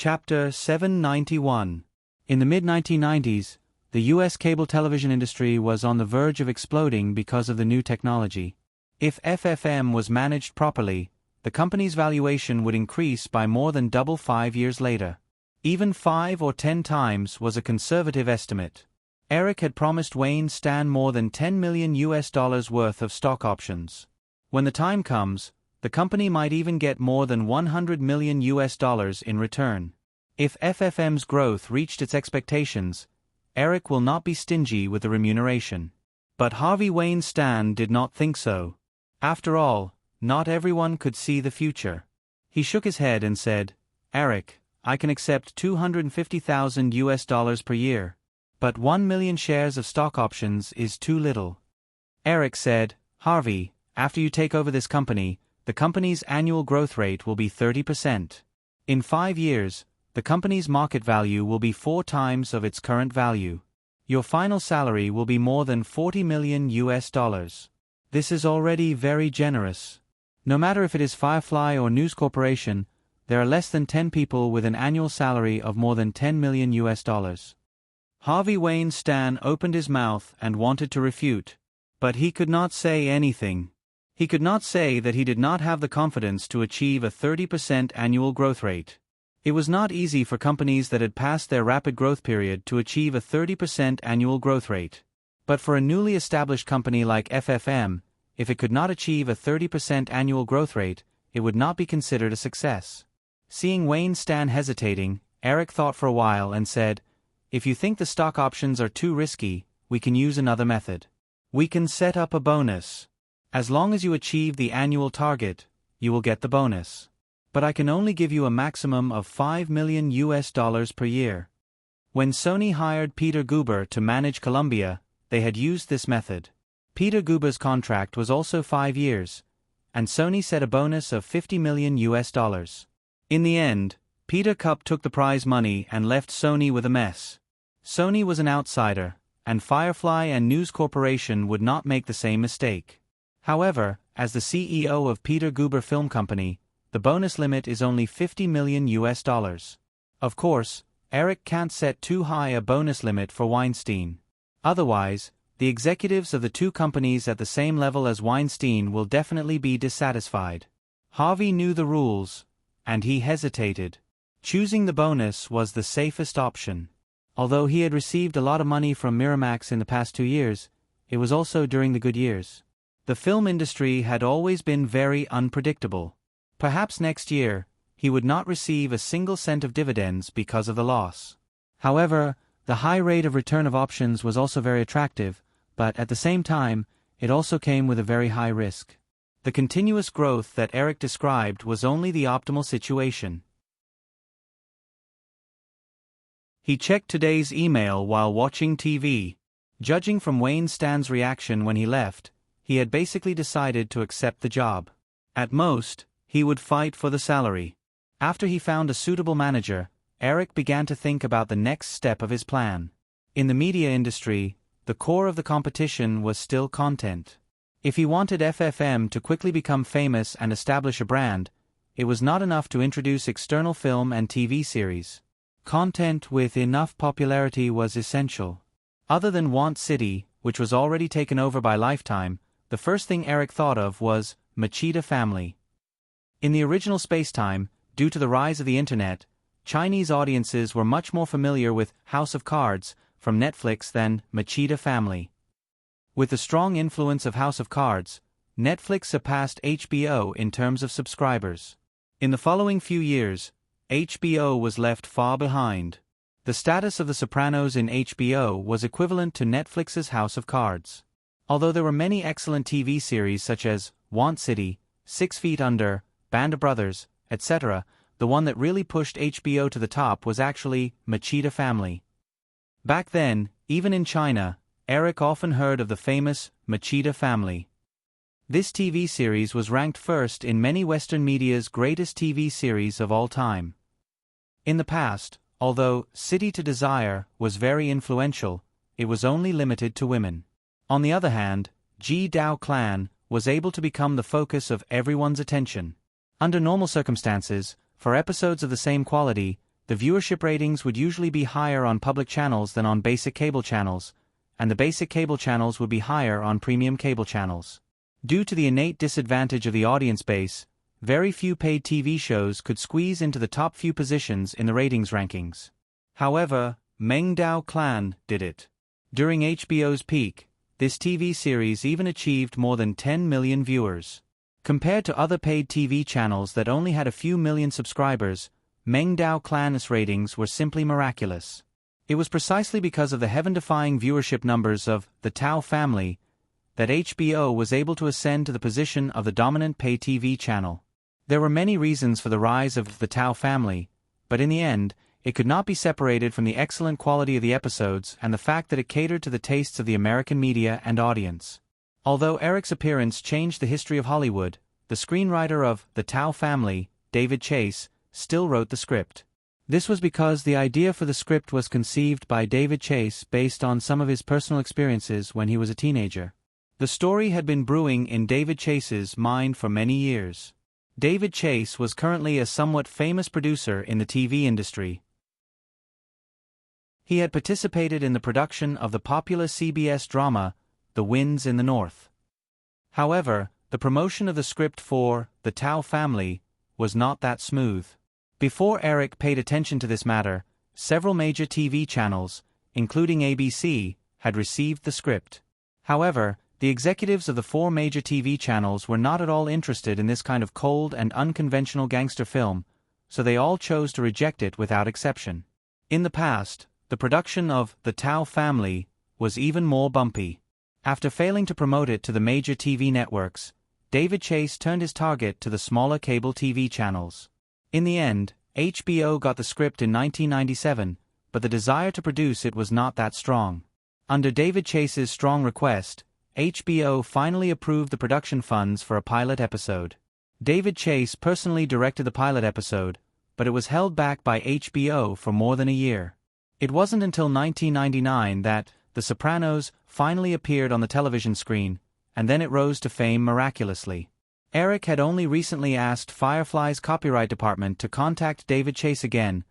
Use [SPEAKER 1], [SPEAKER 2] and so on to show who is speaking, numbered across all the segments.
[SPEAKER 1] Chapter 791. In the mid-1990s, the U.S. cable television industry was on the verge of exploding because of the new technology. If FFM was managed properly, the company's valuation would increase by more than double 5 years later. Even 5 or 10 times was a conservative estimate. Eric had promised Wayne Stan more than $10 million worth of stock options. When the time comes, the company might even get more than $100 million in return. If FFM's growth reached its expectations, Eric will not be stingy with the remuneration. But Harvey Wayne Stan did not think so. After all, not everyone could see the future. He shook his head and said, "Eric, I can accept $250,000 per year. But 1 million shares of stock options is too little." Eric said, "Harvey, after you take over this company, the company's annual growth rate will be 30%. In 5 years, the company's market value will be 4 times of its current value. Your final salary will be more than $40 million. This is already very generous. No matter if it is Firefly or News Corporation, there are less than 10 people with an annual salary of more than $10 million. Harvey Wayne Stan opened his mouth and wanted to refute, but he could not say anything. He could not say that he did not have the confidence to achieve a 30% annual growth rate. It was not easy for companies that had passed their rapid growth period to achieve a 30% annual growth rate. But for a newly established company like FFM, if it could not achieve a 30% annual growth rate, it would not be considered a success. Seeing Wayne Stan hesitating, Eric thought for a while and said, "If you think the stock options are too risky, we can use another method. We can set up a bonus. As long as you achieve the annual target, you will get the bonus. But I can only give you a maximum of $5 million per year." When Sony hired Peter Guber to manage Columbia, they had used this method. Peter Guber's contract was also 5 years, and Sony set a bonus of $50 million. In the end, Peter Cup took the prize money and left Sony with a mess. Sony was an outsider, and Firefly and News Corporation would not make the same mistake. However, as the CEO of Peter Guber Film Company, the bonus limit is only $50 million. Of course, Eric can't set too high a bonus limit for Weinstein. Otherwise, the executives of the two companies at the same level as Weinstein will definitely be dissatisfied. Harvey knew the rules, and he hesitated. Choosing the bonus was the safest option. Although he had received a lot of money from Miramax in the past 2 years, it was also during the good years. The film industry had always been very unpredictable. Perhaps next year, he would not receive a single cent of dividends because of the loss. However, the high rate of return of options was also very attractive, but at the same time, it also came with a very high risk. The continuous growth that Eric described was only the optimal situation. He checked today's email while watching TV. Judging from Wayne Stan's reaction when he left, he had basically decided to accept the job. At most, he would fight for the salary. After he found a suitable manager, Eric began to think about the next step of his plan. In the media industry, the core of the competition was still content. If he wanted FFM to quickly become famous and establish a brand, it was not enough to introduce external film and TV series. Content with enough popularity was essential. Other than Want City, which was already taken over by Lifetime, the first thing Eric thought of was Machida Family. In the original space-time, due to the rise of the internet, Chinese audiences were much more familiar with House of Cards from Netflix than Machida Family. With the strong influence of House of Cards, Netflix surpassed HBO in terms of subscribers. In the following few years, HBO was left far behind. The status of The Sopranos in HBO was equivalent to Netflix's House of Cards. Although there were many excellent TV series such as Want City, 6 Feet Under, Band of Brothers, etc., the one that really pushed HBO to the top was actually Machida Family. Back then, even in China, Eric often heard of the famous Machida Family. This TV series was ranked first in many Western media's greatest TV series of all time. In the past, although City to Desire was very influential, it was only limited to women. On the other hand, Ji Dao Clan was able to become the focus of everyone's attention. Under normal circumstances, for episodes of the same quality, the viewership ratings would usually be higher on public channels than on basic cable channels, and the basic cable channels would be higher on premium cable channels. Due to the innate disadvantage of the audience base, very few paid TV shows could squeeze into the top few positions in the ratings rankings. However, Meng Dao Clan did it. During HBO's peak, this TV series even achieved more than 10 million viewers. Compared to other paid TV channels that only had a few million subscribers, Meng Dao Clan's ratings were simply miraculous. It was precisely because of the heaven-defying viewership numbers of The Tao Family that HBO was able to ascend to the position of the dominant pay TV channel. There were many reasons for the rise of The Tao Family, but in the end, it could not be separated from the excellent quality of the episodes and the fact that it catered to the tastes of the American media and audience. Although Eric's appearance changed the history of Hollywood, the screenwriter of The Tao Family, David Chase, still wrote the script. This was because the idea for the script was conceived by David Chase based on some of his personal experiences when he was a teenager. The story had been brewing in David Chase's mind for many years. David Chase was currently a somewhat famous producer in the TV industry. He had participated in the production of the popular CBS drama, The Winds in the North. However, the promotion of the script for The Tao Family was not that smooth. Before Eric paid attention to this matter, several major TV channels, including ABC, had received the script. However, the executives of the 4 major TV channels were not at all interested in this kind of cold and unconventional gangster film, so they all chose to reject it without exception. In the past, the production of The Tao Family was even more bumpy. After failing to promote it to the major TV networks, David Chase turned his target to the smaller cable TV channels. In the end, HBO got the script in 1997, but the desire to produce it was not that strong. Under David Chase's strong request, HBO finally approved the production funds for a pilot episode. David Chase personally directed the pilot episode, but it was held back by HBO for more than a year. It wasn't until 1999 that The Sopranos finally appeared on the television screen, and then it rose to fame miraculously. Eric had only recently asked Firefly's copyright department to contact David Chase again,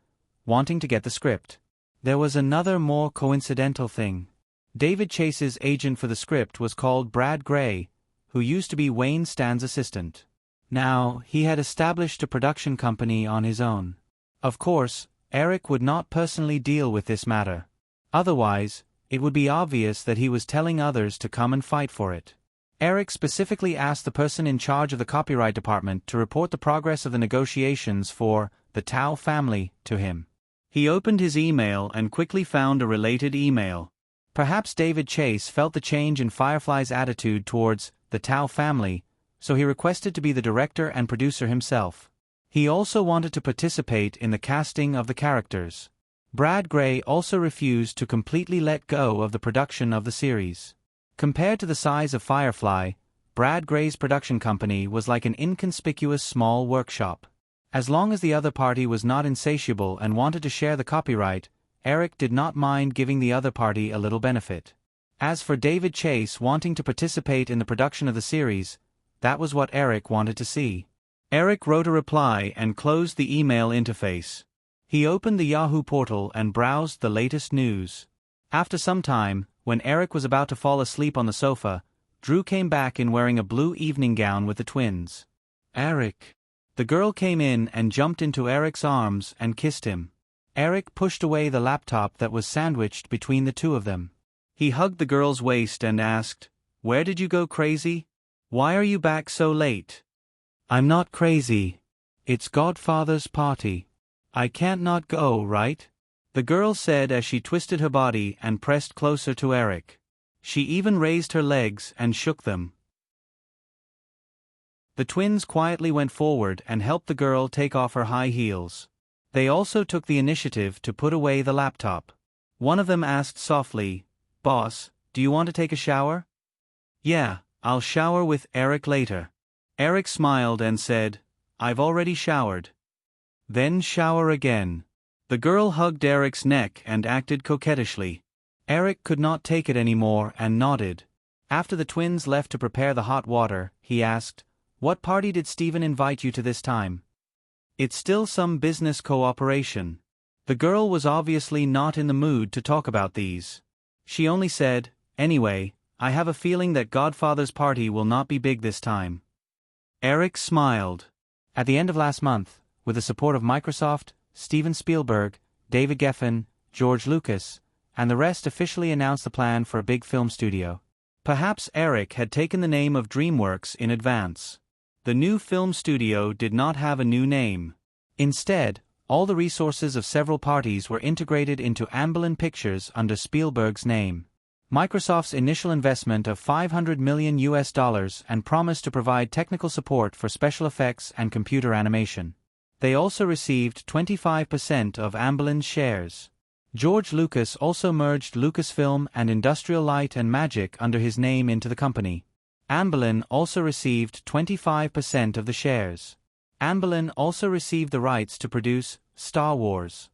[SPEAKER 1] wanting to get the script. There was another more coincidental thing. David Chase's agent for the script was called Brad Gray, who used to be Wayne Stan's assistant. Now, he had established a production company on his own. Of course, Eric would not personally deal with this matter. Otherwise, it would be obvious that he was telling others to come and fight for it. Eric specifically asked the person in charge of the copyright department to report the progress of the negotiations for The Tao Family to him. He opened his email and quickly found a related email. Perhaps David Chase felt the change in Firefly's attitude towards The Tao Family, so he requested to be the director and producer himself. He also wanted to participate in the casting of the characters. Brad Gray also refused to completely let go of the production of the series. Compared to the size of Firefly, Brad Gray's production company was like an inconspicuous small workshop. As long as the other party was not insatiable and wanted to share the copyright, Eric did not mind giving the other party a little benefit. As for David Chase wanting to participate in the production of the series, that was what Eric wanted to see. Eric wrote a reply and closed the email interface. He opened the Yahoo portal and browsed the latest news. After some time, when Eric was about to fall asleep on the sofa, Drew came back in wearing a blue evening gown with the twins. "Eric." The girl came in and jumped into Eric's arms and kissed him. Eric pushed away the laptop that was sandwiched between the two of them. He hugged the girl's waist and asked, "Where did you go crazy? Why are you back so late?" "I'm not crazy. It's Godfather's party. I can't not go, right?" the girl said as she twisted her body and pressed closer to Eric. She even raised her legs and shook them. The twins quietly went forward and helped the girl take off her high heels. They also took the initiative to put away the laptop. One of them asked softly, "Boss, do you want to take a shower?" "Yeah, I'll shower with Eric later." Eric smiled and said, "I've already showered." "Then shower again." The girl hugged Eric's neck and acted coquettishly. Eric could not take it anymore and nodded. After the twins left to prepare the hot water, he asked, "What party did Steven invite you to this time?" "It's still some business cooperation." The girl was obviously not in the mood to talk about these. She only said, "Anyway, I have a feeling that Godfather's party will not be big this time." Eric smiled. At the end of last month, with the support of Microsoft, Steven Spielberg, David Geffen, George Lucas, and the rest officially announced the plan for a big film studio. Perhaps Eric had taken the name of DreamWorks in advance. The new film studio did not have a new name. Instead, all the resources of several parties were integrated into Amblin Pictures under Spielberg's name. Microsoft's initial investment of $500 million and promised to provide technical support for special effects and computer animation. They also received 25% of Amblin's shares. George Lucas also merged Lucasfilm and Industrial Light and Magic under his name into the company. Amblin also received 25% of the shares. Amblin also received the rights to produce Star Wars.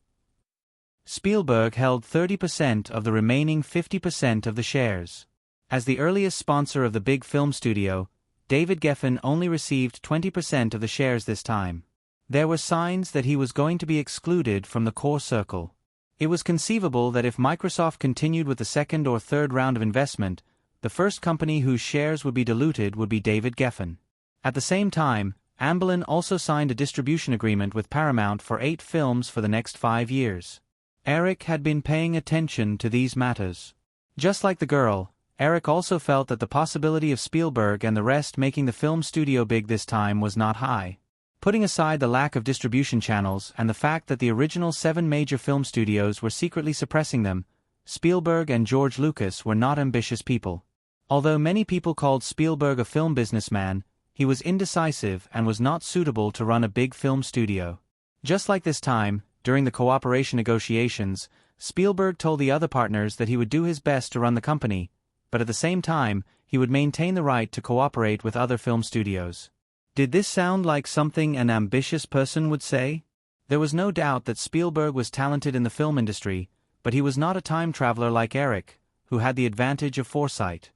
[SPEAKER 1] Spielberg held 30% of the remaining 50% of the shares. As the earliest sponsor of the big film studio, David Geffen only received 20% of the shares this time. There were signs that he was going to be excluded from the core circle. It was conceivable that if Microsoft continued with the second or third round of investment, the first company whose shares would be diluted would be David Geffen. At the same time, Amblin also signed a distribution agreement with Paramount for 8 films for the next 5 years. Eric had been paying attention to these matters. Just like the girl, Eric also felt that the possibility of Spielberg and the rest making the film studio big this time was not high. Putting aside the lack of distribution channels and the fact that the original 7 major film studios were secretly suppressing them, Spielberg and George Lucas were not ambitious people. Although many people called Spielberg a film businessman, he was indecisive and was not suitable to run a big film studio. Just like this time, during the cooperation negotiations, Spielberg told the other partners that he would do his best to run the company, but at the same time, he would maintain the right to cooperate with other film studios. Did this sound like something an ambitious person would say? There was no doubt that Spielberg was talented in the film industry, but he was not a time traveler like Eric, who had the advantage of foresight.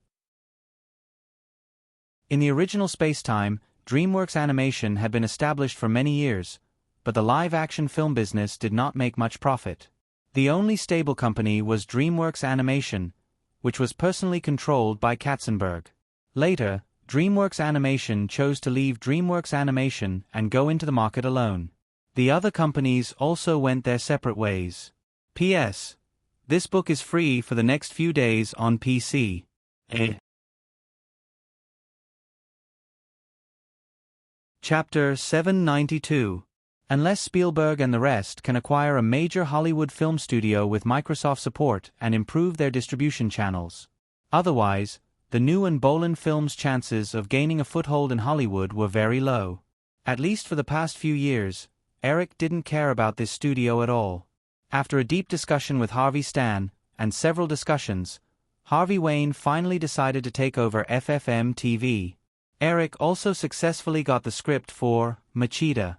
[SPEAKER 1] In the original space-time, DreamWorks Animation had been established for many years, but the live-action film business did not make much profit. The only stable company was DreamWorks Animation, which was personally controlled by Katzenberg. Later, DreamWorks Animation chose to leave DreamWorks Animation and go into the market alone. The other companies also went their separate ways. P.S. This book is free for the next few days on PC. Chapter 792. Unless Spielberg and the rest can acquire a major Hollywood film studio with Microsoft support and improve their distribution channels. Otherwise, the new and Bolan Films' chances of gaining a foothold in Hollywood were very low. At least for the past few years, Eric didn't care about this studio at all. After a deep discussion with Harvey Stan, and several discussions, Harvey Wayne finally decided to take over FFM TV. Eric also successfully got the script for Machida.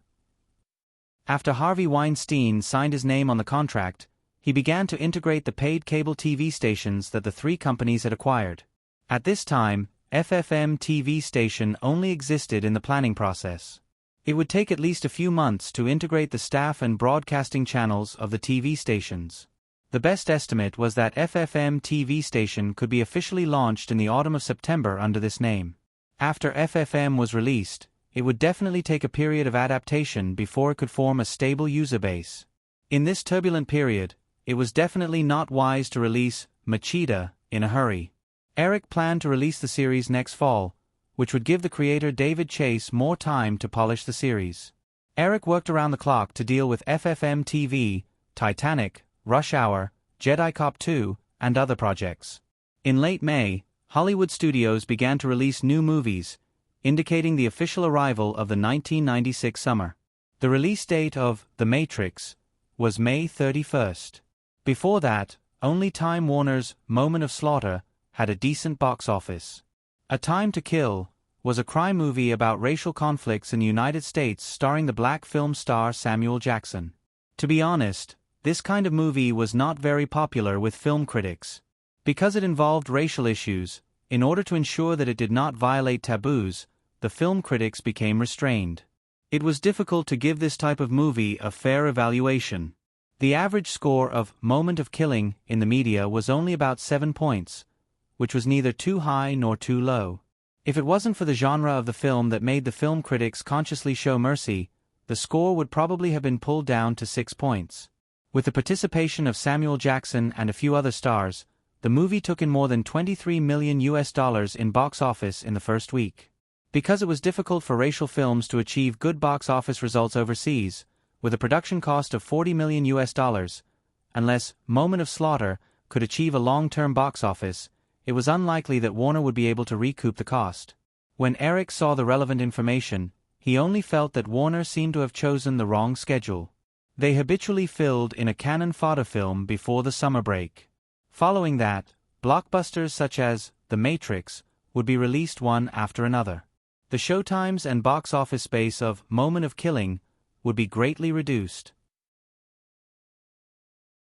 [SPEAKER 1] After Harvey Weinstein signed his name on the contract, he began to integrate the paid cable TV stations that the 3 companies had acquired. At this time, FFM TV station only existed in the planning process. It would take at least a few months to integrate the staff and broadcasting channels of the TV stations. The best estimate was that FFM TV station could be officially launched in the autumn of September under this name. After FFM was released, it would definitely take a period of adaptation before it could form a stable user base. In this turbulent period, it was definitely not wise to release Machida in a hurry. Eric planned to release the series next fall, which would give the creator David Chase more time to polish the series. Eric worked around the clock to deal with FFM TV, Titanic, Rush Hour, Jedi Cop 2, and other projects. In late May, Hollywood studios began to release new movies, indicating the official arrival of the 1996 summer. The release date of The Matrix was May 31st. Before that, only Time Warner's Moment of Slaughter had a decent box office. A Time to Kill was a crime movie about racial conflicts in the United States starring the black film star Samuel Jackson. To be honest, this kind of movie was not very popular with film critics. Because it involved racial issues, in order to ensure that it did not violate taboos, the film critics became restrained. It was difficult to give this type of movie a fair evaluation. The average score of Moment of Killing in the media was only about 7 points, which was neither too high nor too low. If it wasn't for the genre of the film that made the film critics consciously show mercy, the score would probably have been pulled down to 6 points. With the participation of Samuel Jackson and a few other stars, the movie took in more than $23 million in box office in the first week. Because it was difficult for racial films to achieve good box office results overseas, with a production cost of $40 million, unless Moment of Slaughter could achieve a long-term box office, it was unlikely that Warner would be able to recoup the cost. When Eric saw the relevant information, he only felt that Warner seemed to have chosen the wrong schedule. They habitually filled in a cannon fodder film before the summer break. Following that, blockbusters such as The Matrix would be released one after another. The showtimes and box office space of Moment of Killing would be greatly reduced.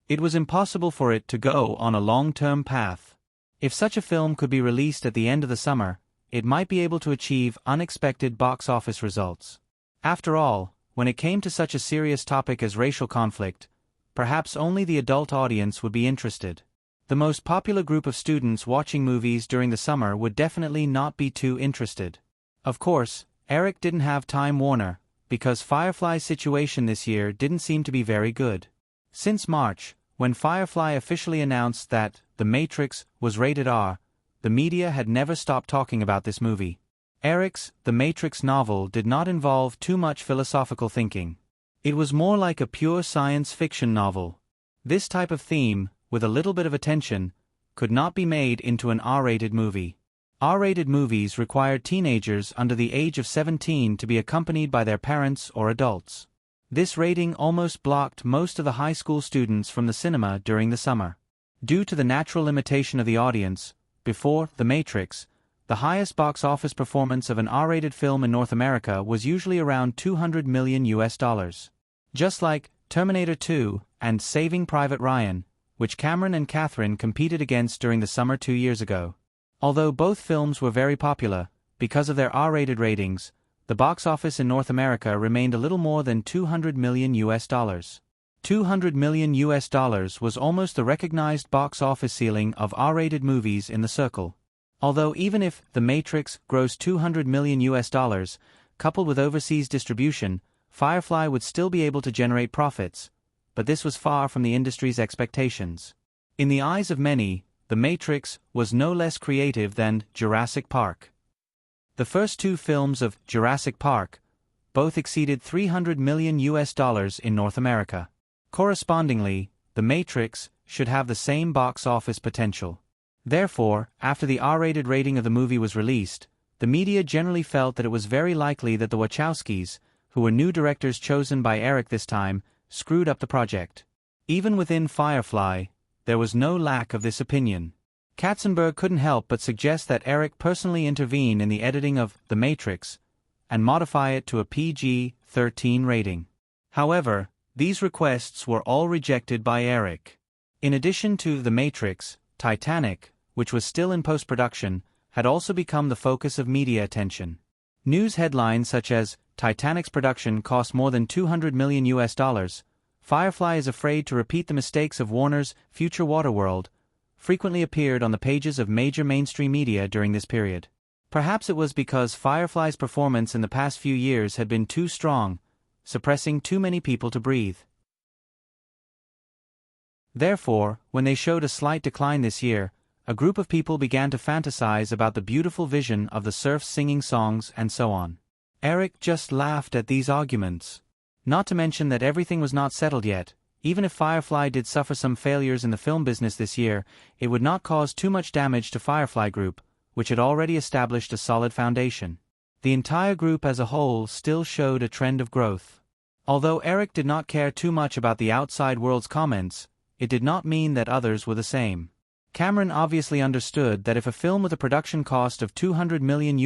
[SPEAKER 1] It was impossible for it to go on a long-term path. If such a film could be released at the end of the summer, it might be able to achieve unexpected box office results. After all, when it came to such a serious topic as racial conflict, perhaps only the adult audience would be interested. The most popular group of students watching movies during the summer would definitely not be too interested. Of course, Eric didn't have Time Warner, because Firefly's situation this year didn't seem to be very good. Since March, when Firefly officially announced that The Matrix was rated R, the media had never stopped talking about this movie. Eric's The Matrix novel did not involve too much philosophical thinking. It was more like a pure science fiction novel. This type of theme, with a little bit of attention, could not be made into an R-rated movie. R-rated movies required teenagers under the age of 17 to be accompanied by their parents or adults. This rating almost blocked most of the high school students from the cinema during the summer. Due to the natural limitation of the audience, before The Matrix, the highest box office performance of an R-rated film in North America was usually around $200 million. Just like Terminator 2 and Saving Private Ryan, which Cameron and Catherine competed against during the summer 2 years ago. Although both films were very popular, because of their R-rated ratings, the box office in North America remained a little more than $200 million. $200 million was almost the recognized box office ceiling of R-rated movies in the circle. Although even if The Matrix grossed $200 million, coupled with overseas distribution, Firefly would still be able to generate profits, but this was far from the industry's expectations. In the eyes of many, The Matrix was no less creative than Jurassic Park. The first two films of Jurassic Park both exceeded $300 million in North America. Correspondingly, The Matrix should have the same box office potential. Therefore, after the R-rated rating of the movie was released, the media generally felt that it was very likely that the Wachowskis, who were new directors chosen by Eric this time, screwed up the project. Even within Firefly, there was no lack of this opinion. Katzenberg couldn't help but suggest that Eric personally intervene in the editing of The Matrix and modify it to a PG-13 rating. However, these requests were all rejected by Eric. In addition to The Matrix, Titanic, which was still in post-production, had also become the focus of media attention. News headlines such as Titanic's production cost more than $200 million, Firefly is afraid to repeat the mistakes of Warner's future Waterworld, frequently appeared on the pages of major mainstream media during this period. Perhaps it was because Firefly's performance in the past few years had been too strong, suppressing too many people to breathe. Therefore, when they showed a slight decline this year, a group of people began to fantasize about the beautiful vision of the surfs singing songs and so on. Eric just laughed at these arguments. Not to mention that everything was not settled yet. Even if Firefly did suffer some failures in the film business this year, it would not cause too much damage to Firefly Group, which had already established a solid foundation. The entire group as a whole still showed a trend of growth. Although Eric did not care too much about the outside world's comments, it did not mean that others were the same. Cameron obviously understood that if a film with a production cost of $200 million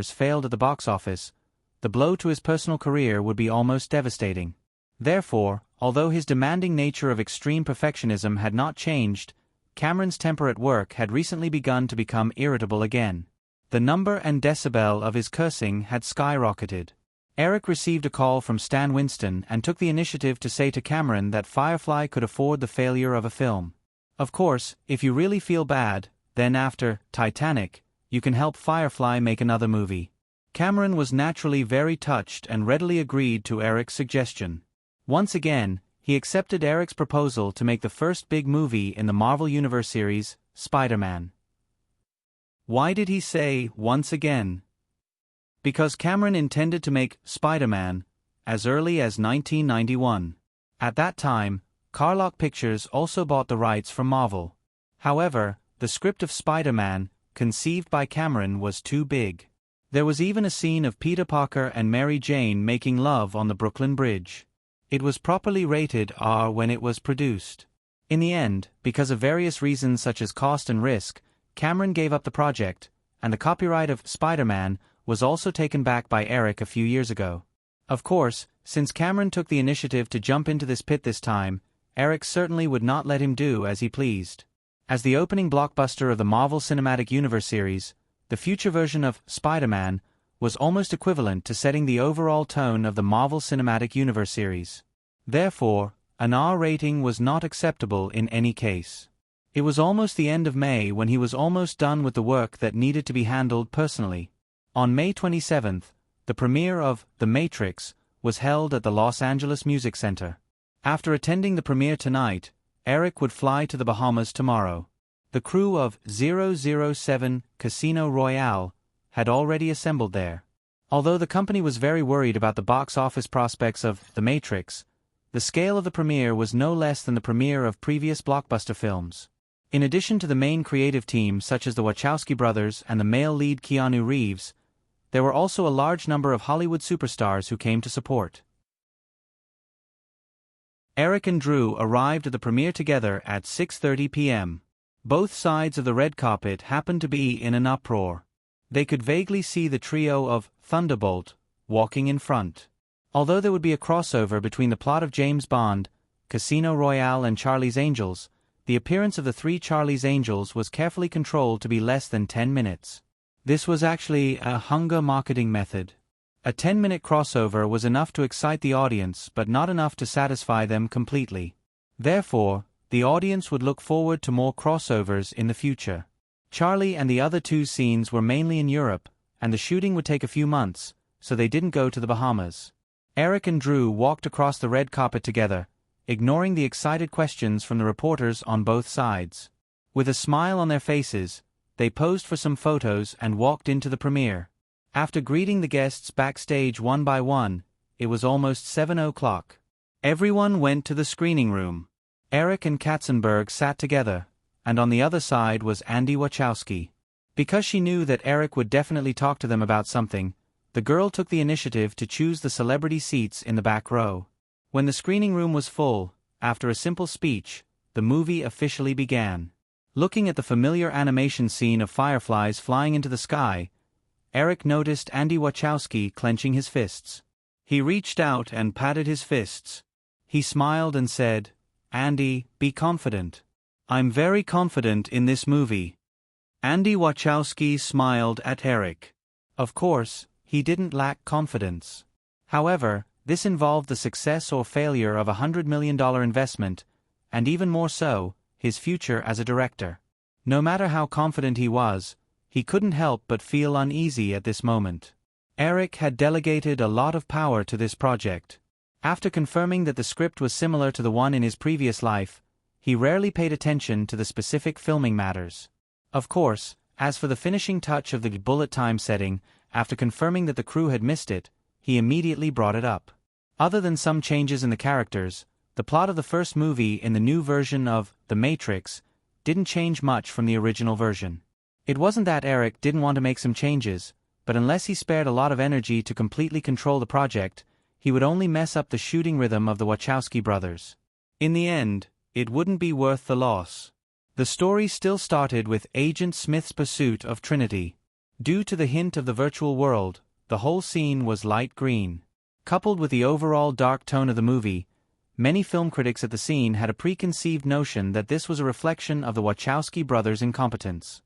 [SPEAKER 1] failed at the box office, the blow to his personal career would be almost devastating. Therefore, although his demanding nature of extreme perfectionism had not changed, Cameron's temper at work had recently begun to become irritable again. The number and decibel of his cursing had skyrocketed. Eric received a call from Stan Winston and took the initiative to say to Cameron that Firefly could afford the failure of a film. Of course, if you really feel bad, then after Titanic, you can help Firefly make another movie. Cameron was naturally very touched and readily agreed to Eric's suggestion. Once again, he accepted Eric's proposal to make the first big movie in the Marvel Universe series, Spider-Man. Why did he say, once again? Because Cameron intended to make Spider-Man as early as 1991. At that time, Carlock Pictures also bought the rights from Marvel. However, the script of Spider-Man, conceived by Cameron, was too big. There was even a scene of Peter Parker and Mary Jane making love on the Brooklyn Bridge. It was properly rated R when it was produced. In the end, because of various reasons such as cost and risk, Cameron gave up the project, and the copyright of Spider-Man was also taken back by Eric a few years ago. Of course, since Cameron took the initiative to jump into this pit this time, Eric certainly would not let him do as he pleased. As the opening blockbuster of the Marvel Cinematic Universe series, the future version of Spider-Man was almost equivalent to setting the overall tone of the Marvel Cinematic Universe series. Therefore, an R rating was not acceptable in any case. It was almost the end of May when he was almost done with the work that needed to be handled personally. On May 27th, the premiere of The Matrix was held at the Los Angeles Music Center. After attending the premiere tonight, Eric would fly to the Bahamas tomorrow. The crew of 007 Casino Royale had already assembled there. Although the company was very worried about the box office prospects of The Matrix, the scale of the premiere was no less than the premiere of previous blockbuster films. In addition to the main creative team such as the Wachowski brothers and the male lead Keanu Reeves, there were also a large number of Hollywood superstars who came to support. Eric and Drew arrived at the premiere together at 6:30 p.m. Both sides of the red carpet happened to be in an uproar. They could vaguely see the trio of Thunderbolt walking in front. Although there would be a crossover between the plot of James Bond, Casino Royale and Charlie's Angels, the appearance of the three Charlie's Angels was carefully controlled to be less than 10 minutes. This was actually a hunger marketing method. A 10-minute crossover was enough to excite the audience but not enough to satisfy them completely. Therefore, the audience would look forward to more crossovers in the future. Charlie and the other two scenes were mainly in Europe, and the shooting would take a few months, so they didn't go to the Bahamas. Eric and Drew walked across the red carpet together, ignoring the excited questions from the reporters on both sides. With a smile on their faces, they posed for some photos and walked into the premiere. After greeting the guests backstage one by one, it was almost 7 o'clock. Everyone went to the screening room. Eric and Katzenberg sat together, and on the other side was Andy Wachowski. Because she knew that Eric would definitely talk to them about something, the girl took the initiative to choose the celebrity seats in the back row. When the screening room was full, after a simple speech, the movie officially began. Looking at the familiar animation scene of fireflies flying into the sky, Eric noticed Andy Wachowski clenching his fists. He reached out and patted his fists. He smiled and said, "Andy, be confident. I'm very confident in this movie." Andy Wachowski smiled at Eric. Of course, he didn't lack confidence. However, this involved the success or failure of a $100 million investment, and even more so, his future as a director. No matter how confident he was, he couldn't help but feel uneasy at this moment. Eric had delegated a lot of power to this project. After confirming that the script was similar to the one in his previous life, he rarely paid attention to the specific filming matters. Of course, as for the finishing touch of the bullet time setting, after confirming that the crew had missed it, he immediately brought it up. Other than some changes in the characters, the plot of the first movie in the new version of The Matrix didn't change much from the original version. It wasn't that Eric didn't want to make some changes, but unless he spared a lot of energy to completely control the project, he would only mess up the shooting rhythm of the Wachowski brothers. In the end, it wouldn't be worth the loss. The story still started with Agent Smith's pursuit of Trinity. Due to the hint of the virtual world, the whole scene was light green. Coupled with the overall dark tone of the movie, many film critics at the scene had a preconceived notion that this was a reflection of the Wachowski brothers' incompetence.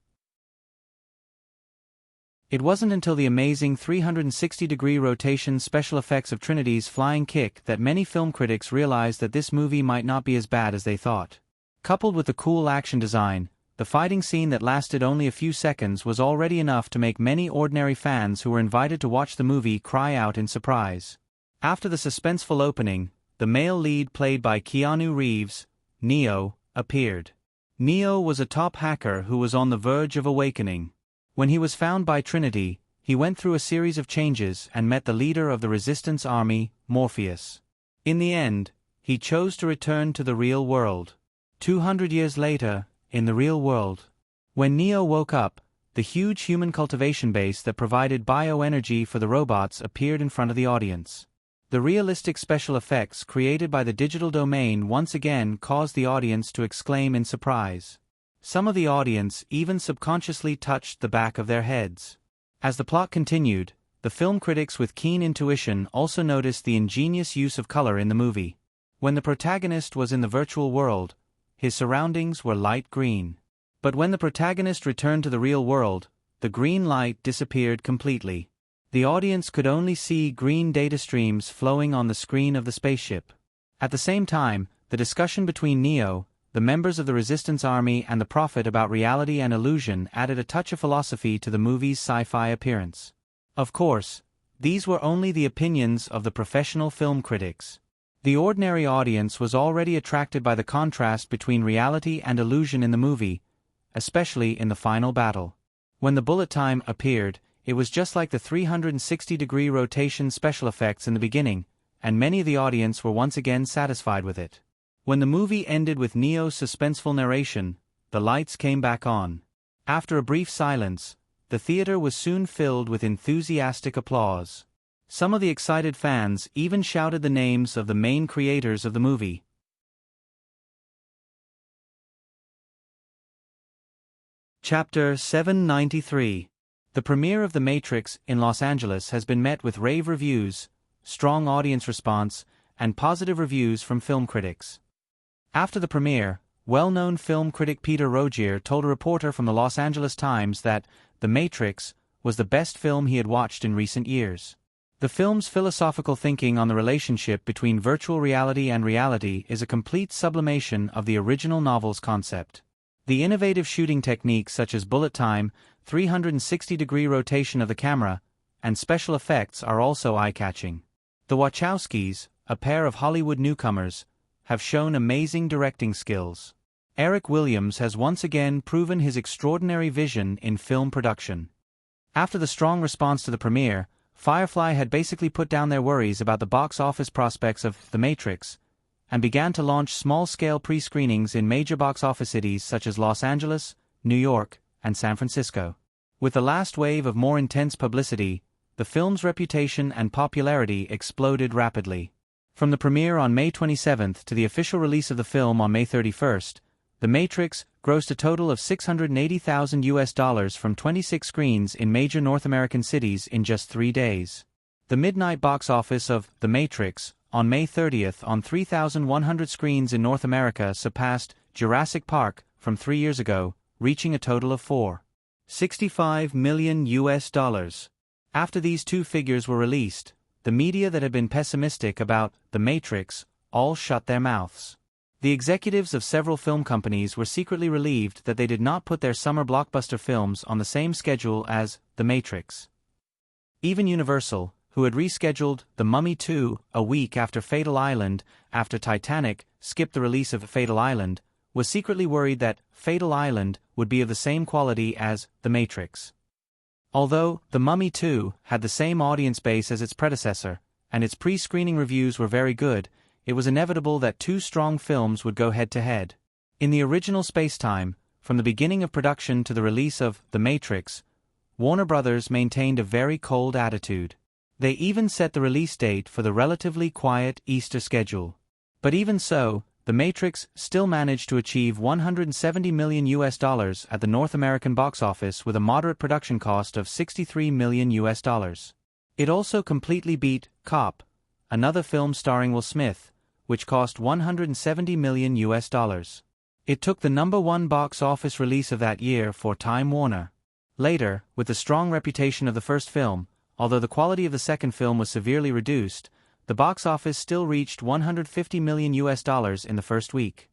[SPEAKER 1] It wasn't until the amazing 360-degree rotation special effects of Trinity's flying kick that many film critics realized that this movie might not be as bad as they thought. Coupled with the cool action design, the fighting scene that lasted only a few seconds was already enough to make many ordinary fans who were invited to watch the movie cry out in surprise. After the suspenseful opening, the male lead played by Keanu Reeves, Neo, appeared. Neo was a top hacker who was on the verge of awakening. When he was found by Trinity, he went through a series of changes and met the leader of the Resistance Army, Morpheus. In the end, he chose to return to the real world. 200 years later, in the real world, when Neo woke up, the huge human cultivation base that provided bioenergy for the robots appeared in front of the audience. The realistic special effects created by the digital domain once again caused the audience to exclaim in surprise. Some of the audience even subconsciously touched the back of their heads. As the plot continued, the film critics with keen intuition also noticed the ingenious use of color in the movie. When the protagonist was in the virtual world, his surroundings were light green. But when the protagonist returned to the real world, the green light disappeared completely. The audience could only see green data streams flowing on the screen of the spaceship. At the same time, the discussion between Neo, the members of the Resistance Army and the Prophet about reality and illusion added a touch of philosophy to the movie's sci-fi appearance. Of course, these were only the opinions of the professional film critics. The ordinary audience was already attracted by the contrast between reality and illusion in the movie, especially in the final battle. When the bullet time appeared, it was just like the 360-degree rotation special effects in the beginning, and many of the audience were once again satisfied with it. When the movie ended with Neo's suspenseful narration, the lights came back on. After a brief silence, the theater was soon filled with enthusiastic applause. Some of the excited fans even shouted the names of the main creators of the movie. Chapter 793. The premiere of The Matrix in Los Angeles has been met with rave reviews, strong audience response, and positive reviews from film critics. After the premiere, well-known film critic Peter Rogier told a reporter from the Los Angeles Times that The Matrix was the best film he had watched in recent years. The film's philosophical thinking on the relationship between virtual reality and reality is a complete sublimation of the original novel's concept. The innovative shooting techniques such as bullet time, 360-degree rotation of the camera, and special effects are also eye-catching. The Wachowskis, a pair of Hollywood newcomers, have shown amazing directing skills. Eric Williams has once again proven his extraordinary vision in film production. After the strong response to the premiere, Firefly had basically put down their worries about the box office prospects of The Matrix, and began to launch small-scale pre-screenings in major box office cities such as Los Angeles, New York, and San Francisco. With the last wave of more intense publicity, the film's reputation and popularity exploded rapidly. From the premiere on May 27 to the official release of the film on May 31, The Matrix grossed a total of $680,000 from 26 screens in major North American cities in just 3 days. The midnight box office of The Matrix, on May 30 on 3,100 screens in North America surpassed Jurassic Park from 3 years ago, reaching a total of $465 million. After these two figures were released, the media that had been pessimistic about The Matrix all shut their mouths. The executives of several film companies were secretly relieved that they did not put their summer blockbuster films on the same schedule as The Matrix. Even Universal, who had rescheduled The Mummy 2 a week after Fatal Island after Titanic skipped the release of Fatal Island, was secretly worried that Fatal Island would be of the same quality as The Matrix. Although The Mummy 2 had the same audience base as its predecessor, and its pre-screening reviews were very good, it was inevitable that two strong films would go head-to-head. In the original space-time, from the beginning of production to the release of The Matrix, Warner Brothers maintained a very cold attitude. They even set the release date for the relatively quiet Easter schedule. But even so, The Matrix still managed to achieve $170 million at the North American box office with a moderate production cost of $63 million. It also completely beat Cop, another film starring Will Smith, which cost $170 million. It took the #1 box office release of that year for Time Warner. Later, with the strong reputation of the first film, although the quality of the second film was severely reduced, the box office still reached $150 million in the first week.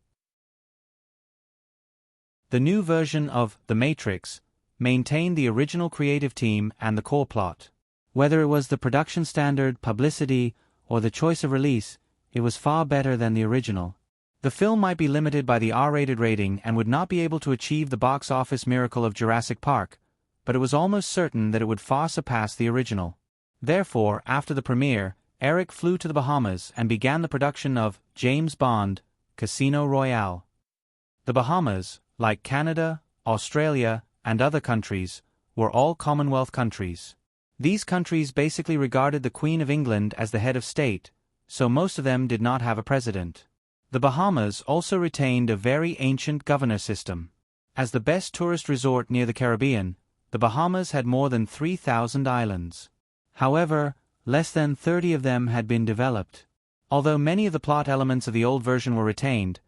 [SPEAKER 1] The new version of The Matrix maintained the original creative team and the core plot. Whether it was the production standard, publicity, or the choice of release, it was far better than the original. The film might be limited by the R-rated rating and would not be able to achieve the box office miracle of Jurassic Park, but it was almost certain that it would far surpass the original. Therefore, after the premiere, Eric flew to the Bahamas and began the production of James Bond, Casino Royale. The Bahamas, like Canada, Australia, and other countries, were all Commonwealth countries. These countries basically regarded the Queen of England as the head of state, so most of them did not have a president. The Bahamas also retained a very ancient governor system. As the best tourist resort near the Caribbean, the Bahamas had more than 3,000 islands. However, less than 30 of them had been developed. Although many of the plot elements of the old version were retained,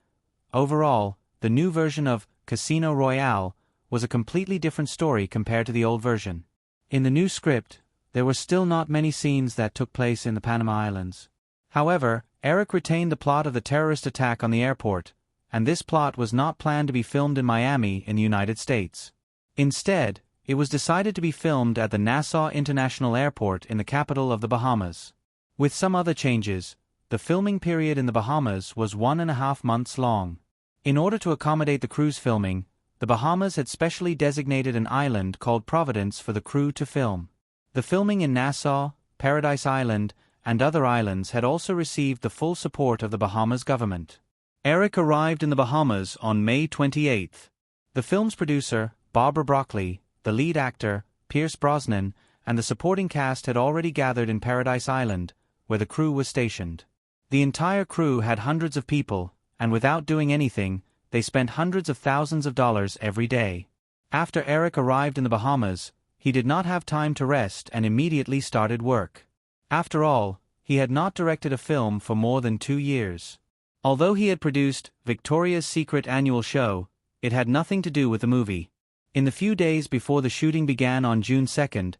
[SPEAKER 1] overall, the new version of Casino Royale was a completely different story compared to the old version. In the new script, there were still not many scenes that took place in the Panama Islands. However, Eric retained the plot of the terrorist attack on the airport, and this plot was not planned to be filmed in Miami in the United States. Instead, it was decided to be filmed at the Nassau International Airport in the capital of the Bahamas. With some other changes, the filming period in the Bahamas was 1.5 months long. In order to accommodate the crew's filming, the Bahamas had specially designated an island called Providence for the crew to film. The filming in Nassau, Paradise Island, and other islands had also received the full support of the Bahamas government. Eric arrived in the Bahamas on May 28. The film's producer, Barbara Broccoli, the lead actor, Pierce Brosnan, and the supporting cast had already gathered in Paradise Island, where the crew was stationed. The entire crew had hundreds of people, and without doing anything, they spent hundreds of thousands of dollars every day. After Eric arrived in the Bahamas, he did not have time to rest and immediately started work. After all, he had not directed a film for more than 2 years. Although he had produced Victoria's Secret annual show, it had nothing to do with the movie. In the few days before the shooting began on June 2,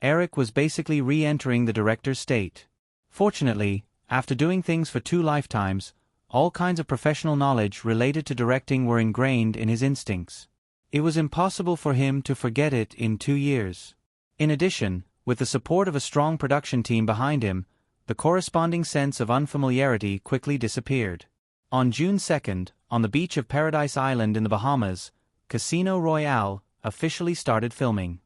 [SPEAKER 1] Eric was basically re-entering the director's state. Fortunately, after doing things for 2 lifetimes, all kinds of professional knowledge related to directing were ingrained in his instincts. It was impossible for him to forget it in 2 years. In addition, with the support of a strong production team behind him, the corresponding sense of unfamiliarity quickly disappeared. On June 2, on the beach of Paradise Island in the Bahamas, Casino Royale officially started filming.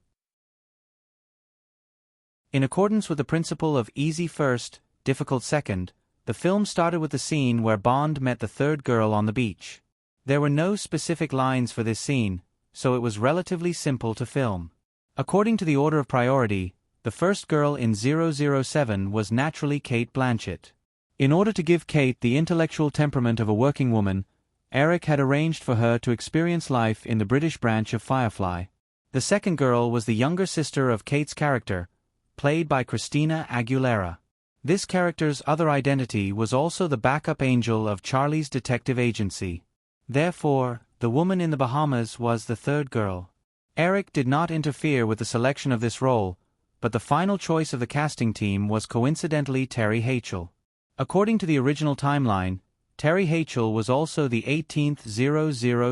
[SPEAKER 1] In accordance with the principle of easy first, difficult second, the film started with the scene where Bond met the third girl on the beach. There were no specific lines for this scene, so it was relatively simple to film. According to the order of priority, the first girl in 007 was naturally Cate Blanchett. In order to give Kate the intellectual temperament of a working woman, Eric had arranged for her to experience life in the British branch of Firefly. The second girl was the younger sister of Kate's character, played by Christina Aguilera. This character's other identity was also the backup angel of Charlie's detective agency. Therefore, the woman in the Bahamas was the third girl. Eric did not interfere with the selection of this role, but the final choice of the casting team was coincidentally Terry Hatchell. According to the original timeline, Terry Hatchell was also the 18th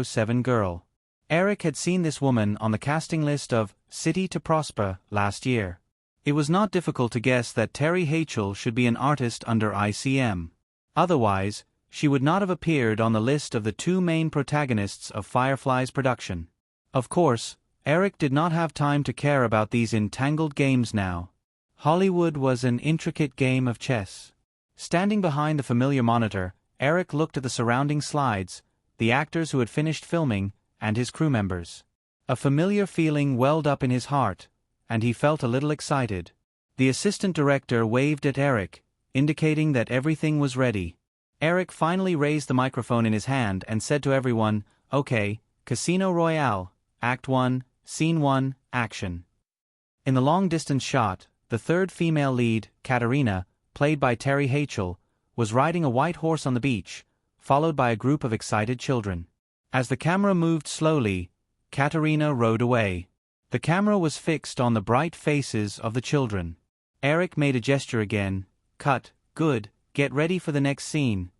[SPEAKER 1] 007 girl. Eric had seen this woman on the casting list of City to Prosper last year. It was not difficult to guess that Terry Hatchell should be an artist under ICM. Otherwise, she would not have appeared on the list of the 2 main protagonists of Firefly's production. Of course, Eric did not have time to care about these entangled games now. Hollywood was an intricate game of chess. Standing behind the familiar monitor, Eric looked at the surrounding slides, the actors who had finished filming, and his crew members. A familiar feeling welled up in his heart, and he felt a little excited. The assistant director waved at Eric, indicating that everything was ready. Eric finally raised the microphone in his hand and said to everyone, "Okay, Casino Royale, Act 1, Scene 1, Action." In the long-distance shot, the third female lead, Katarina, played by Terry Hatchell, was riding a white horse on the beach, followed by a group of excited children. As the camera moved slowly, Katarina rode away. The camera was fixed on the bright faces of the children. Eric made a gesture again. Cut. Good, get ready for the next scene.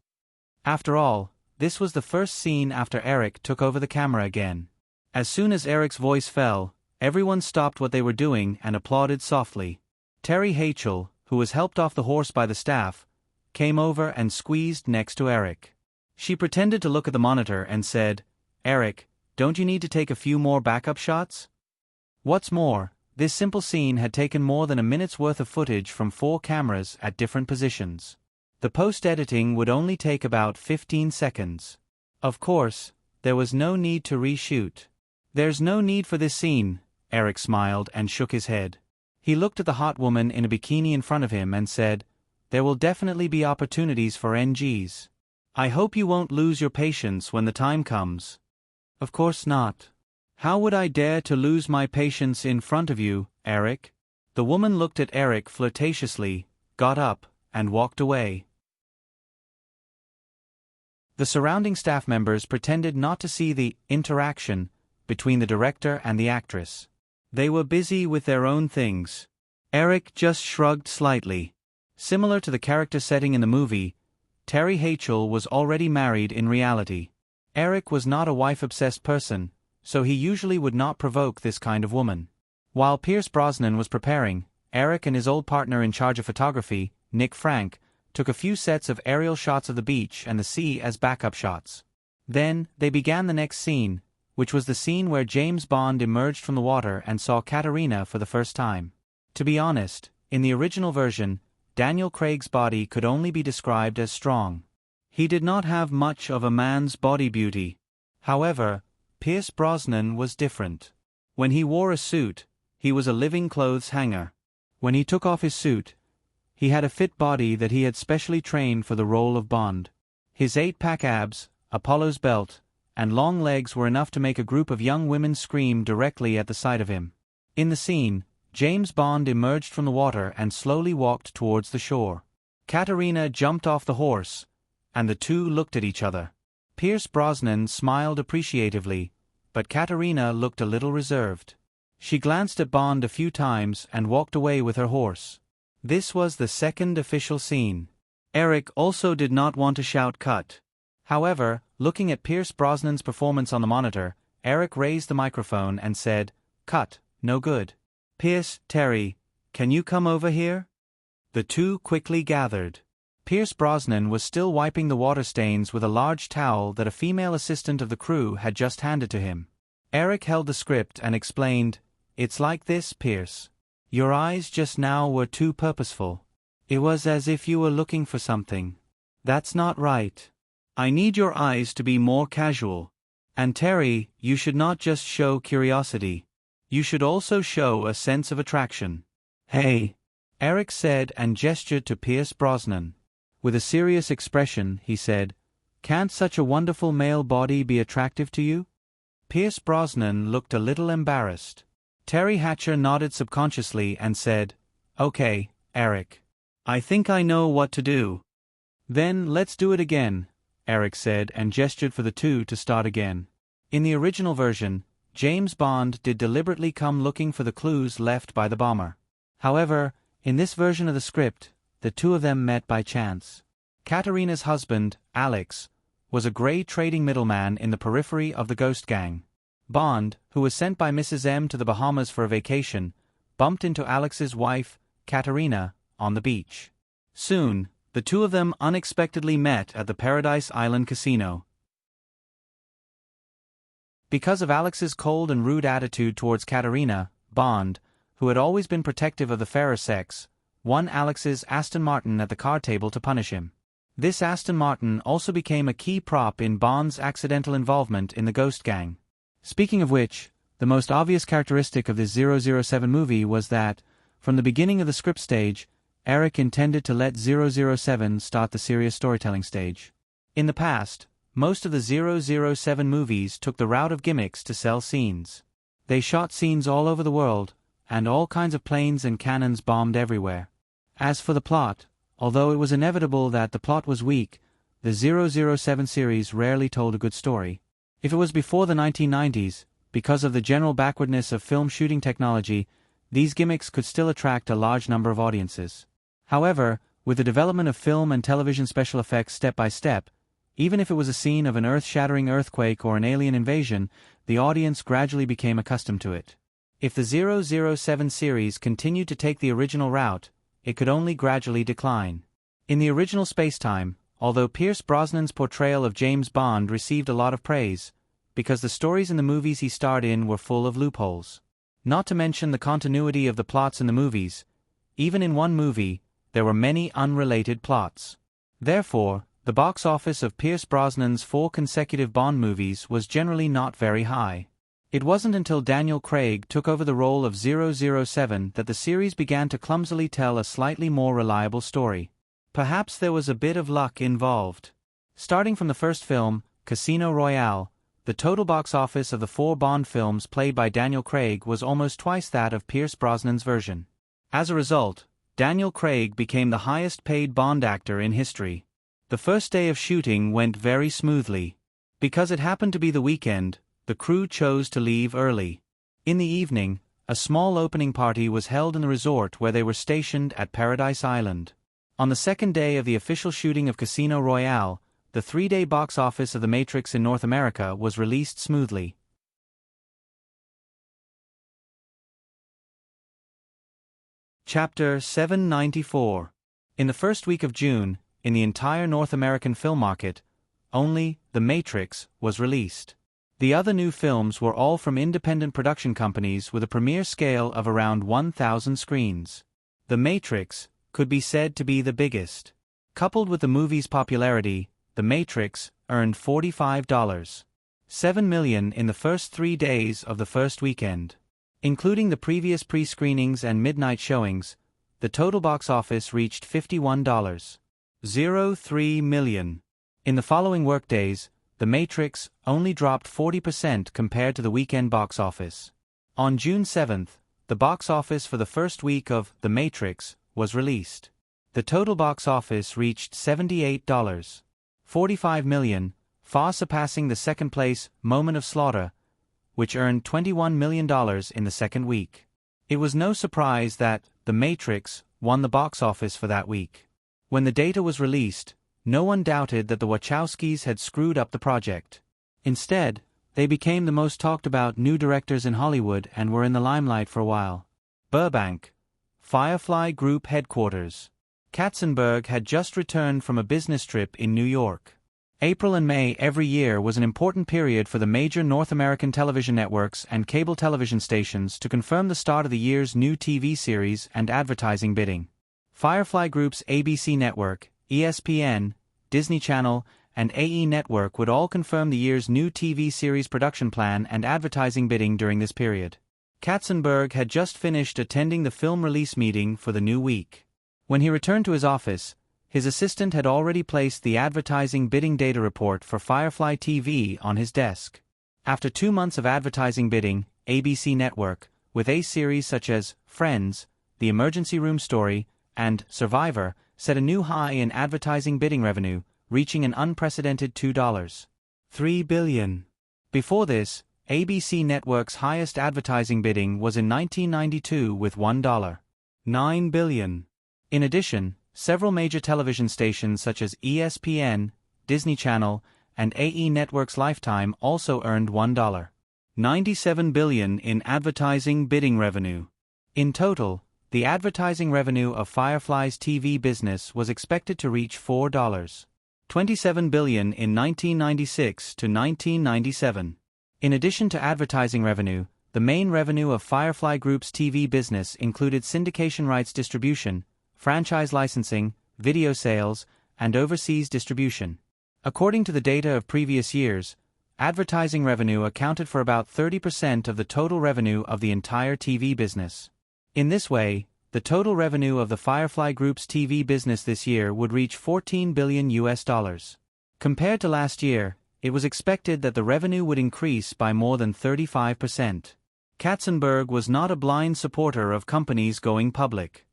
[SPEAKER 1] After all, this was the first scene after Eric took over the camera again. As soon as Eric's voice fell, everyone stopped what they were doing and applauded softly. Terry Hachel, who was helped off the horse by the staff, came over and squeezed next to Eric. She pretended to look at the monitor and said, "Eric, don't you need to take a few more backup shots?" What's more, this simple scene had taken more than a minute's worth of footage from 4 cameras at different positions. The post-editing would only take about 15 seconds. Of course, there was no need to reshoot. "There's no need for this scene," Eric smiled and shook his head. He looked at the hot woman in a bikini in front of him and said, "There will definitely be opportunities for NGs. I hope you won't lose your patience when the time comes." "Of course not. How would I dare to lose my patience in front of you, Eric?" The woman looked at Eric flirtatiously, got up, and walked away. The surrounding staff members pretended not to see the interaction between the director and the actress. They were busy with their own things. Eric just shrugged slightly. Similar to the character setting in the movie, Terry Hachel was already married in reality. Eric was not a wife-obsessed person, so he usually would not provoke this kind of woman. While Pierce Brosnan was preparing, Eric and his old partner in charge of photography, Nick Frank, took a few sets of aerial shots of the beach and the sea as backup shots. Then, they began the next scene, which was the scene where James Bond emerged from the water and saw Katarina for the first time. To be honest, in the original version, Daniel Craig's body could only be described as strong. He did not have much of a man's body beauty. However, Pierce Brosnan was different. When he wore a suit, he was a living clothes hanger. When he took off his suit, he had a fit body that he had specially trained for the role of Bond. His 8-pack abs, Apollo's belt, and long legs were enough to make a group of young women scream directly at the sight of him. In the scene, James Bond emerged from the water and slowly walked towards the shore. Katarina jumped off the horse, and the two looked at each other. Pierce Brosnan smiled appreciatively, but Katarina looked a little reserved. She glanced at Bond a few times and walked away with her horse. This was the second official scene. Eric also did not want to shout cut. However, looking at Pierce Brosnan's performance on the monitor, Eric raised the microphone and said, "Cut, no good. Pierce, Terry, can you come over here?" The two quickly gathered. Pierce Brosnan was still wiping the water stains with a large towel that a female assistant of the crew had just handed to him. Eric held the script and explained, "It's like this, Pierce. Your eyes just now were too purposeful. It was as if you were looking for something. That's not right. I need your eyes to be more casual. And Terry, you should not just show curiosity. You should also show a sense of attraction." "Hey," Eric said and gestured to Pierce Brosnan. With a serious expression, he said, "Can't such a wonderful male body be attractive to you?" Pierce Brosnan looked a little embarrassed. Terry Hatcher nodded subconsciously and said, "Okay, Eric. I think I know what to do." "Then let's do it again," Eric said and gestured for the two to start again. In the original version, James Bond did deliberately come looking for the clues left by the bomber. However, in this version of the script, the two of them met by chance. Katarina's husband, Alex, was a grey trading middleman in the periphery of the Ghost Gang. Bond, who was sent by Mrs. M to the Bahamas for a vacation, bumped into Alex's wife, Katarina, on the beach. Soon, the two of them unexpectedly met at the Paradise Island Casino. Because of Alex's cold and rude attitude towards Katarina, Bond, who had always been protective of the fairer sex, won Alex's Aston Martin at the card table to punish him. This Aston Martin also became a key prop in Bond's accidental involvement in the Ghost Gang. Speaking of which, the most obvious characteristic of this 007 movie was that, from the beginning of the script stage, Eric intended to let 007 start the serious storytelling stage. In the past, most of the 007 movies took the route of gimmicks to sell scenes. They shot scenes all over the world, and all kinds of planes and cannons bombed everywhere. As for the plot, although it was inevitable that the plot was weak, the 007 series rarely told a good story. If it was before the 1990s, because of the general backwardness of film shooting technology, these gimmicks could still attract a large number of audiences. However, with the development of film and television special effects step by step, even if it was a scene of an earth-shattering earthquake or an alien invasion, the audience gradually became accustomed to it. If the 007 series continued to take the original route, it could only gradually decline. In the original spacetime, although Pierce Brosnan's portrayal of James Bond received a lot of praise, because the stories in the movies he starred in were full of loopholes. Not to mention the continuity of the plots in the movies. Even in one movie, there were many unrelated plots. Therefore, the box office of Pierce Brosnan's 4 consecutive Bond movies was generally not very high. It wasn't until Daniel Craig took over the role of 007 that the series began to clumsily tell a slightly more reliable story. Perhaps there was a bit of luck involved. Starting from the first film, Casino Royale, the total box office of the 4 Bond films played by Daniel Craig was almost twice that of Pierce Brosnan's version. As a result, Daniel Craig became the highest-paid Bond actor in history. The first day of shooting went very smoothly. Because it happened to be the weekend, the crew chose to leave early. In the evening, a small opening party was held in the resort where they were stationed at Paradise Island. On the second day of the official shooting of Casino Royale, the 3-day box office of The Matrix in North America was released smoothly. Chapter 794. In the first week of June, in the entire North American film market, only The Matrix was released. The other new films were all from independent production companies with a premiere scale of around 1,000 screens. The Matrix could be said to be the biggest. Coupled with the movie's popularity, The Matrix earned $45.7 million in the first 3 days of the first weekend. Including the previous pre-screenings and midnight showings, the total box office reached $51.03 million. In the following workdays, The Matrix only dropped 40% compared to the weekend box office. On June 7th, the box office for the first week of The Matrix was released. The total box office reached $78.45 million, far surpassing the second-place Moment of Slaughter, which earned $21 million in the second week. It was no surprise that The Matrix won the box office for that week. When the data was released, no one doubted that the Wachowskis had screwed up the project. Instead, they became the most talked-about new directors in Hollywood and were in the limelight for a while. Burbank, Firefly Group headquarters. Katzenberg had just returned from a business trip in New York. April and May every year was an important period for the major North American television networks and cable television stations to confirm the start of the year's new TV series and advertising bidding. Firefly Group's ABC Network, ESPN, Disney Channel, and AE Network would all confirm the year's new TV series production plan and advertising bidding during this period. Katzenberg had just finished attending the film release meeting for the new week. When he returned to his office, his assistant had already placed the advertising bidding data report for Firefly TV on his desk. After 2 months of advertising bidding, ABC Network, with A series such as Friends, The Emergency Room Story, and Survivor, set a new high in advertising bidding revenue, reaching an unprecedented $2.3 billion. Before this, ABC Network's highest advertising bidding was in 1992 with $1.9 billion. In addition, several major television stations such as ESPN, Disney Channel, and AE Network's Lifetime also earned $1.97 billion in advertising bidding revenue. In total, the advertising revenue of Firefly's TV business was expected to reach $4.27 billion in 1996 to 1997. In addition to advertising revenue, the main revenue of Firefly Group's TV business included syndication rights distribution, franchise licensing, video sales, and overseas distribution. According to the data of previous years, advertising revenue accounted for about 30% of the total revenue of the entire TV business. In this way, the total revenue of the Firefly Group's TV business this year would reach $14 billion. Compared to last year, it was expected that the revenue would increase by more than 35%. Katzenberg was not a blind supporter of companies going public.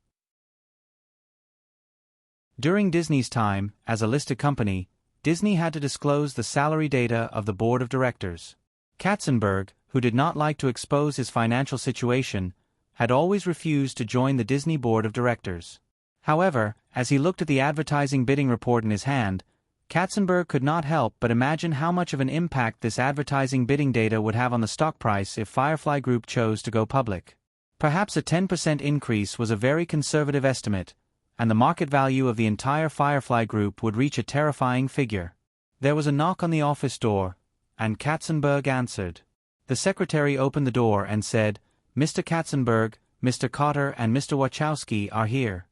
[SPEAKER 1] During Disney's time, as a listed company, Disney had to disclose the salary data of the board of directors. Katzenberg, who did not like to expose his financial situation, had always refused to join the Disney board of directors. However, as he looked at the advertising bidding report in his hand, Katzenberg could not help but imagine how much of an impact this advertising bidding data would have on the stock price if Firefly Group chose to go public. Perhaps a 10% increase was a very conservative estimate, and the market value of the entire Firefly Group would reach a terrifying figure. There was a knock on the office door, and Katzenberg answered. The secretary opened the door and said, "Mr. Katzenberg, Mr. Cotter and Mr. Wachowski are here."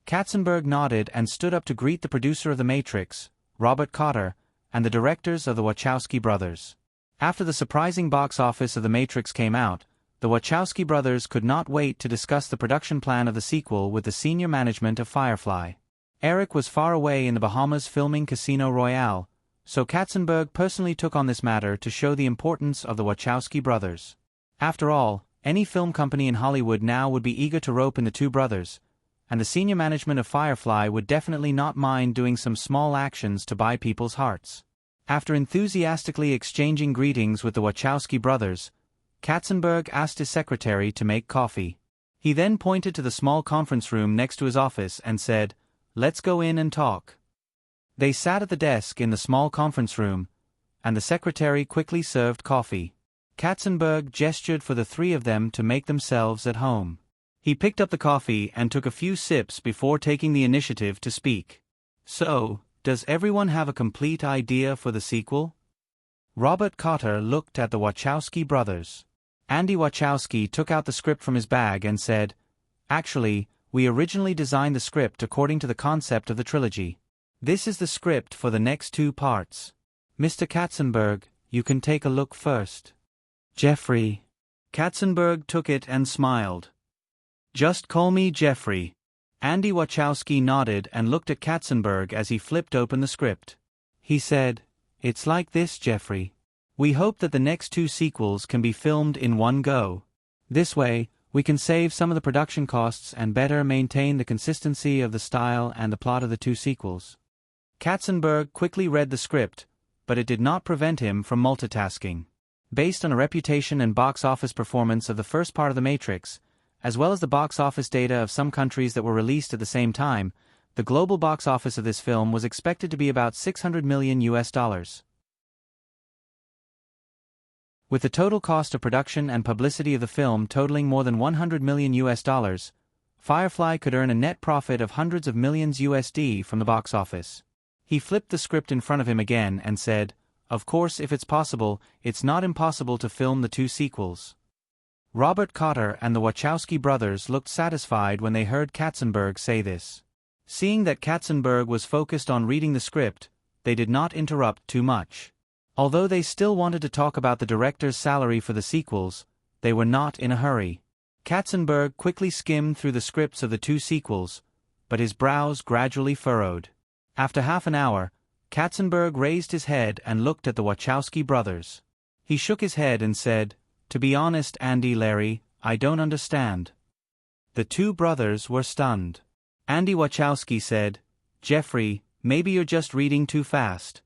[SPEAKER 1] Katzenberg nodded and stood up to greet the producer of The Matrix, Robert Cotter, and the directors of the Wachowski brothers. After the surprising box office of The Matrix came out, the Wachowski brothers could not wait to discuss the production plan of the sequel with the senior management of Firefly. Eric was far away in the Bahamas filming Casino Royale, so Katzenberg personally took on this matter to show the importance of the Wachowski brothers. After all, any film company in Hollywood now would be eager to rope in the two brothers, and the senior management of Firefly would definitely not mind doing some small actions to buy people's hearts. After enthusiastically exchanging greetings with the Wachowski brothers, Katzenberg asked his secretary to make coffee. He then pointed to the small conference room next to his office and said, "Let's go in and talk." They sat at the desk in the small conference room, and the secretary quickly served coffee. Katzenberg gestured for the three of them to make themselves at home. He picked up the coffee and took a few sips before taking the initiative to speak. "So, does everyone have a complete idea for the sequel?" Robert Cotter looked at the Wachowski brothers. Andy Wachowski took out the script from his bag and said, "Actually, we originally designed the script according to the concept of the trilogy. This is the script for the next two parts. Mr. Katzenberg, you can take a look first." "Jeffrey." Katzenberg took it and smiled. "Just call me Jeffrey." Andy Wachowski nodded and looked at Katzenberg as he flipped open the script. He said, "It's like this, Jeffrey. We hope that the next two sequels can be filmed in one go. This way, we can save some of the production costs and better maintain the consistency of the style and the plot of the two sequels." Katzenberg quickly read the script, but it did not prevent him from multitasking. Based on a reputation and box office performance of the first part of The Matrix, as well as the box office data of some countries that were released at the same time, the global box office of this film was expected to be about $600 million. With the total cost of production and publicity of the film totaling more than $100 million, Firefly could earn a net profit of hundreds of millions USD from the box office. He flipped the script in front of him again and said, "Of course, if it's possible, it's not impossible to film the two sequels." Robert Cotter and the Wachowski brothers looked satisfied when they heard Katzenberg say this. Seeing that Katzenberg was focused on reading the script, they did not interrupt too much. Although they still wanted to talk about the director's salary for the sequels, they were not in a hurry. Katzenberg quickly skimmed through the scripts of the two sequels, but his brows gradually furrowed. After half an hour, Katzenberg raised his head and looked at the Wachowski brothers. He shook his head and said, "To be honest, Andy, Larry, I don't understand." The two brothers were stunned. Andy Wachowski said, "Jeffrey, maybe you're just reading too fast."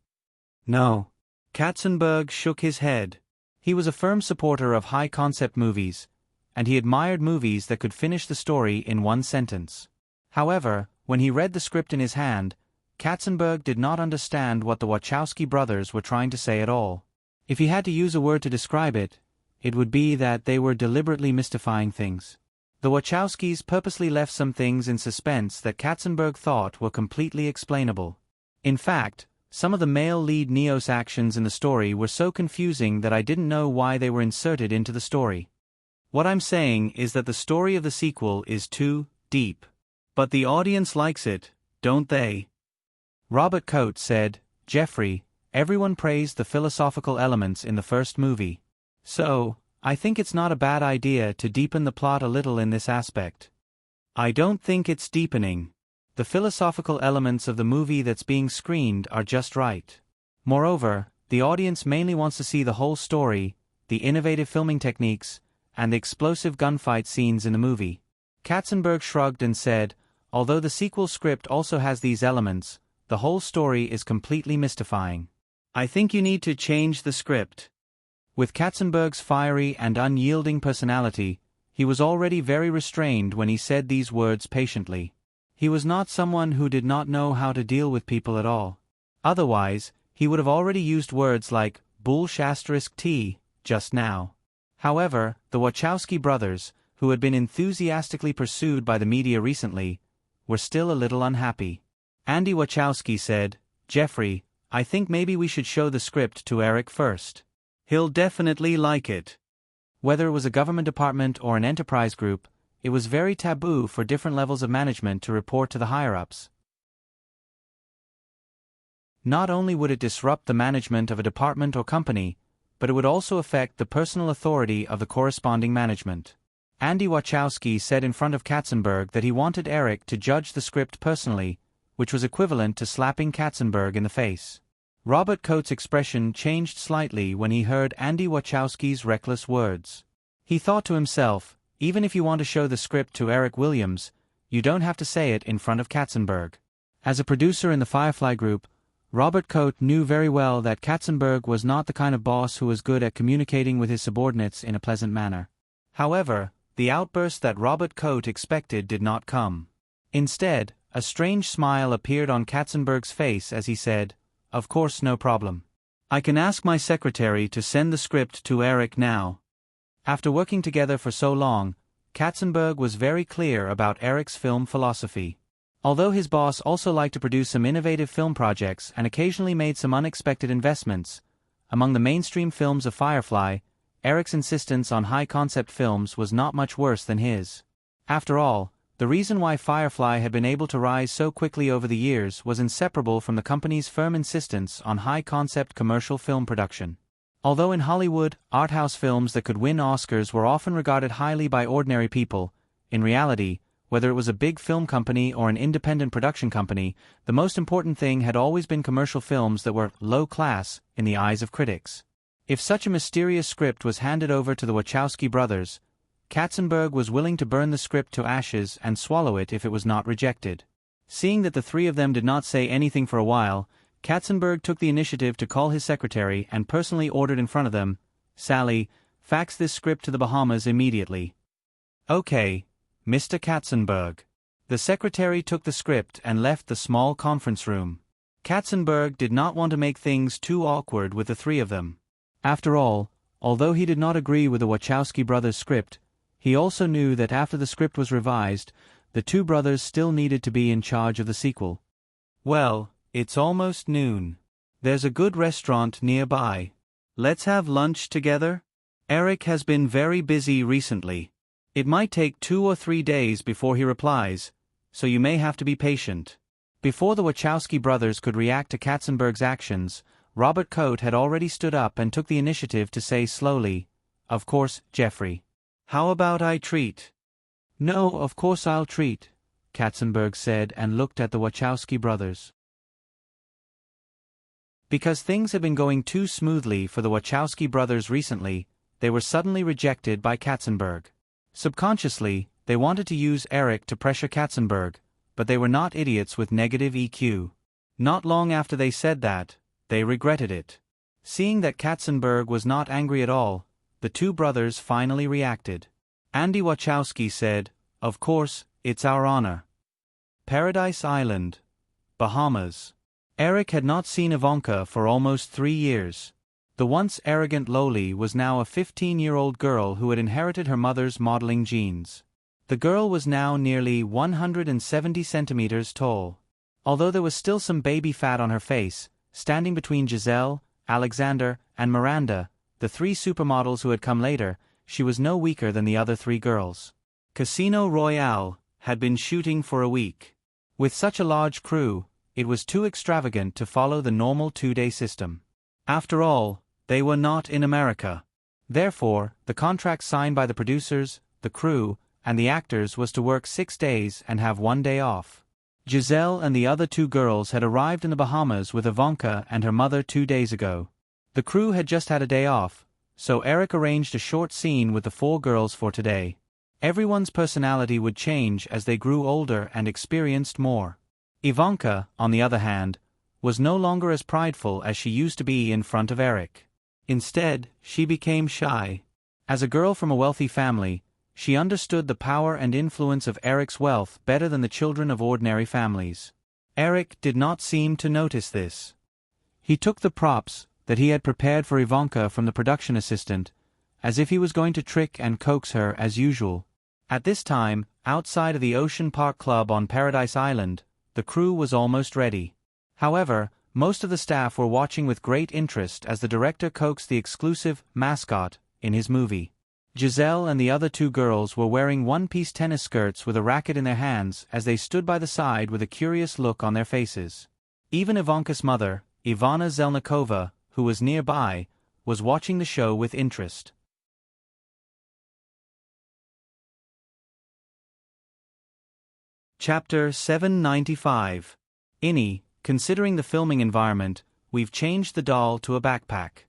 [SPEAKER 1] "No." Katzenberg shook his head. He was a firm supporter of high-concept movies, and he admired movies that could finish the story in one sentence. However, when he read the script in his hand, Katzenberg did not understand what the Wachowski brothers were trying to say at all. If he had to use a word to describe it, it would be that they were deliberately mystifying things. The Wachowskis purposely left some things in suspense that Katzenberg thought were completely explainable. In fact, some of the male lead Neo's actions in the story were so confusing that I didn't know why they were inserted into the story. What I'm saying is that the story of the sequel is too deep. But the audience likes it, don't they? Robert Coates said, "Jeffrey, everyone praised the philosophical elements in the first movie. So, I think it's not a bad idea to deepen the plot a little in this aspect." "I don't think it's deepening. The philosophical elements of the movie that's being screened are just right. Moreover, the audience mainly wants to see the whole story, the innovative filming techniques, and the explosive gunfight scenes in the movie." Katzenberg shrugged and said, "Although the sequel script also has these elements, the whole story is completely mystifying. I think you need to change the script." With Katzenberg's fiery and unyielding personality, he was already very restrained when he said these words patiently. He was not someone who did not know how to deal with people at all. Otherwise, he would have already used words like bullsh*t just now. However, the Wachowski brothers, who had been enthusiastically pursued by the media recently, were still a little unhappy. Andy Wachowski said, "Jeffrey, I think maybe we should show the script to Eric first. He'll definitely like it." Whether it was a government department or an enterprise group, it was very taboo for different levels of management to report to the higher-ups. Not only would it disrupt the management of a department or company, but it would also affect the personal authority of the corresponding management. Andy Wachowski said in front of Katzenberg that he wanted Eric to judge the script personally, which was equivalent to slapping Katzenberg in the face. Robert Coates' expression changed slightly when he heard Andy Wachowski's reckless words. He thought to himself, even if you want to show the script to Eric Williams, you don't have to say it in front of Katzenberg. As a producer in the Firefly Group, Robert Coates knew very well that Katzenberg was not the kind of boss who was good at communicating with his subordinates in a pleasant manner. However, the outburst that Robert Coates expected did not come. Instead, a strange smile appeared on Katzenberg's face as he said, "Of course, no problem. I can ask my secretary to send the script to Eric now." After working together for so long, Katzenberg was very clear about Eric's film philosophy. Although his boss also liked to produce some innovative film projects and occasionally made some unexpected investments, among the mainstream films of Firefly, Eric's insistence on high-concept films was not much worse than his. After all, the reason why Firefly had been able to rise so quickly over the years was inseparable from the company's firm insistence on high-concept commercial film production. Although in Hollywood, art house films that could win Oscars were often regarded highly by ordinary people, in reality, whether it was a big film company or an independent production company, the most important thing had always been commercial films that were low class in the eyes of critics. If such a mysterious script was handed over to the Wachowski brothers, Katzenberg was willing to burn the script to ashes and swallow it if it was not rejected. Seeing that the three of them did not say anything for a while, Katzenberg took the initiative to call his secretary and personally ordered in front of them, "Sally, fax this script to the Bahamas immediately." "Okay, Mr. Katzenberg." The secretary took the script and left the small conference room. Katzenberg did not want to make things too awkward with the three of them. After all, although he did not agree with the Wachowski brothers' script, he also knew that after the script was revised, the two brothers still needed to be in charge of the sequel. "Well, it's almost noon. There's a good restaurant nearby. Let's have lunch together?" Eric has been very busy recently. It might take 2 or 3 days before he replies, so you may have to be patient. Before the Wachowski brothers could react to Katzenberg's actions, Robert Coates had already stood up and took the initiative to say slowly, "Of course, Jeffrey. How about I treat?" "No, of course I'll treat," Katzenberg said and looked at the Wachowski brothers. Because things had been going too smoothly for the Wachowski brothers recently, they were suddenly rejected by Katzenberg. Subconsciously, they wanted to use Eric to pressure Katzenberg, but they were not idiots with negative EQ. Not long after they said that, they regretted it. Seeing that Katzenberg was not angry at all, the two brothers finally reacted. Andy Wachowski said, "Of course, it's our honor." Paradise Island, Bahamas. Eric had not seen Ivanka for almost 3 years. The once arrogant Loli was now a 15-year-old girl who had inherited her mother's modeling genes. The girl was now nearly 170 centimeters tall. Although there was still some baby fat on her face, standing between Giselle, Alexander, and Miranda, the 3 supermodels who had come later, she was no weaker than the other 3 girls. Casino Royale had been shooting for a week. With such a large crew, it was too extravagant to follow the normal 2-day system. After all, they were not in America. Therefore, the contract signed by the producers, the crew, and the actors was to work 6 days and have 1 day off. Giselle and the other 2 girls had arrived in the Bahamas with Ivanka and her mother 2 days ago. The crew had just had a day off, so Eric arranged a short scene with the 4 girls for today. Everyone's personality would change as they grew older and experienced more. Ivanka, on the other hand, was no longer as prideful as she used to be in front of Eric. Instead, she became shy. As a girl from a wealthy family, she understood the power and influence of Eric's wealth better than the children of ordinary families. Eric did not seem to notice this. He took the props that he had prepared for Ivanka from the production assistant, as if he was going to trick and coax her as usual. At this time, outside of the Ocean Park Club on Paradise Island, the crew was almost ready. However, most of the staff were watching with great interest as the director coaxed the exclusive mascot in his movie. Giselle and the other two girls were wearing one-piece tennis skirts with a racket in their hands as they stood by the side with a curious look on their faces. Even Ivanka's mother, Ivana Zelnikova, who was nearby, was watching the show with interest. Chapter 795. Innie, considering the filming environment, we've changed the doll to a backpack.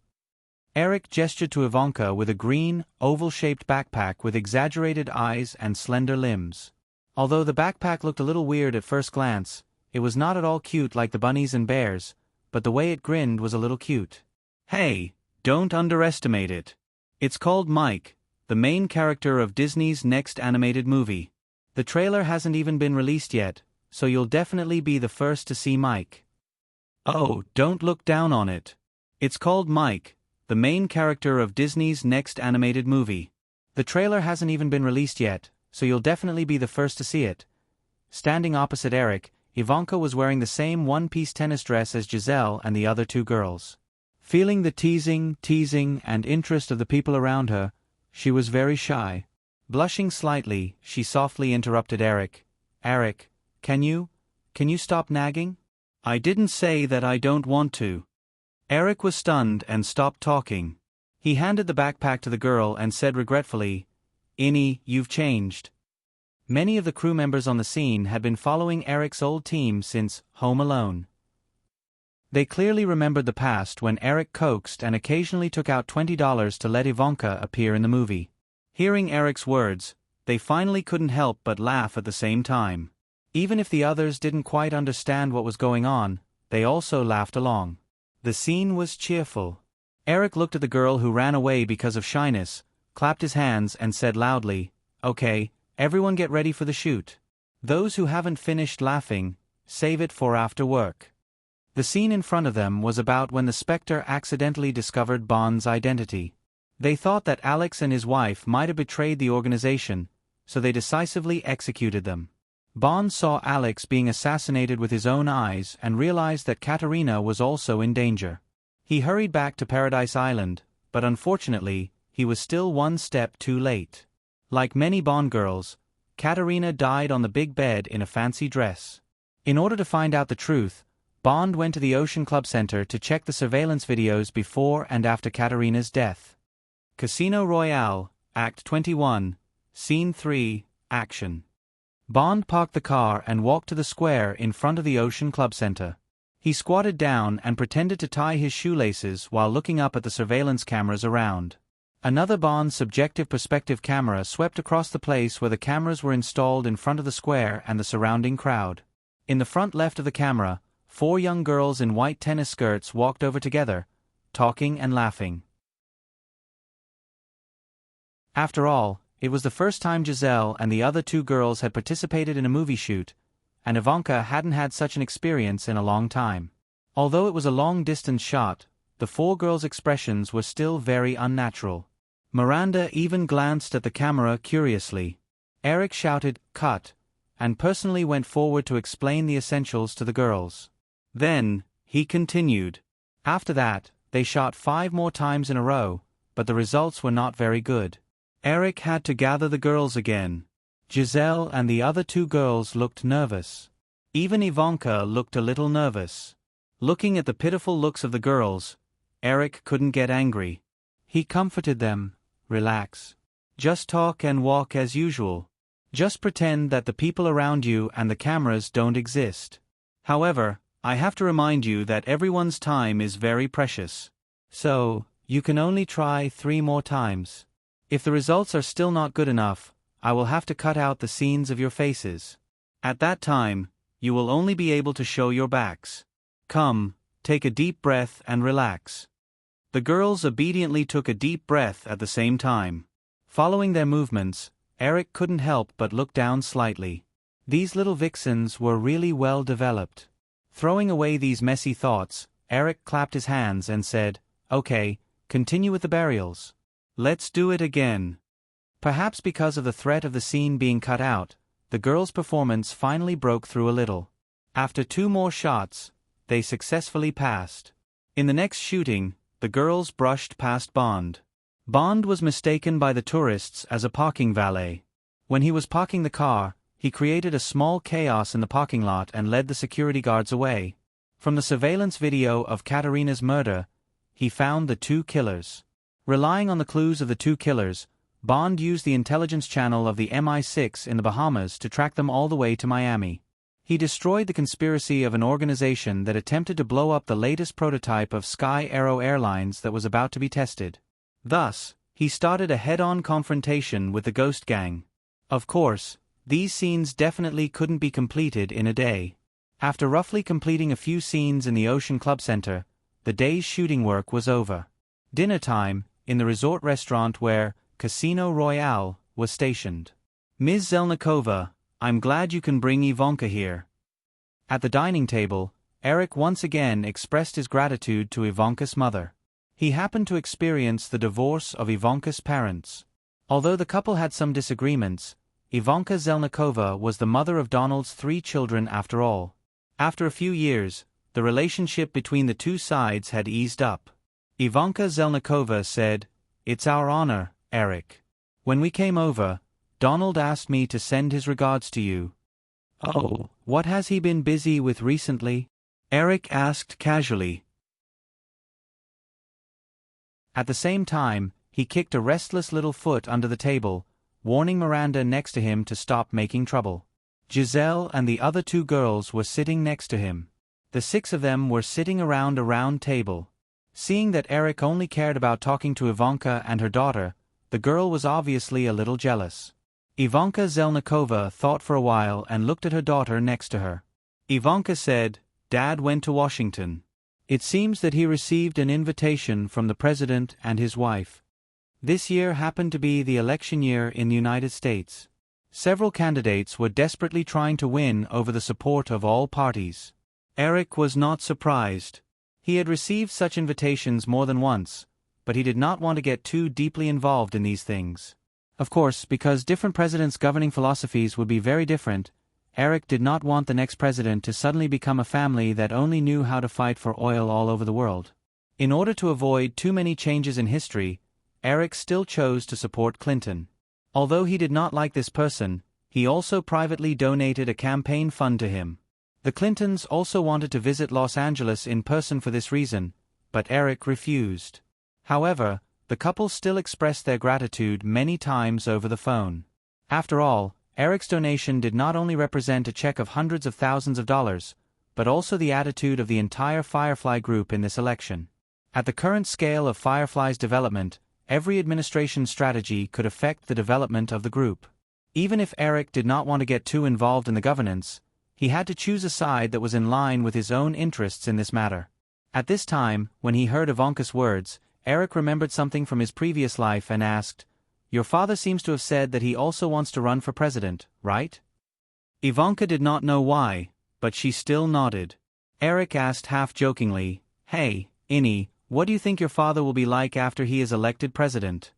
[SPEAKER 1] Eric gestured to Ivanka with a green, oval-shaped backpack with exaggerated eyes and slender limbs. Although the backpack looked a little weird at first glance, it was not at all cute like the bunnies and bears, but the way it grinned was a little cute. Hey, don't underestimate it. It's called Mike, the main character of Disney's next animated movie. The trailer hasn't even been released yet, so you'll definitely be the first to see Mike. Oh, don't look down on it. It's called Mike, the main character of Disney's next animated movie. The trailer hasn't even been released yet, so you'll definitely be the first to see it. Standing opposite Eric, Ivanka was wearing the same one-piece tennis dress as Giselle and the other two girls. Feeling the teasing, and interest of the people around her, she was very shy. Blushing slightly, she softly interrupted Eric. Eric, can you stop nagging? I didn't say that I don't want to. Eric was stunned and stopped talking. He handed the backpack to the girl and said regretfully, Innie, you've changed. Many of the crew members on the scene had been following Eric's old team since Home Alone. They clearly remembered the past when Eric coaxed and occasionally took out $20 to let Ivanka appear in the movie. Hearing Eric's words, they finally couldn't help but laugh at the same time. Even if the others didn't quite understand what was going on, they also laughed along. The scene was cheerful. Eric looked at the girl who ran away because of shyness, clapped his hands and said loudly, Okay, everyone get ready for the shoot. Those who haven't finished laughing, save it for after work. The scene in front of them was about when the Spectre accidentally discovered Bond's identity. They thought that Alex and his wife might have betrayed the organization, so they decisively executed them. Bond saw Alex being assassinated with his own eyes and realized that Katerina was also in danger. He hurried back to Paradise Island, but unfortunately, he was still one step too late. Like many Bond girls, Katerina died on the big bed in a fancy dress. In order to find out the truth, Bond went to the Ocean Club Center to check the surveillance videos before and after Katerina's death. Casino Royale, Act 21, Scene 3, Action. Bond parked the car and walked to the square in front of the Ocean Club Center. He squatted down and pretended to tie his shoelaces while looking up at the surveillance cameras around. Another Bond subjective perspective camera swept across the place where the cameras were installed in front of the square and the surrounding crowd. In the front left of the camera, 4 young girls in white tennis skirts walked over together, talking and laughing. After all, it was the first time Giselle and the other 2 girls had participated in a movie shoot, and Ivanka hadn't had such an experience in a long time. Although it was a long-distance shot, the 4 girls' expressions were still very unnatural. Miranda even glanced at the camera curiously. Eric shouted, "Cut," and personally went forward to explain the essentials to the girls. Then, he continued. After that, they shot 5 more times in a row, but the results were not very good. Eric had to gather the girls again. Giselle and the other 2 girls looked nervous. Even Ivanka looked a little nervous. Looking at the pitiful looks of the girls, Eric couldn't get angry. He comforted them. Relax. Just talk and walk as usual. Just pretend that the people around you and the cameras don't exist. However, I have to remind you that everyone's time is very precious. So, you can only try 3 more times. If the results are still not good enough, I will have to cut out the scenes of your faces. At that time, you will only be able to show your backs. Come, take a deep breath and relax. The girls obediently took a deep breath at the same time. Following their movements, Eric couldn't help but look down slightly. These little vixens were really well developed. Throwing away these messy thoughts, Eric clapped his hands and said, "Okay, continue with the burials. Let's do it again." Perhaps because of the threat of the scene being cut out, the girls' performance finally broke through a little. After 2 more shots, they successfully passed. In the next shooting, the girls brushed past Bond. Bond was mistaken by the tourists as a parking valet. When he was parking the car, he created a small chaos in the parking lot and led the security guards away. From the surveillance video of Katerina's murder, he found the 2 killers. Relying on the clues of the 2 killers, Bond used the intelligence channel of the MI6 in the Bahamas to track them all the way to Miami. He destroyed the conspiracy of an organization that attempted to blow up the latest prototype of Sky Aero Airlines that was about to be tested. Thus, he started a head-on confrontation with the Ghost Gang. Of course, these scenes definitely couldn't be completed in a day. After roughly completing a few scenes in the Ocean Club Center, the day's shooting work was over. Dinner time, in the resort restaurant where Casino Royale was stationed. "Ms. Zelnikova, I'm glad you can bring Ivanka here." At the dining table, Eric once again expressed his gratitude to Ivanka's mother. He happened to experience the divorce of Ivanka's parents. Although the couple had some disagreements, Ivanka Zelnikova was the mother of Donald's 3 children after all. After a few years, the relationship between the 2 sides had eased up. Ivanka Zelnikova said, "It's our honor, Eric. When we came over, Donald asked me to send his regards to you." "Oh, what has he been busy with recently?" Eric asked casually. At the same time, he kicked a restless little foot under the table, warning Miranda next to him to stop making trouble. Giselle and the other 2 girls were sitting next to him. The 6 of them were sitting around a round table. Seeing that Eric only cared about talking to Ivanka and her daughter, the girl was obviously a little jealous. Ivanka Zelnikova thought for a while and looked at her daughter next to her. Ivanka said, "Dad went to Washington. It seems that he received an invitation from the president and his wife. This year happened to be the election year in the United States. Several candidates were desperately trying to win over the support of all parties." Eric was not surprised. He had received such invitations more than once, but he did not want to get too deeply involved in these things. Of course, because different presidents' governing philosophies would be very different, Eric did not want the next president to suddenly become a family that only knew how to fight for oil all over the world. In order to avoid too many changes in history, Eric still chose to support Clinton. Although he did not like this person, he also privately donated a campaign fund to him. The Clintons also wanted to visit Los Angeles in person for this reason, but Eric refused. However, the couple still expressed their gratitude many times over the phone. After all, Eric's donation did not only represent a check of hundreds of thousands of dollars, but also the attitude of the entire Firefly group in this election. At the current scale of Firefly's development, every administration strategy could affect the development of the group. Even if Eric did not want to get too involved in the governance, he had to choose a side that was in line with his own interests in this matter. At this time, when he heard Ivanka's words, Eric remembered something from his previous life and asked, "Your father seems to have said that he also wants to run for president, right?" Ivanka did not know why, but she still nodded. Eric asked half-jokingly, "Hey, Innie, what do you think your father will be like after he is elected president?"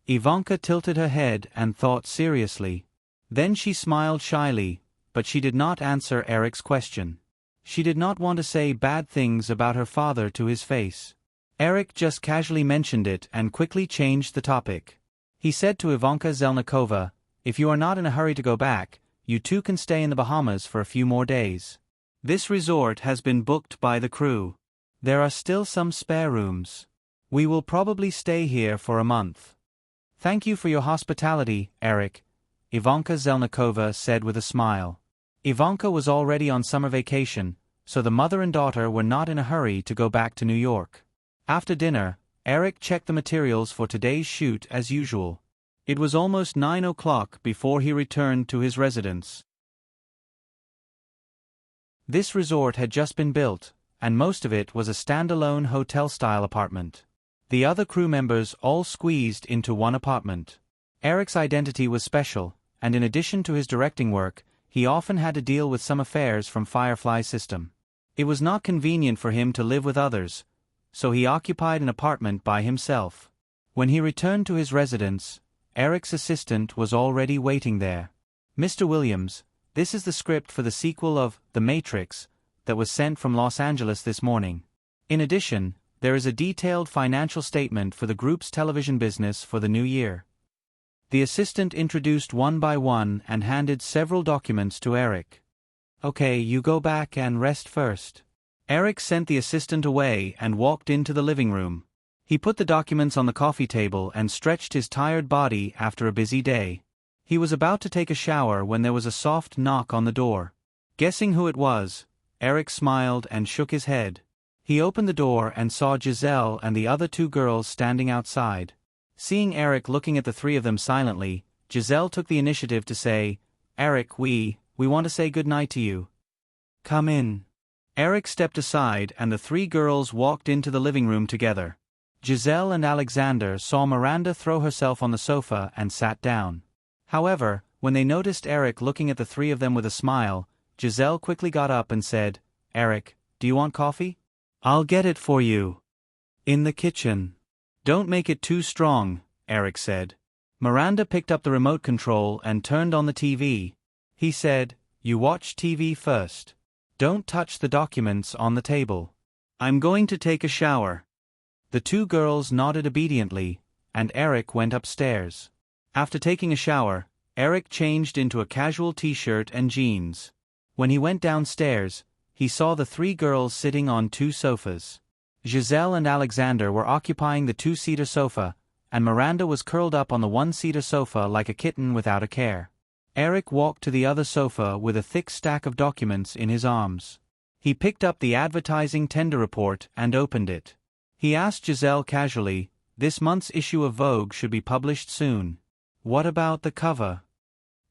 [SPEAKER 1] Ivanka tilted her head and thought seriously. Then she smiled shyly, but she did not answer Eric's question. She did not want to say bad things about her father to his face. Eric just casually mentioned it and quickly changed the topic. He said to Ivanka Zelnikova, "If you are not in a hurry to go back, you 2 can stay in the Bahamas for a few more days. This resort has been booked by the crew. There are still some spare rooms. We will probably stay here for a month." "Thank you for your hospitality, Eric," Ivanka Zelnikova said with a smile. Ivanka was already on summer vacation, so the mother and daughter were not in a hurry to go back to New York. After dinner, Eric checked the materials for today's shoot as usual. It was almost 9 o'clock before he returned to his residence. This resort had just been built, and most of it was a standalone hotel-style apartment. The other crew members all squeezed into one apartment. Eric's identity was special, and in addition to his directing work, he often had to deal with some affairs from Firefly's system. It was not convenient for him to live with others, so he occupied an apartment by himself. When he returned to his residence, Eric's assistant was already waiting there. "Mr. Williams, this is the script for the sequel of The Matrix that was sent from Los Angeles this morning. In addition, there is a detailed financial statement for the group's television business for the new year." The assistant introduced one by one and handed several documents to Eric. "Okay, you go back and rest first." Eric sent the assistant away and walked into the living room. He put the documents on the coffee table and stretched his tired body after a busy day. He was about to take a shower when there was a soft knock on the door. Guessing who it was, Eric smiled and shook his head. He opened the door and saw Giselle and the other two girls standing outside. Seeing Eric looking at the three of them silently, Giselle took the initiative to say, "Eric, we want to say goodnight to you. Come in." Eric stepped aside and the three girls walked into the living room together. Giselle and Alexander saw Miranda throw herself on the sofa and sat down. However, when they noticed Eric looking at the three of them with a smile, Giselle quickly got up and said, "Eric, do you want coffee? I'll get it for you. In the kitchen." "Don't make it too strong," Eric said. Miranda picked up the remote control and turned on the TV. He said, "You watch TV first. Don't touch the documents on the table. I'm going to take a shower." The two girls nodded obediently, and Eric went upstairs. After taking a shower, Eric changed into a casual t-shirt and jeans. When he went downstairs, he saw the three girls sitting on two sofas. Giselle and Alexander were occupying the two-seater sofa, and Miranda was curled up on the one-seater sofa like a kitten without a care. Eric walked to the other sofa with a thick stack of documents in his arms. He picked up the advertising tender report and opened it. He asked Giselle casually, "This month's issue of Vogue should be published soon. What about the cover?"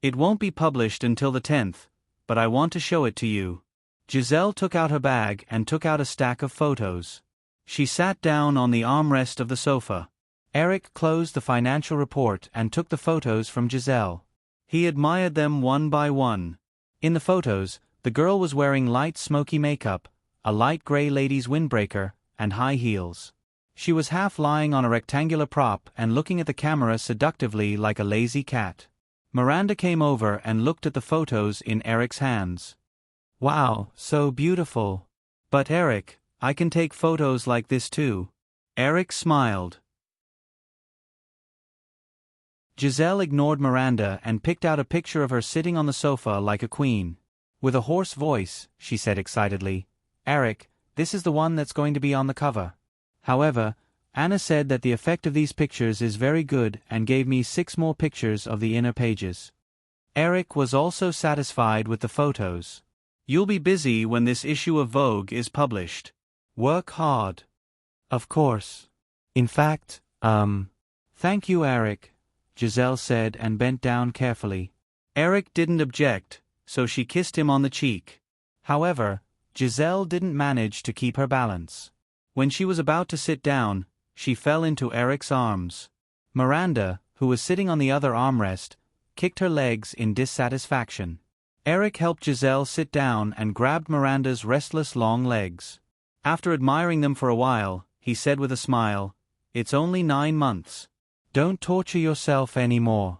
[SPEAKER 1] "It won't be published until the 10th, but I want to show it to you." Giselle took out her bag and took out a stack of photos. She sat down on the armrest of the sofa. Eric closed the financial report and took the photos from Giselle. He admired them one by one. In the photos, the girl was wearing light smoky makeup, a light gray ladies' windbreaker, and high heels. She was half lying on a rectangular prop and looking at the camera seductively like a lazy cat. Miranda came over and looked at the photos in Eric's hands. "Wow, so beautiful. But Eric, I can take photos like this too." Eric smiled. Giselle ignored Miranda and picked out a picture of her sitting on the sofa like a queen. With a hoarse voice, she said excitedly, "Eric, this is the one that's going to be on the cover." However, Anna said that the effect of these pictures is very good and gave me 6 more pictures of the inner pages. Eric was also satisfied with the photos. "You'll be busy when this issue of Vogue is published. Work hard." "Of course. In fact, thank you, Eric," Giselle said and bent down carefully. Eric didn't object, so she kissed him on the cheek. However, Giselle didn't manage to keep her balance. When she was about to sit down, she fell into Eric's arms. Miranda, who was sitting on the other armrest, kicked her legs in dissatisfaction. Eric helped Giselle sit down and grabbed Miranda's restless long legs. After admiring them for a while, he said with a smile, "It's only 9 months. Don't torture yourself anymore."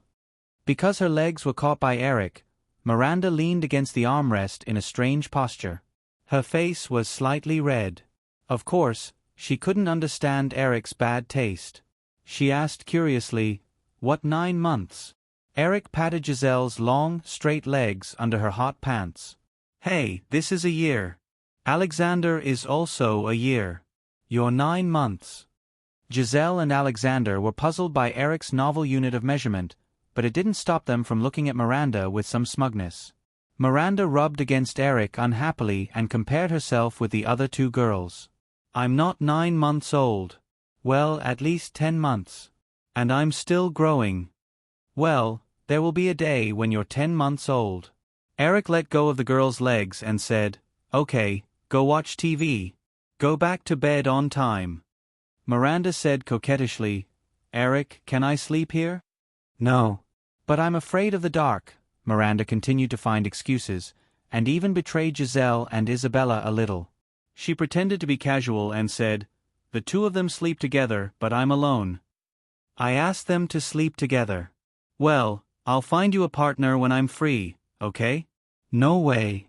[SPEAKER 1] Because her legs were caught by Eric, Miranda leaned against the armrest in a strange posture. Her face was slightly red. Of course, she couldn't understand Eric's bad taste. She asked curiously, "What 9 months?" Eric patted Giselle's long, straight legs under her hot pants. "Hey, this is a year. Alexander is also a year. You're 9 months. Giselle and Alexander were puzzled by Eric's novel unit of measurement, but it didn't stop them from looking at Miranda with some smugness. Miranda rubbed against Eric unhappily and compared herself with the other 2 girls. "I'm not 9 months old. Well, at least 10 months. And I'm still growing. Well, there will be a day when you're 10 months old." Eric let go of the girl's legs and said, "Okay, go watch TV. Go back to bed on time." Miranda said coquettishly. Eric, can I sleep here? No. But I'm afraid of the dark. Miranda continued to find excuses, and even betrayed Giselle and Isabella a little. She pretended to be casual and said, The two of them sleep together, but I'm alone. I asked them to sleep together. Well, I'll find you a partner when I'm free, okay? No way.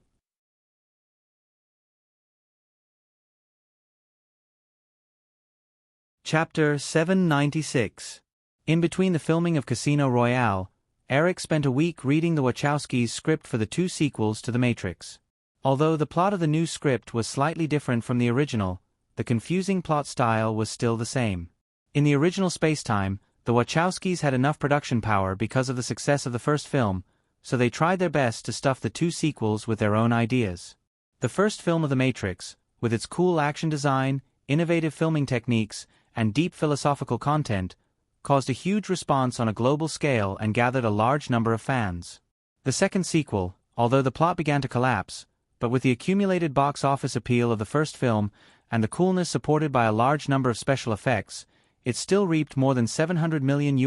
[SPEAKER 1] Chapter 796. In between the filming of Casino Royale, Eric spent a week reading the Wachowskis' script for the two sequels to The Matrix. Although the plot of the new script was slightly different from the original, the confusing plot style was still the same. In the original spacetime, the Wachowskis had enough production power because of the success of the first film, so they tried their best to stuff the two sequels with their own ideas. The first film of The Matrix, with its cool action design, innovative filming techniques, and deep philosophical content, caused a huge response on a global scale and gathered a large number of fans. The second sequel, although the plot began to collapse, but with the accumulated box office appeal of the first film and the coolness supported by a large number of special effects, it still reaped more than $700 million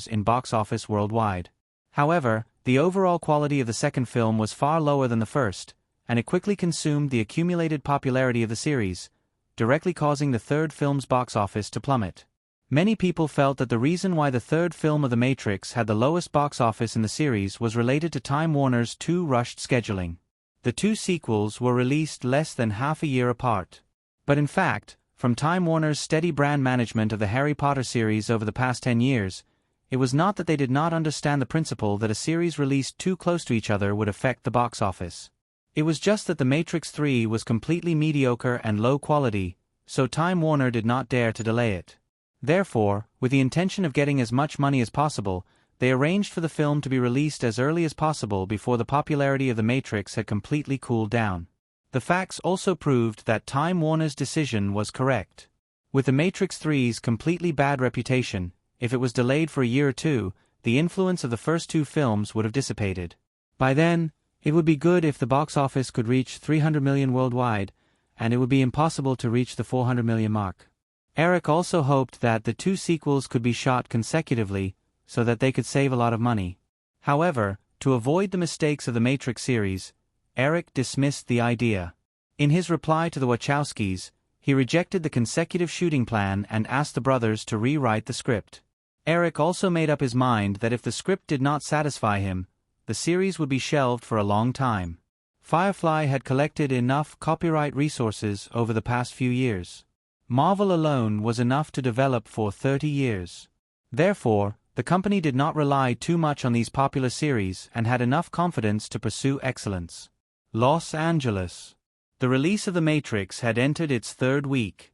[SPEAKER 1] in box office worldwide. However, the overall quality of the second film was far lower than the first, and it quickly consumed the accumulated popularity of the series, directly causing the third film's box office to plummet. Many people felt that the reason why the third film of The Matrix had the lowest box office in the series was related to Time Warner's too rushed scheduling. The two sequels were released less than half a year apart. But in fact, from Time Warner's steady brand management of the Harry Potter series over the past 10 years, it was not that they did not understand the principle that a series released too close to each other would affect the box office. It was just that The Matrix 3 was completely mediocre and low quality, so Time Warner did not dare to delay it. Therefore, with the intention of getting as much money as possible, they arranged for the film to be released as early as possible before the popularity of The Matrix had completely cooled down. The facts also proved that Time Warner's decision was correct. With The Matrix 3's completely bad reputation, if it was delayed for a year or two, the influence of the first two films would have dissipated. By then, it would be good if the box office could reach $300 million worldwide, and it would be impossible to reach the $400 million mark. Eric also hoped that the two sequels could be shot consecutively, so that they could save a lot of money. However, to avoid the mistakes of the Matrix series, Eric dismissed the idea. In his reply to the Wachowskis, he rejected the consecutive shooting plan and asked the brothers to rewrite the script. Eric also made up his mind that if the script did not satisfy him, the series would be shelved for a long time. Firefly had collected enough copyright resources over the past few years. Marvel alone was enough to develop for 30 years. Therefore, the company did not rely too much on these popular series and had enough confidence to pursue excellence. Los Angeles. The release of The Matrix had entered its third week.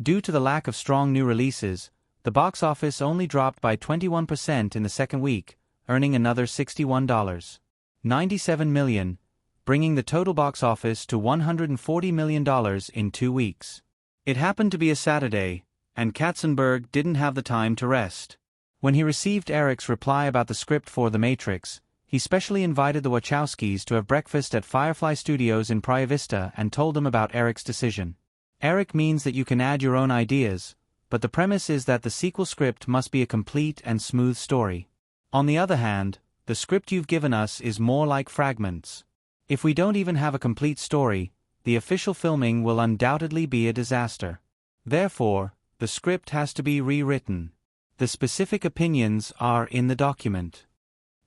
[SPEAKER 1] Due to the lack of strong new releases, the box office only dropped by 21% in the second week, earning another $61.97 million, bringing the total box office to $140 million in 2 weeks. It happened to be a Saturday, and Katzenberg didn't have the time to rest. When he received Eric's reply about the script for The Matrix, he specially invited the Wachowskis to have breakfast at Firefly Studios in Praia Vista and told them about Eric's decision. Eric means that you can add your own ideas, but the premise is that the sequel script must be a complete and smooth story. On the other hand, the script you've given us is more like fragments. If we don't even have a complete story, the official filming will undoubtedly be a disaster. Therefore, the script has to be rewritten. The specific opinions are in the document.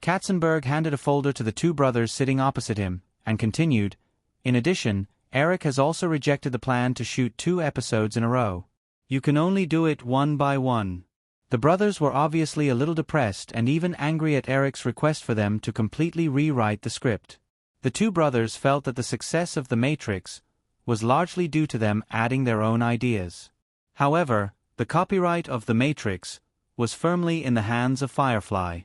[SPEAKER 1] Katzenberg handed a folder to the two brothers sitting opposite him, and continued, In addition, Eric has also rejected the plan to shoot 2 episodes in a row. You can only do it one by one. The brothers were obviously a little depressed and even angry at Eric's request for them to completely rewrite the script. The two brothers felt that the success of The Matrix was largely due to them adding their own ideas. However, the copyright of The Matrix was firmly in the hands of Firefly.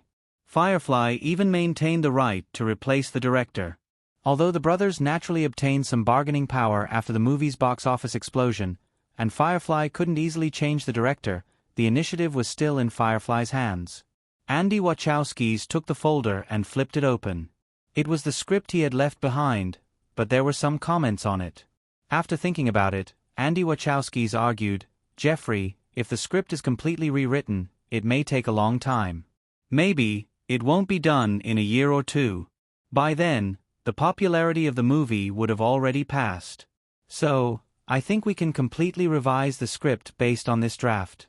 [SPEAKER 1] Firefly even maintained the right to replace the director. Although the brothers naturally obtained some bargaining power after the movie's box office explosion, and Firefly couldn't easily change the director, the initiative was still in Firefly's hands. Andy Wachowski's took the folder and flipped it open. It was the script he had left behind, but there were some comments on it. After thinking about it, Andy Wachowski's argued, "Jeffrey, if the script is completely rewritten, it may take a long time. Maybe, it won't be done in a year or two. By then, the popularity of the movie would have already passed. So, I think we can completely revise the script based on this draft."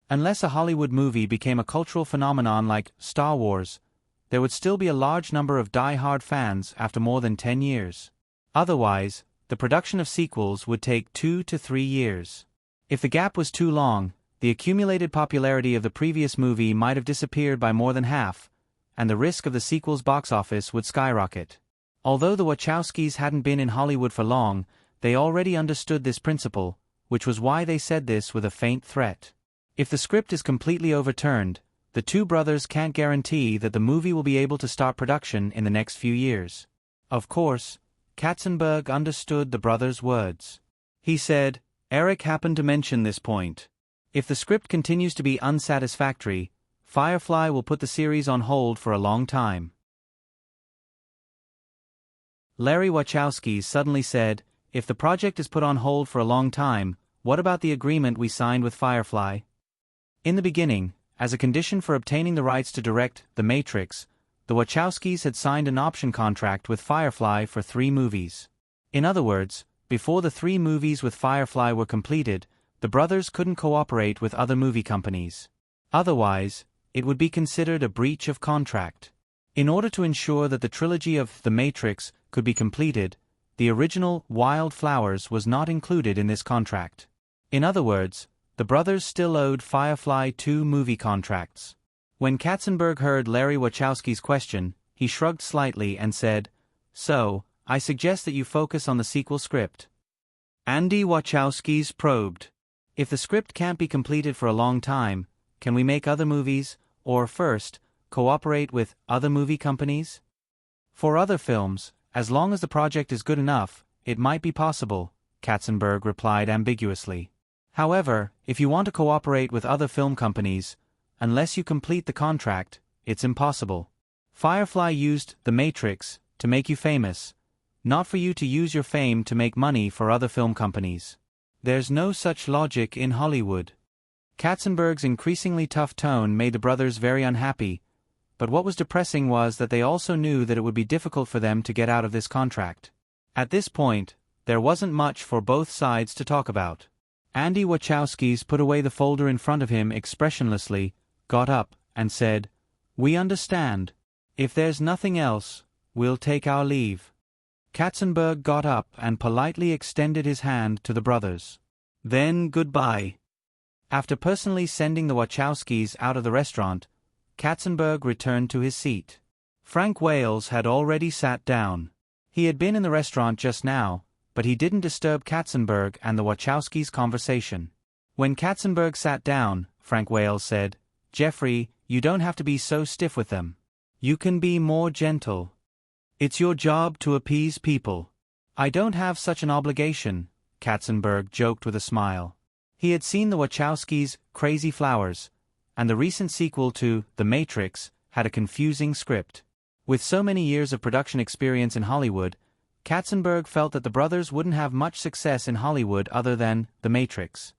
[SPEAKER 1] Unless a Hollywood movie became a cultural phenomenon like Star Wars, there would still be a large number of die-hard fans after more than 10 years. Otherwise, the production of sequels would take 2 to 3 years. If the gap was too long, the accumulated popularity of the previous movie might have disappeared by more than half, and the risk of the sequel's box office would skyrocket. Although the Wachowskis hadn't been in Hollywood for long, they already understood this principle, which was why they said this with a faint threat. If the script is completely overturned, the two brothers can't guarantee that the movie will be able to start production in the next few years. Of course, Katzenberg understood the brothers' words. He said, "Eric happened to mention this point. If the script continues to be unsatisfactory, Firefly will put the series on hold for a long time." Larry Wachowski suddenly said, "If the project is put on hold for a long time, what about the agreement we signed with Firefly?" In the beginning, as a condition for obtaining the rights to direct The Matrix, the Wachowskis had signed an option contract with Firefly for 3 movies. In other words, before the 3 movies with Firefly were completed, the brothers couldn't cooperate with other movie companies. Otherwise, it would be considered a breach of contract. In order to ensure that the trilogy of The Matrix could be completed, the original Wild Flowers was not included in this contract. In other words, the brothers still owed Firefly 2 movie contracts. When Katzenberg heard Larry Wachowski's question, he shrugged slightly and said, "So, I suggest that you focus on the sequel script." Andy Wachowski's probed, "If the script can't be completed for a long time, can we make other movies, or first, cooperate with other movie companies?" "For other films, as long as the project is good enough, it might be possible," Katzenberg replied ambiguously. "However, if you want to cooperate with other film companies, unless you complete the contract, it's impossible. Firefly used The Matrix to make you famous, not for you to use your fame to make money for other film companies. There's no such logic in Hollywood." Katzenberg's increasingly tough tone made the brothers very unhappy, but what was depressing was that they also knew that it would be difficult for them to get out of this contract. At this point, there wasn't much for both sides to talk about. Andy Wachowski's put away the folder in front of him expressionlessly, got up, and said, "We understand. If there's nothing else, we'll take our leave." Katzenberg got up and politely extended his hand to the brothers. "Then goodbye." After personally sending the Wachowskis out of the restaurant, Katzenberg returned to his seat. Frank Wales had already sat down. He had been in the restaurant just now, but he didn't disturb Katzenberg and the Wachowskis' conversation. When Katzenberg sat down, Frank Wales said, "Jeffrey, you don't have to be so stiff with them. You can be more gentle. It's your job to appease people." "I don't have such an obligation," Katzenberg joked with a smile. He had seen the Wachowskis' Crazy Flowers, and the recent sequel to The Matrix had a confusing script. With so many years of production experience in Hollywood, Katzenberg felt that the brothers wouldn't have much success in Hollywood other than The Matrix.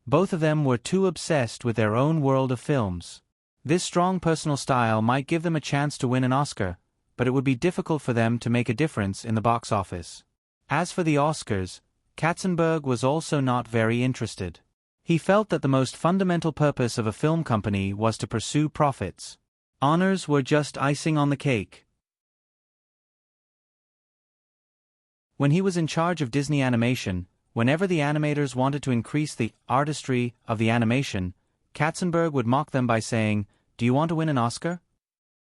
[SPEAKER 1] Both of them were too obsessed with their own world of films. This strong personal style might give them a chance to win an Oscar, but it would be difficult for them to make a difference in the box office. As for the Oscars, Katzenberg was also not very interested. He felt that the most fundamental purpose of a film company was to pursue profits. Honors were just icing on the cake. When he was in charge of Disney Animation, whenever the animators wanted to increase the artistry of the animation, Katzenberg would mock them by saying, "Do you want to win an Oscar?"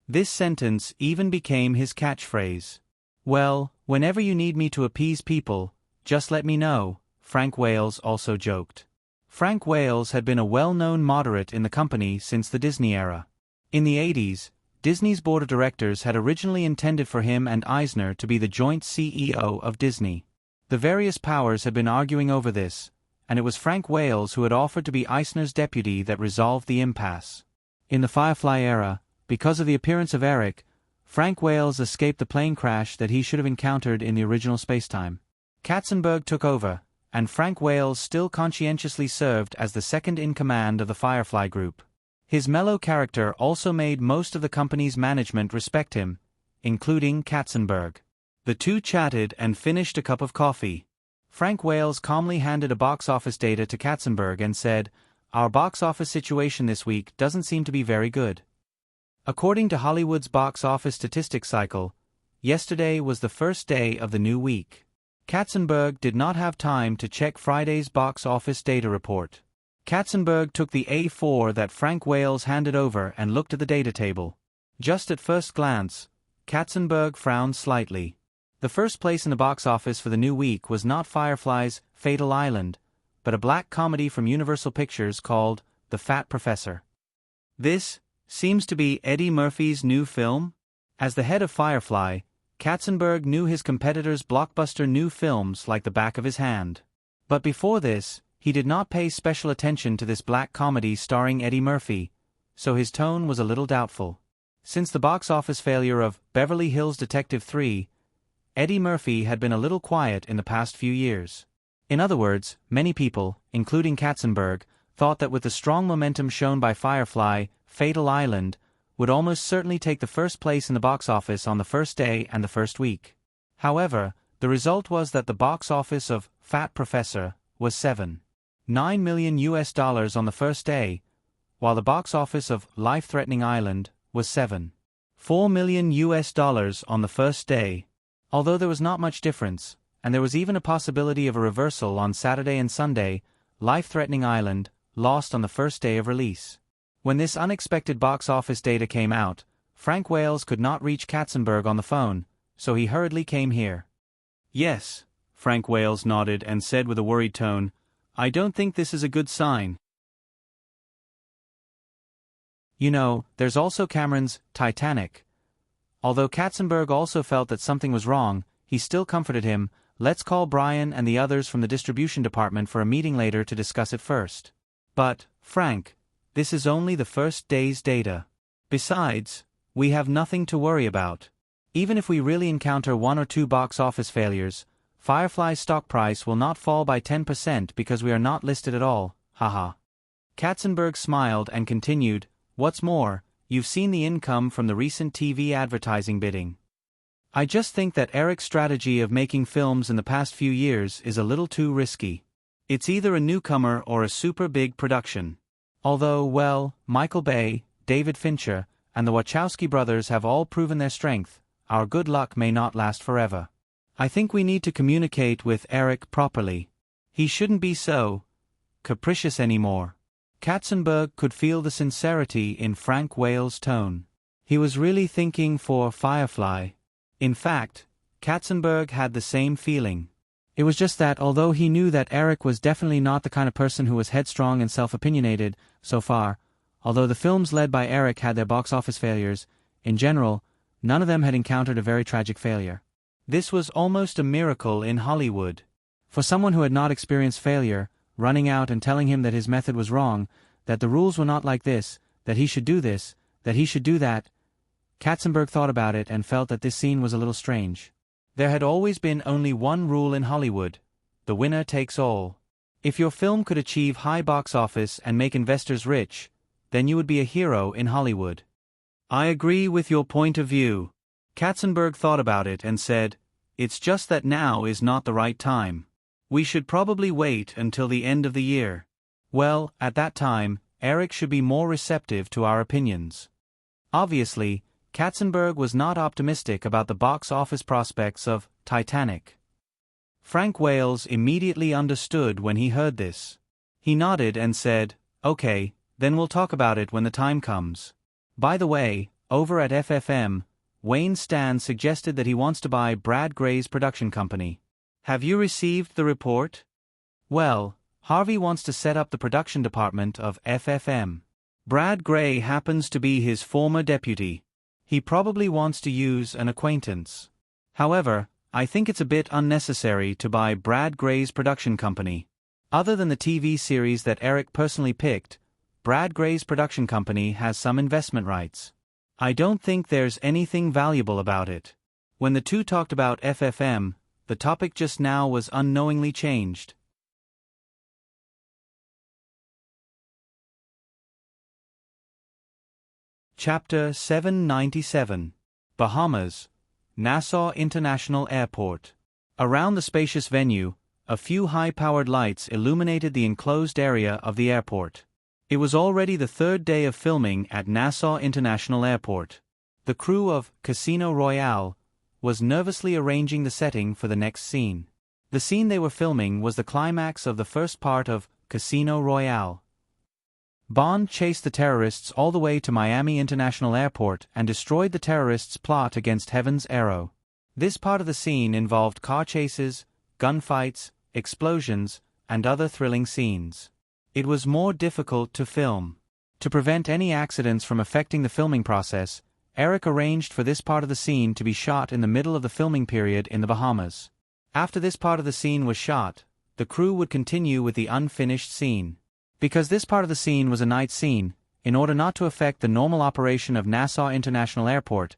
[SPEAKER 1] This sentence even became his catchphrase. "Well, whenever you need me to appease people, just let me know," Frank Wales also joked. Frank Wales had been a well-known moderate in the company since the Disney era. In the 80s, Disney's board of directors had originally intended for him and Eisner to be the joint CEO of Disney. The various powers had been arguing over this, and it was Frank Wales who had offered to be Eisner's deputy that resolved the impasse. In the Firefly era, because of the appearance of Eric, Frank Wales escaped the plane crash that he should have encountered in the original spacetime. Katzenberg took over, and Frank Wales still conscientiously served as the second-in-command of the Firefly Group. His mellow character also made most of the company's management respect him, including Katzenberg. The two chatted and finished a cup of coffee. Frank Wales calmly handed a box office data to Katzenberg and said, "Our box office situation this week doesn't seem to be very good." According to Hollywood's box office statistics cycle, yesterday was the first day of the new week. Katzenberg did not have time to check Friday's box office data report. Katzenberg took the A4 that Frank Wales handed over and looked at the data table. Just at first glance, Katzenberg frowned slightly. The first place in the box office for the new week was not Firefly's Fatal Island, but a black comedy from Universal Pictures called The Fat Professor. This seems to be Eddie Murphy's new film? As the head of Firefly, Katzenberg knew his competitors' blockbuster new films like the back of his hand. But before this, he did not pay special attention to this black comedy starring Eddie Murphy, so his tone was a little doubtful. Since the box office failure of Beverly Hills Detective 3, Eddie Murphy had been a little quiet in the past few years. In other words, many people, including Katzenberg, thought that with the strong momentum shown by Firefly, Fatal Island would almost certainly take the first place in the box office on the first day and the first week. However, the result was that the box office of Fat Professor was $7.9 million on the first day, while the box office of Life-Threatening Island was $7.4 million on the first day. Although there was not much difference, and there was even a possibility of a reversal on Saturday and Sunday, Life-Threatening Island lost on the first day of release. When this unexpected box office data came out, Frank Wales could not reach Katzenberg on the phone, so he hurriedly came here. "Yes," Frank Wales nodded and said with a worried tone, "I don't think this is a good sign. You know, there's also Cameron's Titanic." Although Katzenberg also felt that something was wrong, he still comforted him, "Let's call Brian and the others from the distribution department for a meeting later to discuss it first." "But, Frank, this is only the first day's data. Besides, we have nothing to worry about. Even if we really encounter one or two box office failures, Firefly's stock price will not fall by 10% because we are not listed at all, haha." Katzenberg smiled and continued, "What's more, you've seen the income from the recent TV advertising bidding. I just think that Eric's strategy of making films in the past few years is a little too risky. It's either a newcomer or a super big production. Although, well, Michael Bay, David Fincher, and the Wachowski brothers have all proven their strength, our good luck may not last forever. I think we need to communicate with Eric properly. He shouldn't be so capricious anymore." Katzenberg could feel the sincerity in Frank Wales' tone. He was really thinking for Firefly. In fact, Katzenberg had the same feeling. It was just that although he knew that Eric was definitely not the kind of person who was headstrong and self-opinionated, so far, although the films led by Eric had their box office failures, in general, none of them had encountered a very tragic failure. This was almost a miracle in Hollywood. For someone who had not experienced failure, running out and telling him that his method was wrong, that the rules were not like this, that he should do this, that he should do that. Katzenberg thought about it and felt that this scene was a little strange. There had always been only one rule in Hollywood: the winner takes all. If your film could achieve high box office and make investors rich, then you would be a hero in Hollywood. "I agree with your point of view." Katzenberg thought about it and said, "It's just that now is not the right time. We should probably wait until the end of the year. Well, at that time, Eric should be more receptive to our opinions." Obviously, Katzenberg was not optimistic about the box office prospects of Titanic. Frank Wales immediately understood when he heard this. He nodded and said, "Okay, then we'll talk about it when the time comes. By the way, over at FFM, Wayne Stan suggested that he wants to buy Brad Gray's production company. Have you received the report? Well, Harvey wants to set up the production department of FFM. Brad Gray happens to be his former deputy. He probably wants to use an acquaintance. However, I think it's a bit unnecessary to buy Brad Gray's production company. Other than the TV series that Eric personally picked, Brad Gray's production company has some investment rights. I don't think there's anything valuable about it." When the two talked about FFM, the topic just now was unknowingly changed. Chapter 797. Bahamas, Nassau International Airport. Around the spacious venue, a few high-powered lights illuminated the enclosed area of the airport. It was already the third day of filming at Nassau International Airport. The crew of Casino Royale was nervously arranging the setting for the next scene. The scene they were filming was the climax of the first part of Casino Royale. Bond chased the terrorists all the way to Miami International Airport and destroyed the terrorists' plot against Heaven's Arrow. This part of the scene involved car chases, gunfights, explosions, and other thrilling scenes. It was more difficult to film. To prevent any accidents from affecting the filming process, Eric arranged for this part of the scene to be shot in the middle of the filming period in the Bahamas. After this part of the scene was shot, the crew would continue with the unfinished scene. Because this part of the scene was a night scene, in order not to affect the normal operation of Nassau International Airport,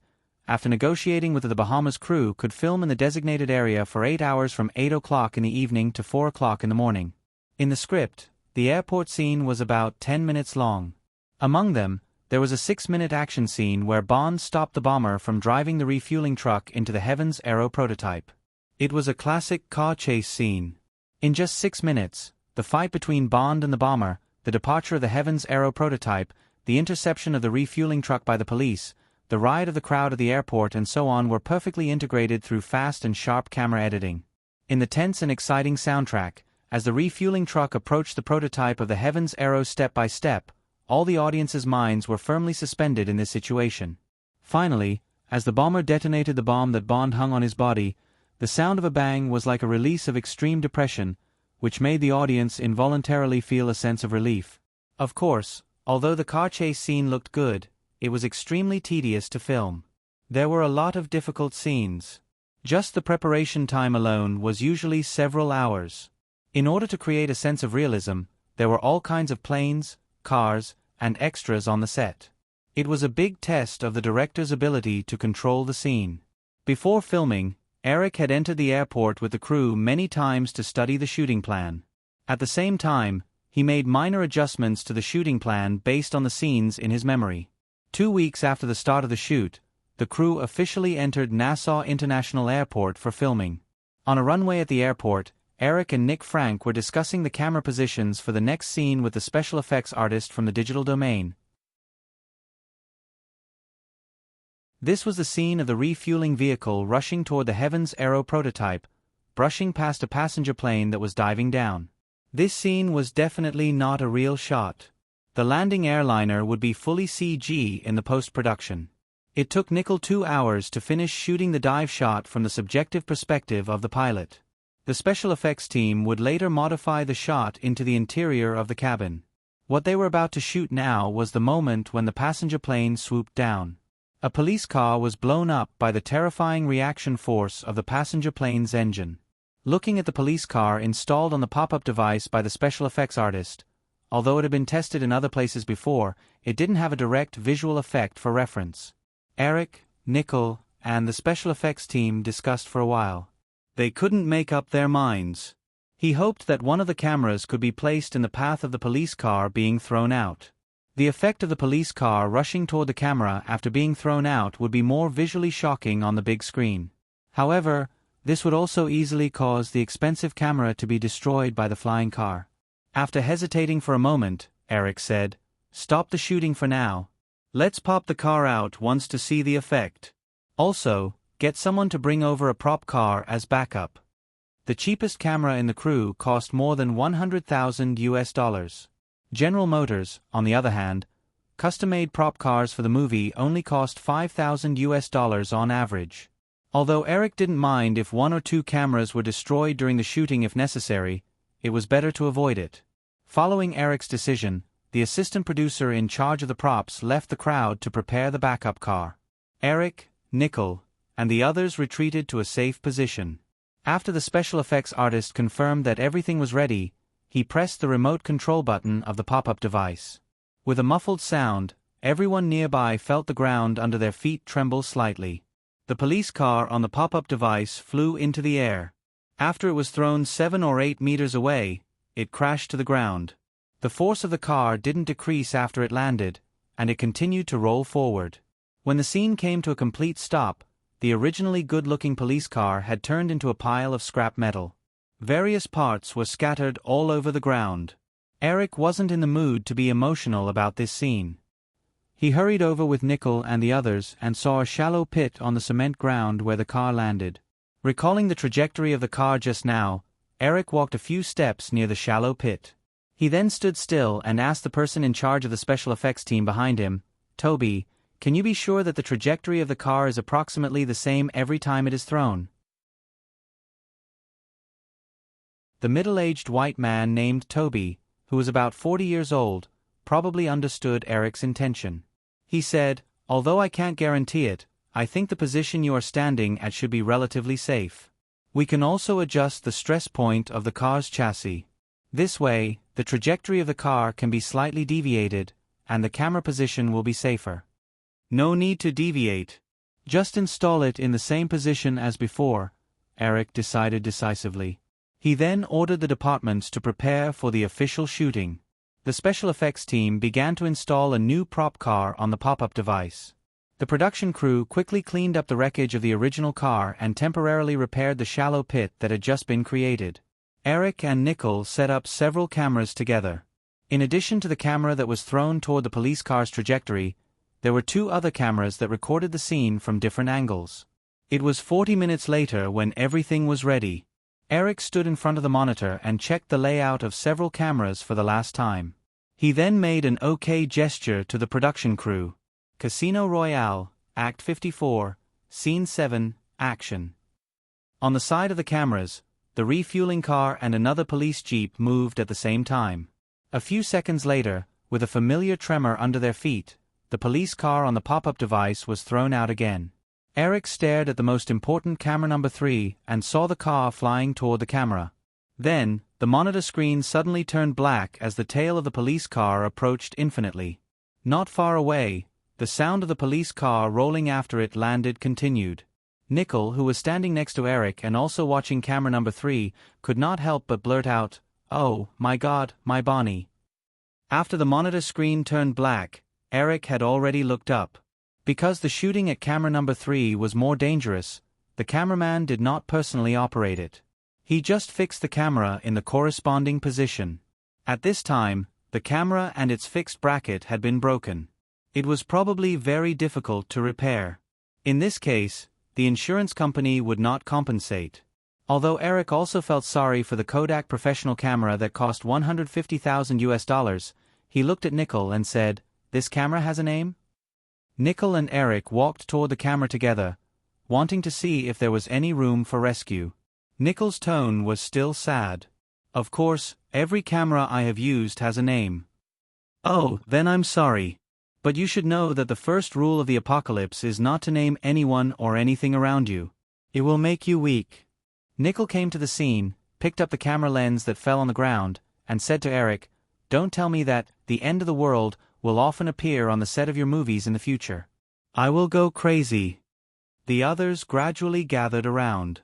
[SPEAKER 1] after negotiating with the Bahamas crew could film in the designated area for 8 hours from 8 o'clock in the evening to 4 o'clock in the morning. In the script, the airport scene was about 10 minutes long. Among them, there was a 6-minute action scene where Bond stopped the bomber from driving the refueling truck into the Heaven's Arrow prototype. It was a classic car chase scene. In just 6 minutes, the fight between Bond and the bomber, the departure of the Heaven's Arrow prototype, the interception of the refueling truck by the police, the riot of the crowd at the airport and so on were perfectly integrated through fast and sharp camera editing. In the tense and exciting soundtrack, as the refueling truck approached the prototype of the Heaven's Arrow step by step, all the audience's minds were firmly suspended in this situation. Finally, as the bomber detonated the bomb that Bond hung on his body, the sound of a bang was like a release of extreme depression, which made the audience involuntarily feel a sense of relief. Of course, although the car chase scene looked good, it was extremely tedious to film. There were a lot of difficult scenes. Just the preparation time alone was usually several hours. In order to create a sense of realism, there were all kinds of planes, cars, and extras on the set. It was a big test of the director's ability to control the scene. Before filming, Eric had entered the airport with the crew many times to study the shooting plan. At the same time, he made minor adjustments to the shooting plan based on the scenes in his memory. 2 weeks after the start of the shoot, the crew officially entered Nassau International Airport for filming. On a runway at the airport, Eric and Nick Frank were discussing the camera positions for the next scene with the special effects artist from the digital domain. This was the scene of the refueling vehicle rushing toward the Heaven's Arrow prototype, brushing past a passenger plane that was diving down. This scene was definitely not a real shot. The landing airliner would be fully CG in the post-production. It took Nickel 2 hours to finish shooting the dive shot from the subjective perspective of the pilot. The special effects team would later modify the shot into the interior of the cabin. What they were about to shoot now was the moment when the passenger plane swooped down. A police car was blown up by the terrifying reaction force of the passenger plane's engine. Looking at the police car installed on the pop-up device by the special effects artist, although it had been tested in other places before, it didn't have a direct visual effect for reference. Eric, Nickel, and the special effects team discussed for a while. They couldn't make up their minds. He hoped that one of the cameras could be placed in the path of the police car being thrown out. The effect of the police car rushing toward the camera after being thrown out would be more visually shocking on the big screen. However, this would also easily cause the expensive camera to be destroyed by the flying car. After hesitating for a moment, Eric said, "Stop the shooting for now. Let's pop the car out once to see the effect. Also, get someone to bring over a prop car as backup." The cheapest camera in the crew cost more than $100,000. General Motors, on the other hand, custom-made prop cars for the movie only cost $5,000 on average. Although Eric didn't mind if 1 or 2 cameras were destroyed during the shooting if necessary, it was better to avoid it. Following Eric's decision, the assistant producer in charge of the props left the crowd to prepare the backup car. Eric, Nickel, and the others retreated to a safe position. After the special effects artist confirmed that everything was ready, he pressed the remote control button of the pop-up device. With a muffled sound, everyone nearby felt the ground under their feet tremble slightly. The police car on the pop-up device flew into the air. After it was thrown 7 or 8 meters away, it crashed to the ground. The force of the car didn't decrease after it landed, and it continued to roll forward. When the scene came to a complete stop, the originally good-looking police car had turned into a pile of scrap metal. Various parts were scattered all over the ground. Eric wasn't in the mood to be emotional about this scene. He hurried over with Nickel and the others and saw a shallow pit on the cement ground where the car landed. Recalling the trajectory of the car just now, Eric walked a few steps near the shallow pit. He then stood still and asked the person in charge of the special effects team behind him, "Toby, can you be sure that the trajectory of the car is approximately the same every time it is thrown?" The middle-aged white man named Toby, who was about 40 years old, probably understood Eric's intention. He said, "Although I can't guarantee it, I think the position you are standing at should be relatively safe. We can also adjust the stress point of the car's chassis. This way, the trajectory of the car can be slightly deviated, and the camera position will be safer." "No need to deviate. Just install it in the same position as before," Eric decided decisively. He then ordered the departments to prepare for the official shooting. The special effects team began to install a new prop car on the pop-up device. The production crew quickly cleaned up the wreckage of the original car and temporarily repaired the shallow pit that had just been created. Eric and Nickel set up several cameras together. In addition to the camera that was thrown toward the police car's trajectory, there were 2 other cameras that recorded the scene from different angles. It was 40 minutes later when everything was ready. Eric stood in front of the monitor and checked the layout of several cameras for the last time. He then made an OK gesture to the production crew. Casino Royale, Act 54, Scene 7, Action. On the side of the cameras, the refueling car and another police jeep moved at the same time. A few seconds later, with a familiar tremor under their feet, the police car on the pop-up device was thrown out again. Eric stared at the most important camera number 3 and saw the car flying toward the camera. Then, the monitor screen suddenly turned black as the tail of the police car approached infinitely. Not far away, the sound of the police car rolling after it landed continued. Nickel, who was standing next to Eric and also watching camera number 3, could not help but blurt out, "Oh, my God, my Bonnie." After the monitor screen turned black, Eric had already looked up. Because the shooting at camera number 3 was more dangerous, the cameraman did not personally operate it. He just fixed the camera in the corresponding position. At this time, the camera and its fixed bracket had been broken. It was probably very difficult to repair. In this case, the insurance company would not compensate. Although Eric also felt sorry for the Kodak professional camera that cost $150,000, he looked at Nickel and said, "This camera has a name?" Nickel and Eric walked toward the camera together, wanting to see if there was any room for rescue. Nickel's tone was still sad. "Of course, every camera I have used has a name." "Oh, then I'm sorry. But you should know that the first rule of the apocalypse is not to name anyone or anything around you. It will make you weak." Nickel came to the scene, picked up the camera lens that fell on the ground, and said to Eric, "Don't tell me that the end of the world will often appear on the set of your movies in the future. I will go crazy." The others gradually gathered around.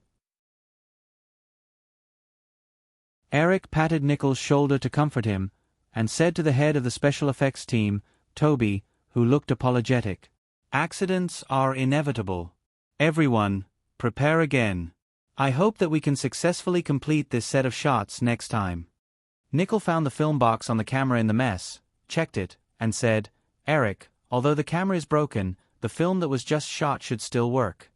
[SPEAKER 1] Eric patted Nickel's shoulder to comfort him, and said to the head of the special effects team, Toby, who looked apologetic, "Accidents are inevitable. Everyone, prepare again. I hope that we can successfully complete this set of shots next time." Nickel found the film box on the camera in the mess, checked it, and said, "Eric, although the camera is broken, the film that was just shot should still work."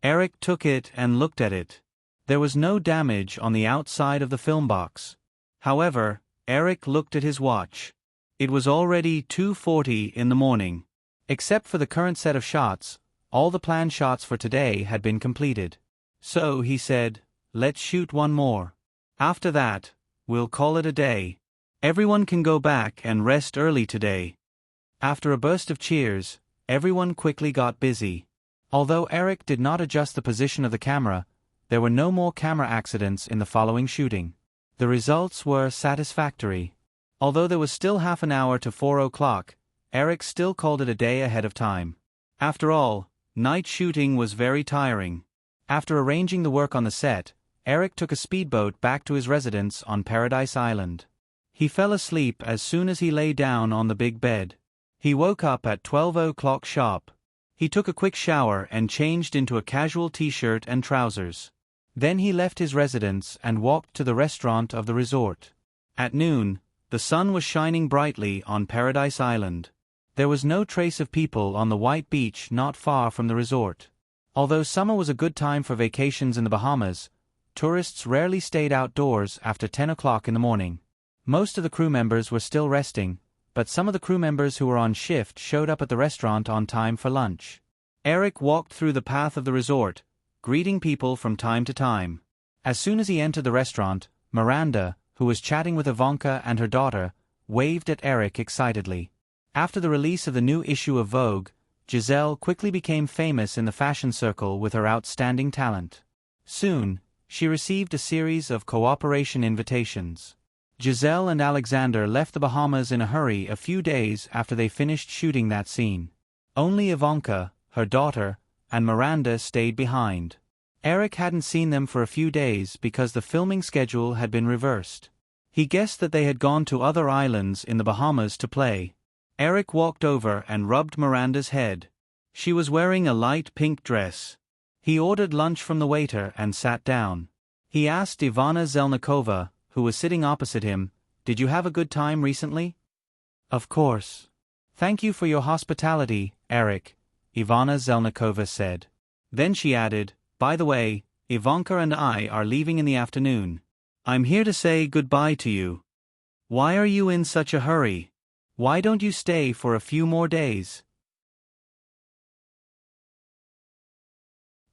[SPEAKER 1] Eric took it and looked at it. There was no damage on the outside of the film box. However, Eric looked at his watch. It was already 2:40 in the morning. Except for the current set of shots, all the planned shots for today had been completed. So he said, "Let's shoot one more. After that, we'll call it a day. Everyone can go back and rest early today." After a burst of cheers, everyone quickly got busy. Although Eric did not adjust the position of the camera, there were no more camera accidents in the following shooting. The results were satisfactory. Although there was still half an hour to 4 o'clock, Eric still called it a day ahead of time. After all, night shooting was very tiring. After arranging the work on the set, Eric took a speedboat back to his residence on Paradise Island. He fell asleep as soon as he lay down on the big bed. He woke up at 12 o'clock sharp. He took a quick shower and changed into a casual t-shirt and trousers. Then he left his residence and walked to the restaurant of the resort. At noon, the sun was shining brightly on Paradise Island. There was no trace of people on the white beach not far from the resort. Although summer was a good time for vacations in the Bahamas, tourists rarely stayed outdoors after 10 o'clock in the morning. Most of the crew members were still resting, but some of the crew members who were on shift showed up at the restaurant on time for lunch. Eric walked through the path of the resort, greeting people from time to time. As soon as he entered the restaurant, Miranda, who was chatting with Ivanka and her daughter, waved at Eric excitedly. After the release of the new issue of Vogue, Giselle quickly became famous in the fashion circle with her outstanding talent. Soon, she received a series of cooperation invitations. Giselle and Alexander left the Bahamas in a hurry a few days after they finished shooting that scene. Only Ivanka, her daughter, and Miranda stayed behind. Eric hadn't seen them for a few days because the filming schedule had been reversed. He guessed that they had gone to other islands in the Bahamas to play. Eric walked over and rubbed Miranda's head. She was wearing a light pink dress. He ordered lunch from the waiter and sat down. He asked Ivana Zelnikova, who was sitting opposite him, "Did you have a good time recently?" "Of course. Thank you for your hospitality, Eric," Ivana Zelnikova said. Then she added, "By the way, Ivanka and I are leaving in the afternoon. I'm here to say goodbye to you. Why are you in such a hurry? Why don't you stay for a few more days?"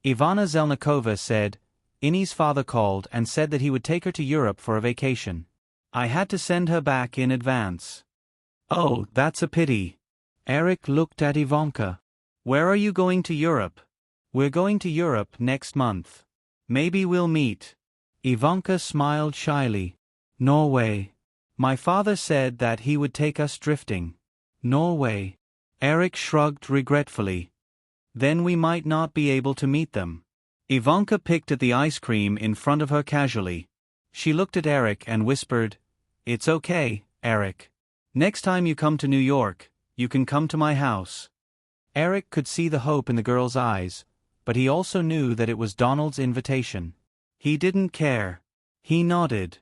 [SPEAKER 1] Ivana Zelnikova said, "Innie's father called and said that he would take her to Europe for a vacation. I had to send her back in advance." "Oh, that's a pity." Eric looked at Ivanka. "Where are you going to Europe?" "We're going to Europe next month. Maybe we'll meet." Ivanka smiled shyly. "Norway. My father said that he would take us drifting." "Norway." Eric shrugged regretfully. "Then we might not be able to meet them." Ivanka picked at the ice cream in front of her casually. She looked at Eric and whispered, "It's okay, Eric. Next time you come to New York, you can come to my house." Eric could see the hope in the girl's eyes, but he also knew that it was Donald's invitation. He didn't care. He nodded.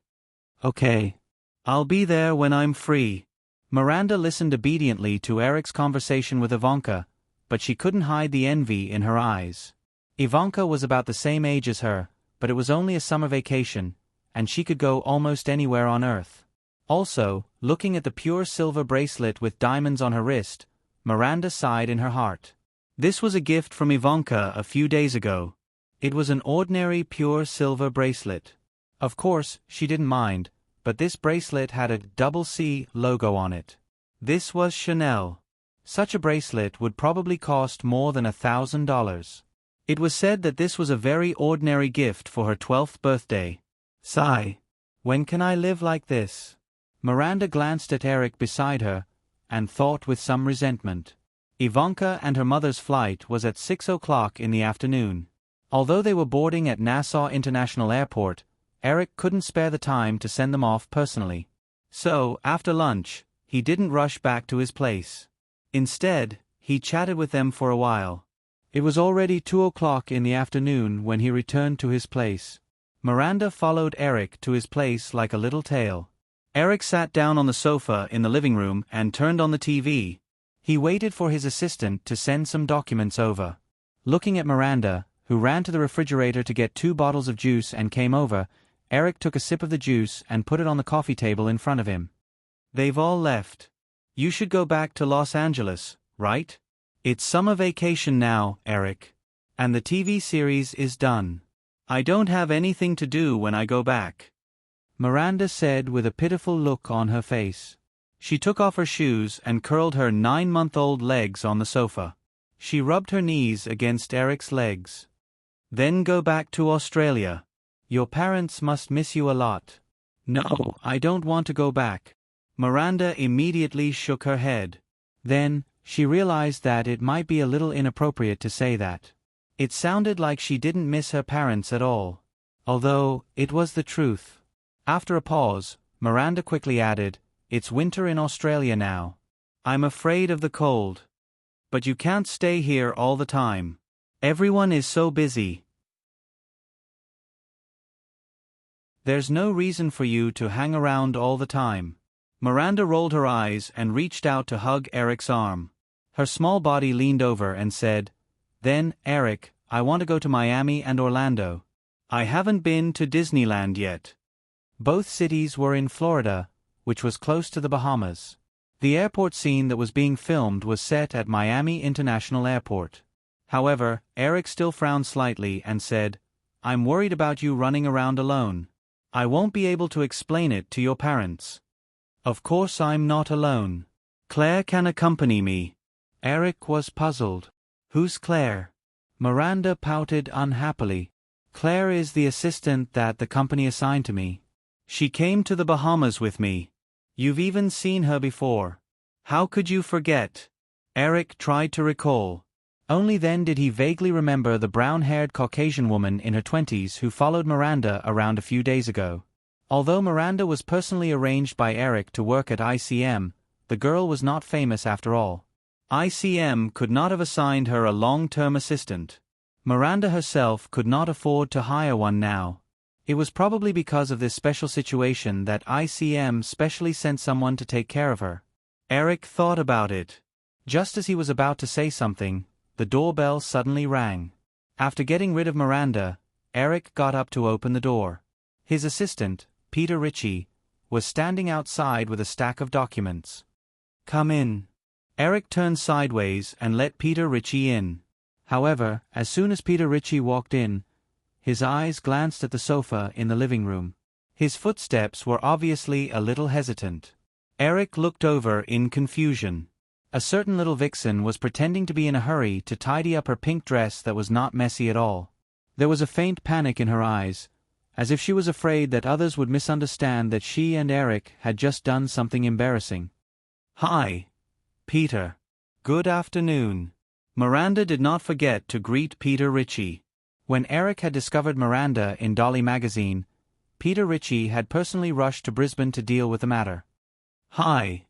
[SPEAKER 1] "Okay. I'll be there when I'm free." Miranda listened obediently to Eric's conversation with Ivanka, but she couldn't hide the envy in her eyes. Ivanka was about the same age as her, but it was only a summer vacation, and she could go almost anywhere on Earth. Also, looking at the pure silver bracelet with diamonds on her wrist, Miranda sighed in her heart. This was a gift from Ivanka a few days ago. It was an ordinary pure silver bracelet. Of course, she didn't mind, but this bracelet had a double C logo on it. This was Chanel. Such a bracelet would probably cost more than $1,000. It was said that this was a very ordinary gift for her 12th birthday. Sigh. When can I live like this? Miranda glanced at Eric beside her, and thought with some resentment. Ivanka and her mother's flight was at 6 o'clock in the afternoon. Although they were boarding at Nassau International Airport, Eric couldn't spare the time to send them off personally. So, after lunch, he didn't rush back to his place. Instead, he chatted with them for a while. It was already 2 o'clock in the afternoon when he returned to his place. Miranda followed Eric to his place like a little tail. Eric sat down on the sofa in the living room and turned on the TV. He waited for his assistant to send some documents over. Looking at Miranda, who ran to the refrigerator to get 2 bottles of juice and came over, Eric took a sip of the juice and put it on the coffee table in front of him. "They've all left. You should go back to Los Angeles, right? It's summer vacation now, Eric. And the TV series is done. I don't have anything to do when I go back," Miranda said with a pitiful look on her face. She took off her shoes and curled her 9-month-old legs on the sofa. She rubbed her knees against Eric's legs. "Then go back to Australia. Your parents must miss you a lot." "No, I don't want to go back." Miranda immediately shook her head. Then, she realized that it might be a little inappropriate to say that. It sounded like she didn't miss her parents at all. Although, it was the truth. After a pause, Miranda quickly added, "It's winter in Australia now. I'm afraid of the cold. But you can't stay here all the time. Everyone is so busy. There's no reason for you to hang around all the time. Miranda rolled her eyes and reached out to hug Eric's arm. Her small body leaned over and said, "Then, Eric, I want to go to Miami and Orlando. I haven't been to Disneyland yet." Both cities were in Florida, which was close to the Bahamas. The airport scene that was being filmed was set at Miami International Airport. However, Eric still frowned slightly and said, "I'm worried about you running around alone. I won't be able to explain it to your parents." "Of course I'm not alone. Claire can accompany me." Eric was puzzled. "Who's Claire?" Miranda pouted unhappily. "Claire is the assistant that the company assigned to me. She came to the Bahamas with me. You've even seen her before. How could you forget?" Eric tried to recall. Only then did he vaguely remember the brown-haired Caucasian woman in her 20s who followed Miranda around a few days ago. Although Miranda was personally arranged by Eric to work at ICM, the girl was not famous after all. ICM could not have assigned her a long-term assistant. Miranda herself could not afford to hire one now. It was probably because of this special situation that ICM specially sent someone to take care of her. Eric thought about it. Just as he was about to say something, the doorbell suddenly rang. After getting rid of Miranda, Eric got up to open the door. His assistant, Peter Ritchie, was standing outside with a stack of documents. "Come in." Eric turned sideways and let Peter Ritchie in. However, as soon as Peter Ritchie walked in, his eyes glanced at the sofa in the living room. His footsteps were obviously a little hesitant. Eric looked over in confusion. A certain little vixen was pretending to be in a hurry to tidy up her pink dress that was not messy at all. There was a faint panic in her eyes, as if she was afraid that others would misunderstand that she and Eric had just done something embarrassing. "Hi, Peter. Good afternoon." Miranda did not forget to greet Peter Ritchie. When Eric had discovered Miranda in Dolly magazine, Peter Ritchie had personally rushed to Brisbane to deal with the matter. "Hi,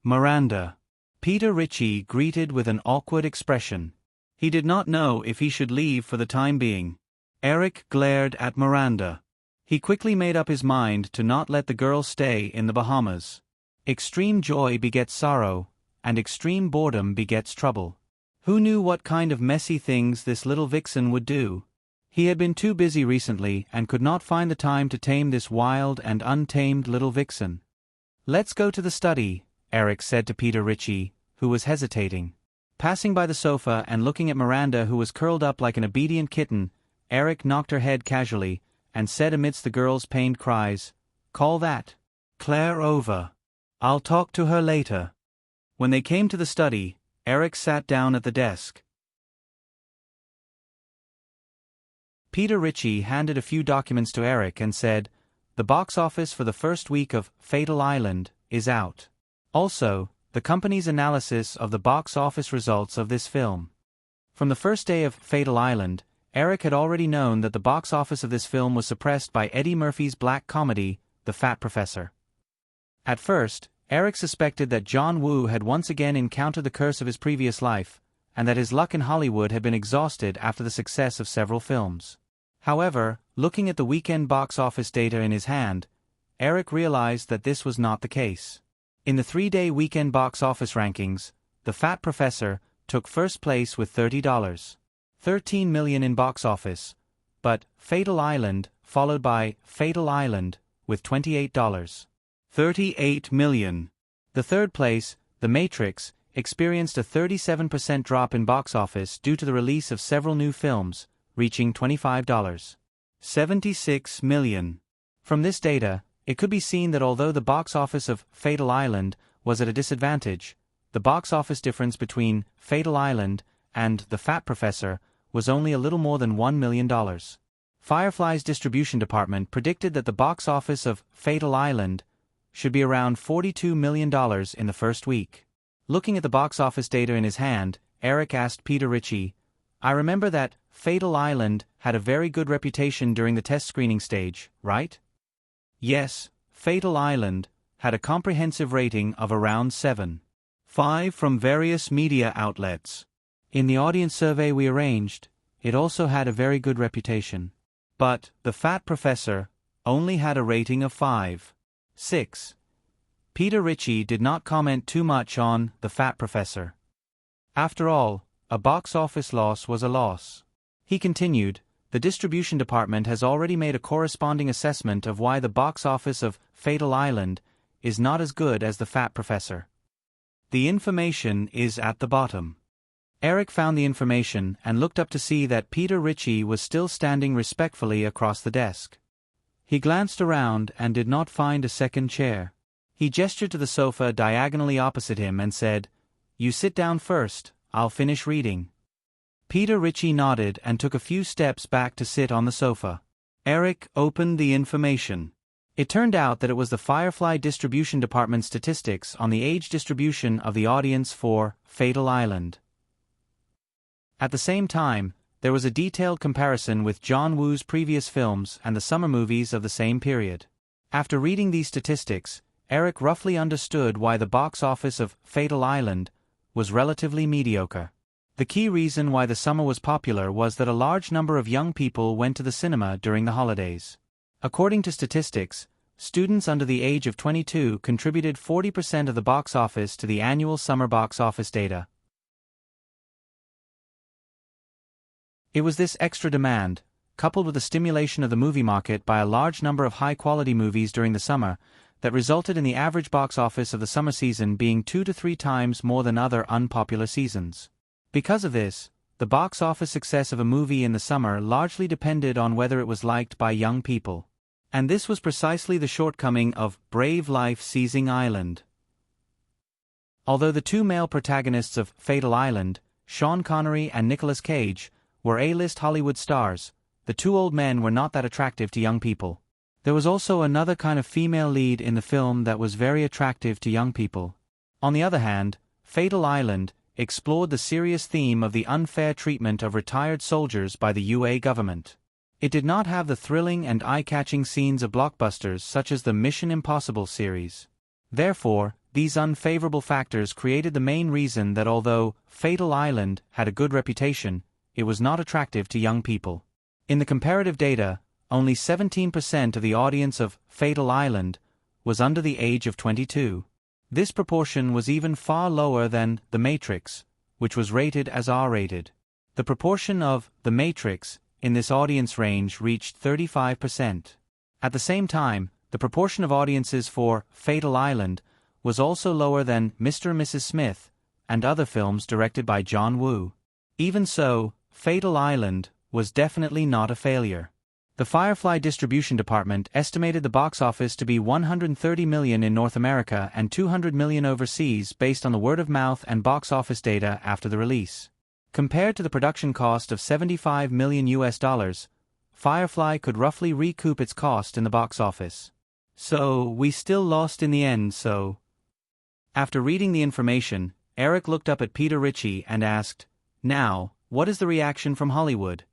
[SPEAKER 1] Miranda." Peter Ritchie greeted with an awkward expression. He did not know if he should leave for the time being. Eric glared at Miranda. He quickly made up his mind to not let the girl stay in the Bahamas. Extreme joy begets sorrow, and extreme boredom begets trouble. Who knew what kind of messy things this little vixen would do? He had been too busy recently and could not find the time to tame this wild and untamed little vixen. "Let's go to the study," Eric said to Peter Ritchie, who was hesitating. Passing by the sofa and looking at Miranda, who was curled up like an obedient kitten, Eric knocked her head casually, and said amidst the girl's pained cries, "Call that Claire over. I'll talk to her later." When they came to the study, Eric sat down at the desk. Peter Ritchie handed a few documents to Eric and said, "The box office for the first week of Fatal Island is out. Also, the company's analysis of the box office results of this film." From the first day of Fatal Island, Eric had already known that the box office of this film was suppressed by Eddie Murphy's black comedy, The Fat Professor. At first, Eric suspected that John Woo had once again encountered the curse of his previous life, and that his luck in Hollywood had been exhausted after the success of several films. However, looking at the weekend box office data in his hand, Eric realized that this was not the case. In the 3-day weekend box office rankings, The Fat Professor took first place with $13 million in box office, but Fatal Island followed by Fatal Island with $38 million. The third place, The Matrix, experienced a 37% drop in box office due to the release of several new films, reaching $25.76 million. From this data, it could be seen that although the box office of Fatal Island was at a disadvantage, the box office difference between Fatal Island and The Fat Professor was only a little more than $1 million. Firefly's distribution department predicted that the box office of Fatal Island should be around $42 million in the first week. Looking at the box office data in his hand, Eric asked Peter Ritchie, "I remember that Fatal Island had a very good reputation during the test screening stage, right?" "Yes, Fatal Island had a comprehensive rating of around 7. 5 from various media outlets. In the audience survey we arranged, it also had a very good reputation. But The Fat Professor only had a rating of 5. 6. Peter Ritchie did not comment too much on The Fat Professor. After all, a box office loss was a loss. He continued, the distribution department has already made a corresponding assessment of why the box office of Fatal Island is not as good as The Fat Professor. The information is at the bottom. Eric found the information and looked up to see that Peter Ritchie was still standing respectfully across the desk. He glanced around and did not find a second chair. He gestured to the sofa diagonally opposite him and said, "You sit down first, I'll finish reading." Peter Ritchie nodded and took a few steps back to sit on the sofa. Eric opened the information. It turned out that it was the Firefly Distribution Department statistics on the age distribution of the audience for Fatal Island. At the same time, there was a detailed comparison with John Woo's previous films and the summer movies of the same period. After reading these statistics, Eric roughly understood why the box office of Fatal Island was relatively mediocre. The key reason why the summer was popular was that a large number of young people went to the cinema during the holidays. According to statistics, students under the age of 22 contributed 40% of the box office to the annual summer box office data. It was this extra demand, coupled with the stimulation of the movie market by a large number of high-quality movies during the summer, that resulted in the average box office of the summer season being 2 to 3 times more than other unpopular seasons. Because of this, the box office success of a movie in the summer largely depended on whether it was liked by young people. And this was precisely the shortcoming of Brave Life Seizing Island. Although the two male protagonists of Fatal Island, Sean Connery and Nicolas Cage, were A-list Hollywood stars, the two old men were not that attractive to young people. There was also another kind of female lead in the film that was very attractive to young people. On the other hand, Fatal Island explored the serious theme of the unfair treatment of retired soldiers by the UA government. It did not have the thrilling and eye-catching scenes of blockbusters such as the Mission Impossible series. Therefore, these unfavorable factors created the main reason that although Fatal Island had a good reputation, it was not attractive to young people. In the comparative data, only 17% of the audience of Fatal Island was under the age of 22. This proportion was even far lower than The Matrix, which was rated as R-rated. The proportion of The Matrix in this audience range reached 35%. At the same time, the proportion of audiences for Fatal Island was also lower than Mr. and Mrs. Smith and other films directed by John Woo. Even so, Fatal Island was definitely not a failure. The Firefly Distribution Department estimated the box office to be $130 million in North America and $200 million overseas based on the word-of-mouth and box office data after the release. Compared to the production cost of $75 million, Firefly could roughly recoup its cost in the box office. So, we still lost in the end, so... After reading the information, Eric looked up at Peter Ritchie and asked, "Now, what is the reaction from Hollywood?"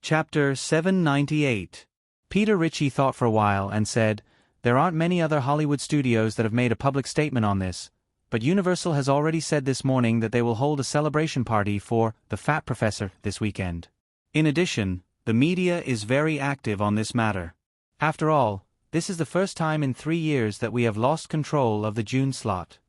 [SPEAKER 1] Chapter 798. Peter Ritchie thought for a while and said, "There aren't many other Hollywood studios that have made a public statement on this, but Universal has already said this morning that they will hold a celebration party for The Fat Professor this weekend. In addition, the media is very active on this matter. After all, this is the first time in 3 years that we have lost control of the June slot.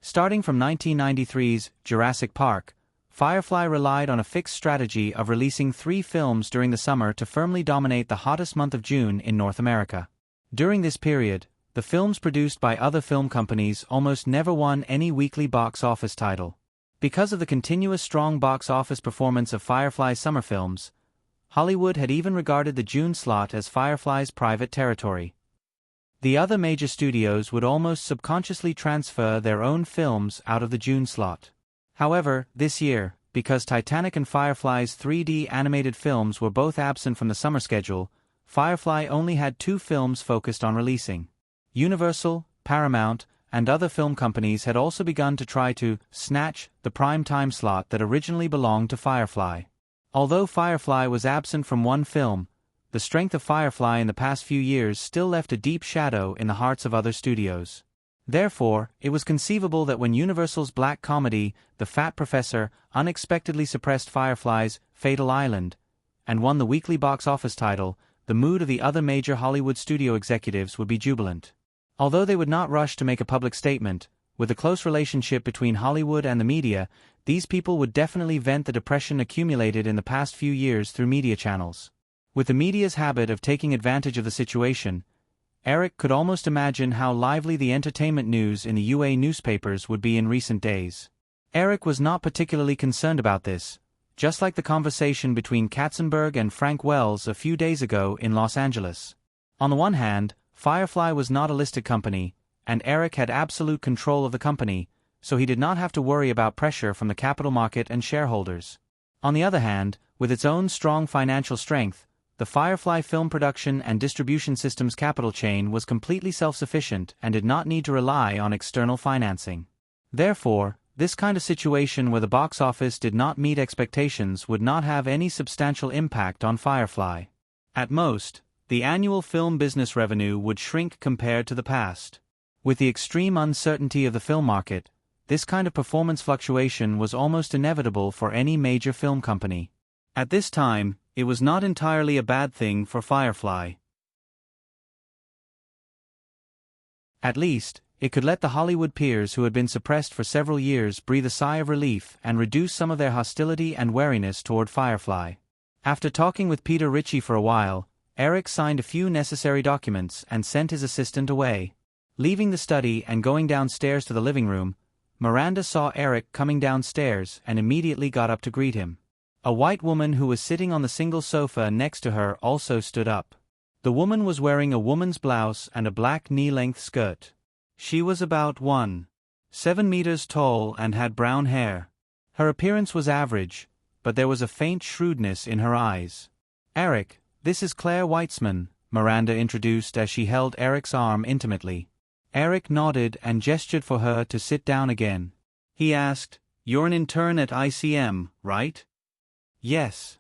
[SPEAKER 1] Starting from 1993's Jurassic Park, Firefly relied on a fixed strategy of releasing 3 films during the summer to firmly dominate the hottest month of June in North America. During this period, the films produced by other film companies almost never won any weekly box office title. Because of the continuous strong box office performance of Firefly's summer films, Hollywood had even regarded the June slot as Firefly's private territory. The other major studios would almost subconsciously transfer their own films out of the June slot. However, this year, because Titanic and Firefly's 3D animated films were both absent from the summer schedule, Firefly only had 2 films focused on releasing. Universal, Paramount, and other film companies had also begun to try to snatch the prime time slot that originally belonged to Firefly. Although Firefly was absent from one film, the the strength of Firefly in the past few years still left a deep shadow in the hearts of other studios. Therefore, it was conceivable that when Universal's black comedy, The Fat Professor, unexpectedly suppressed Firefly's Fatal Island, and won the weekly box office title, the mood of the other major Hollywood studio executives would be jubilant. Although they would not rush to make a public statement, with the close relationship between Hollywood and the media, these people would definitely vent the depression accumulated in the past few years through media channels. With the media's habit of taking advantage of the situation, Eric could almost imagine how lively the entertainment news in the UA newspapers would be in recent days. Eric was not particularly concerned about this, just like the conversation between Katzenberg and Frank Wells a few days ago in Los Angeles. On the one hand, Firefly was not a listed company, and Eric had absolute control of the company, so he did not have to worry about pressure from the capital market and shareholders. On the other hand, with its own strong financial strength, the Firefly film production and distribution systems capital chain was completely self-sufficient and did not need to rely on external financing. Therefore, this kind of situation where the box office did not meet expectations would not have any substantial impact on Firefly. At most, the annual film business revenue would shrink compared to the past. With the extreme uncertainty of the film market, this kind of performance fluctuation was almost inevitable for any major film company. At this time, it was not entirely a bad thing for Firefly. At least, it could let the Hollywood peers who had been suppressed for several years breathe a sigh of relief and reduce some of their hostility and wariness toward Firefly. After talking with Peter Ritchie for a while, Eric signed a few necessary documents and sent his assistant away. Leaving the study and going downstairs to the living room, Miranda saw Eric coming downstairs and immediately got up to greet him. A white woman who was sitting on the single sofa next to her also stood up. The woman was wearing a woman's blouse and a black knee-length skirt. She was about 1.7 meters tall and had brown hair. Her appearance was average, but there was a faint shrewdness in her eyes. "Eric, this is Claire Weitzman," Miranda introduced as she held Eric's arm intimately. Eric nodded and gestured for her to sit down again. He asked, "You're an intern at ICM, right?" "Yes,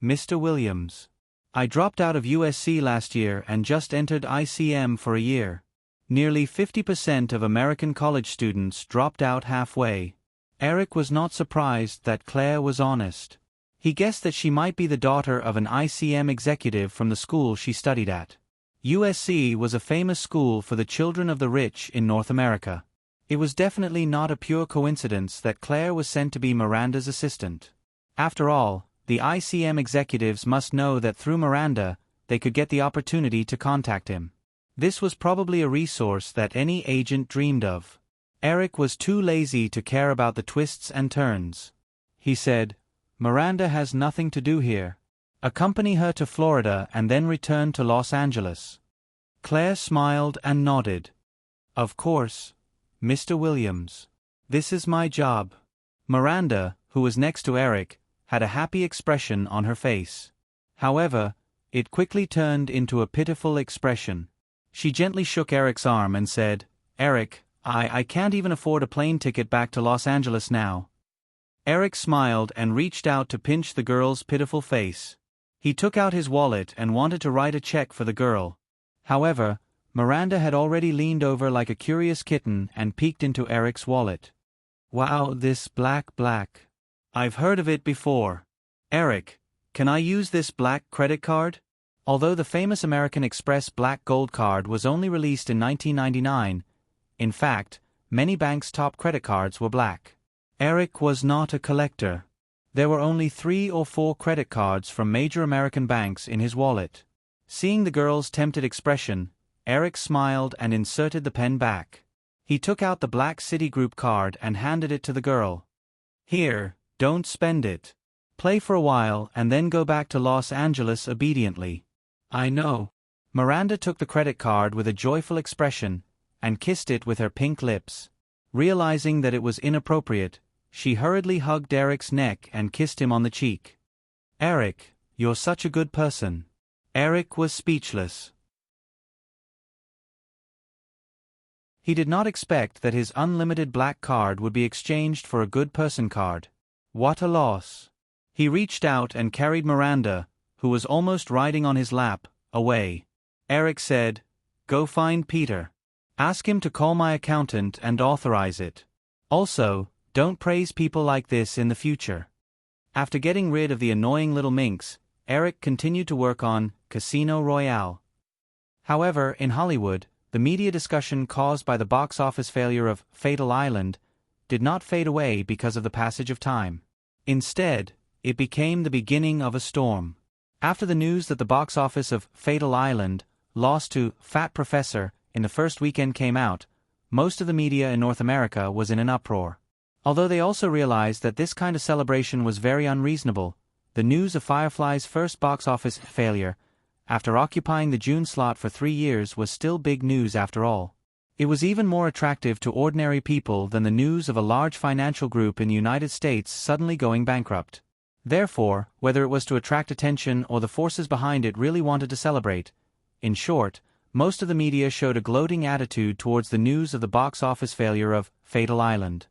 [SPEAKER 1] Mr. Williams. I dropped out of USC last year and just entered ICM for a year." Nearly 50% of American college students dropped out halfway. Eric was not surprised that Claire was honest. He guessed that she might be the daughter of an ICM executive from the school she studied at. USC was a famous school for the children of the rich in North America. It was definitely not a pure coincidence that Claire was sent to be Miranda's assistant. After all, the ICM executives must know that through Miranda, they could get the opportunity to contact him. This was probably a resource that any agent dreamed of. Eric was too lazy to care about the twists and turns. He said, "Miranda has nothing to do here. Accompany her to Florida and then return to Los Angeles." Claire smiled and nodded. "Of course, Mr. Williams. This is my job." Miranda, who was next to Eric, had a happy expression on her face. However, it quickly turned into a pitiful expression. She gently shook Eric's arm and said, "Eric, I can't even afford a plane ticket back to Los Angeles now." Eric smiled and reached out to pinch the girl's pitiful face. He took out his wallet and wanted to write a check for the girl. However, Miranda had already leaned over like a curious kitten and peeked into Eric's wallet. "Wow, this black. I've heard of it before. Eric, can I use this black credit card?" Although the famous American Express Black Gold Card was only released in 1999, in fact, many banks' top credit cards were black. Eric was not a collector. There were only 3 or 4 credit cards from major American banks in his wallet. Seeing the girl's tempted expression, Eric smiled and inserted the pen back. He took out the black Citigroup card and handed it to the girl. "Here, don't spend it. Play for a while and then go back to Los Angeles obediently." "I know." Miranda took the credit card with a joyful expression and kissed it with her pink lips. Realizing that it was inappropriate, she hurriedly hugged Eric's neck and kissed him on the cheek. "Eric, you're such a good person." Eric was speechless. He did not expect that his unlimited black card would be exchanged for a good person card. What a loss. He reached out and carried Miranda, who was almost riding on his lap, away. Eric said, "Go find Peter. Ask him to call my accountant and authorize it. Also, don't praise people like this in the future." After getting rid of the annoying little minx, Eric continued to work on Casino Royale. However, in Hollywood, the media discussion caused by the box office failure of Fatal Island did not fade away because of the passage of time. Instead, it became the beginning of a storm. After the news that the box office of Fatal Island lost to Fat Professor in the first weekend came out, most of the media in North America was in an uproar. Although they also realized that this kind of celebration was very unreasonable, the news of Firefly's first box office failure, after occupying the June slot for 3 years, was still big news after all. It was even more attractive to ordinary people than the news of a large financial group in the United States suddenly going bankrupt. Therefore, whether it was to attract attention or the forces behind it really wanted to celebrate, in short, most of the media showed a gloating attitude towards the news of the box office failure of Fatal Island.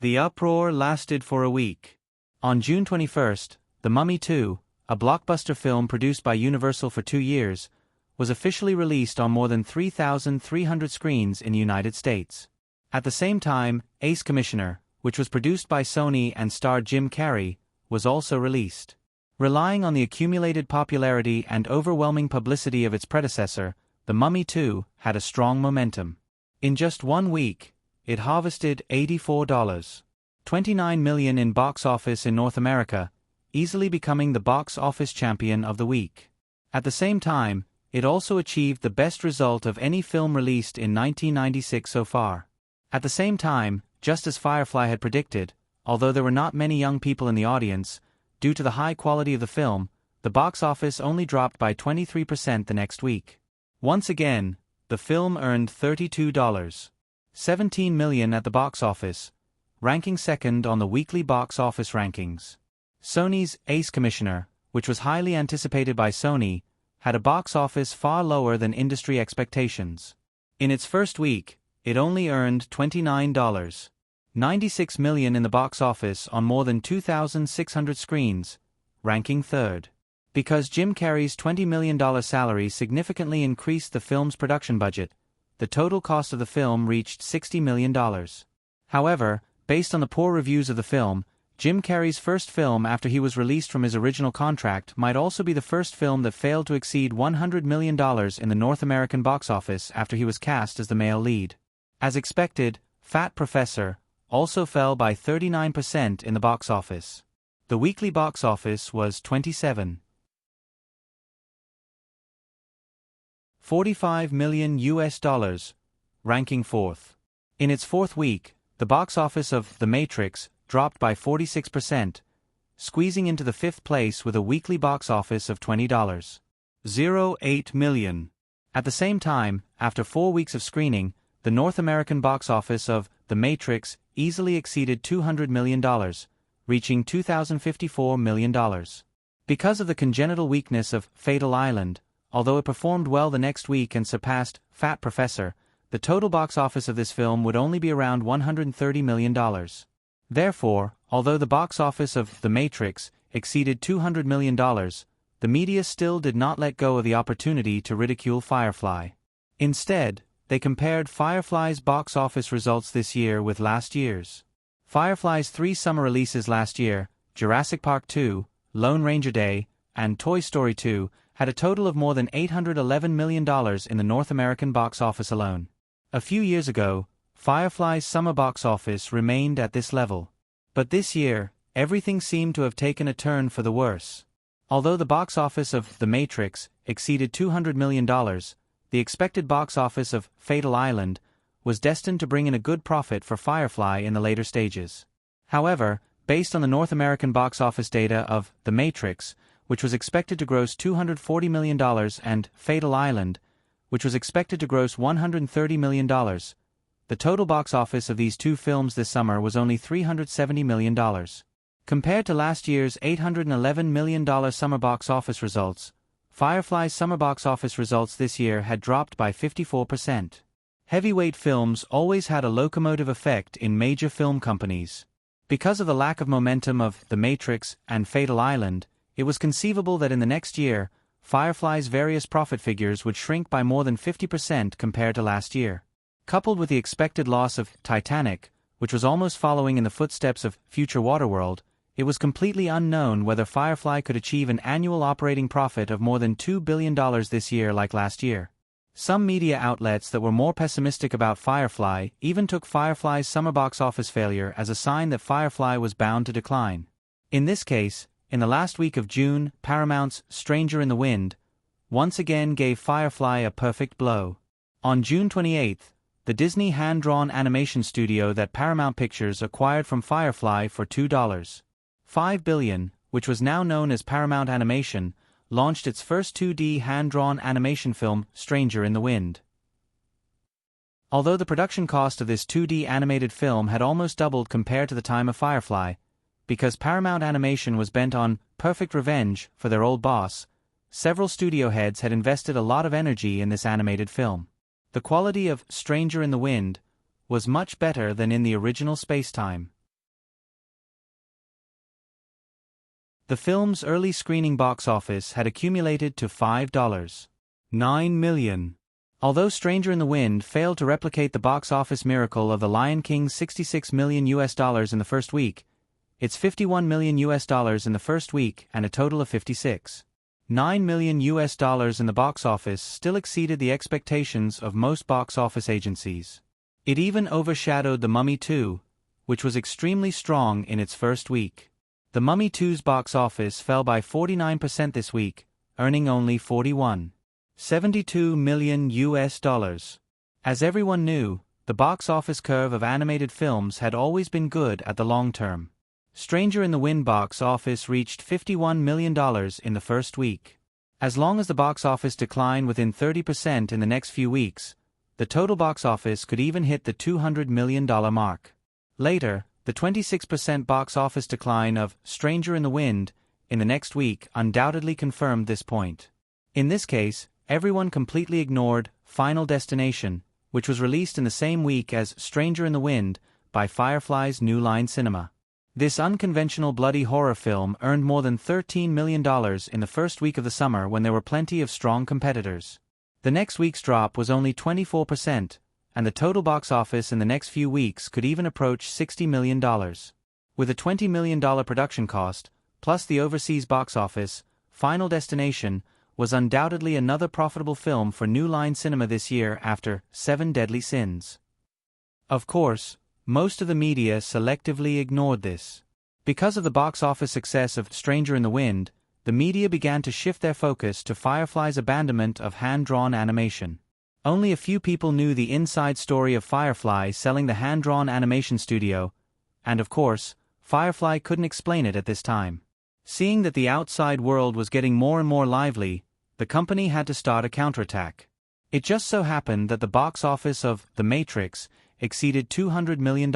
[SPEAKER 1] The uproar lasted for a week. On June 21st, The Mummy 2, a blockbuster film produced by Universal for 2 years, was officially released on more than 3,300 screens in the United States. At the same time, Ace Commissioner, which was produced by Sony and starred Jim Carrey, was also released. Relying on the accumulated popularity and overwhelming publicity of its predecessor, The Mummy 2 had a strong momentum. In just 1 week, it harvested $84.29 million in box office in North America, easily becoming the box office champion of the week. At the same time, it also achieved the best result of any film released in 1996 so far. At the same time, just as Firefly had predicted, although there were not many young people in the audience, due to the high quality of the film, the box office only dropped by 23% the next week. Once again, the film earned $32.17 million at the box office, ranking second on the weekly box office rankings. Sony's Ace Commissioner, which was highly anticipated by Sony, had a box office far lower than industry expectations. In its first week, it only earned $29.96 million in the box office on more than 2,600 screens, ranking third. Because Jim Carrey's $20 million salary significantly increased the film's production budget, the total cost of the film reached $60 million. However, based on the poor reviews of the film, Jim Carrey's first film after he was released from his original contract might also be the first film that failed to exceed $100 million in the North American box office after he was cast as the male lead. As expected, Fat Professor also fell by 39% in the box office. The weekly box office was $45 million, ranking fourth. In its fourth week, the box office of The Matrix dropped by 46%, squeezing into the fifth place with a weekly box office of $20.08 million. At the same time, after 4 weeks of screening, the North American box office of The Matrix easily exceeded $200 million, reaching $2,054 million. Because of the congenital weakness of Fatal Island, although it performed well the next week and surpassed Fat Professor, the total box office of this film would only be around $130 million. Therefore, although the box office of The Matrix exceeded $200 million, the media still did not let go of the opportunity to ridicule Firefly. Instead, they compared Firefly's box office results this year with last year's. Firefly's 3 summer releases last year, Jurassic Park 2, Lone Ranger Day, and Toy Story 2, had a total of more than $811 million in the North American box office alone. A few years ago, Firefly's summer box office remained at this level. But this year, everything seemed to have taken a turn for the worse. Although the box office of The Matrix exceeded $200 million, the expected box office of Fatal Island was destined to bring in a good profit for Firefly in the later stages. However, based on the North American box office data of The Matrix, which was expected to gross $240 million, and Fatal Island, which was expected to gross $130 million, the total box office of these 2 films this summer was only $370 million. Compared to last year's $811 million summer box office results, Firefly's summer box office results this year had dropped by 54%. Heavyweight films always had a locomotive effect in major film companies. Because of the lack of momentum of The Matrix and Fatal Island, it was conceivable that in the next year, Firefly's various profit figures would shrink by more than 50% compared to last year. Coupled with the expected loss of Titanic, which was almost following in the footsteps of future Waterworld, it was completely unknown whether Firefly could achieve an annual operating profit of more than $2 billion this year like last year. Some media outlets that were more pessimistic about Firefly even took Firefly's summer box office failure as a sign that Firefly was bound to decline. In this case, in the last week of June, Paramount's Stranger in the Wind once again gave Firefly a perfect blow. On June 28, the Disney hand-drawn animation studio that Paramount Pictures acquired from Firefly for $2.5 billion, which was now known as Paramount Animation, launched its first 2D hand-drawn animation film, Stranger in the Wind. Although the production cost of this 2D animated film had almost doubled compared to the time of Firefly, because Paramount Animation was bent on perfect revenge for their old boss, several studio heads had invested a lot of energy in this animated film. The quality of Stranger in the Wind was much better than in the original space-time. The film's early screening box office had accumulated to $5.9 million. Although Stranger in the Wind failed to replicate the box office miracle of The Lion King's $66 million in the first week, its $51 million in the first week and a total of $56.9 million in the box office still exceeded the expectations of most box office agencies. It even overshadowed The Mummy 2, which was extremely strong in its first week. The Mummy 2's box office fell by 49% this week, earning only $41.72 million. As everyone knew, the box office curve of animated films had always been good at the long term. Stranger in the Wind box office reached $51 million in the first week. As long as the box office declined within 30% in the next few weeks, the total box office could even hit the $200 million mark. Later, the 26% box office decline of Stranger in the Wind in the next week undoubtedly confirmed this point. In this case, everyone completely ignored Final Destination, which was released in the same week as Stranger in the Wind by Firefly's New Line Cinema. This unconventional bloody horror film earned more than $13 million in the first week of the summer when there were plenty of strong competitors. The next week's drop was only 24%, and the total box office in the next few weeks could even approach $60 million. With a $20 million production cost, plus the overseas box office, Final Destination was undoubtedly another profitable film for New Line Cinema this year after Seven Deadly Sins. Of course, most of the media selectively ignored this. Because of the box office success of Stranger in the Wind, the media began to shift their focus to Firefly's abandonment of hand-drawn animation. Only a few people knew the inside story of Firefly selling the hand-drawn animation studio, and of course, Firefly couldn't explain it at this time. Seeing that the outside world was getting more and more lively, the company had to start a counterattack. It just so happened that the box office of The Matrix exceeded $200 million,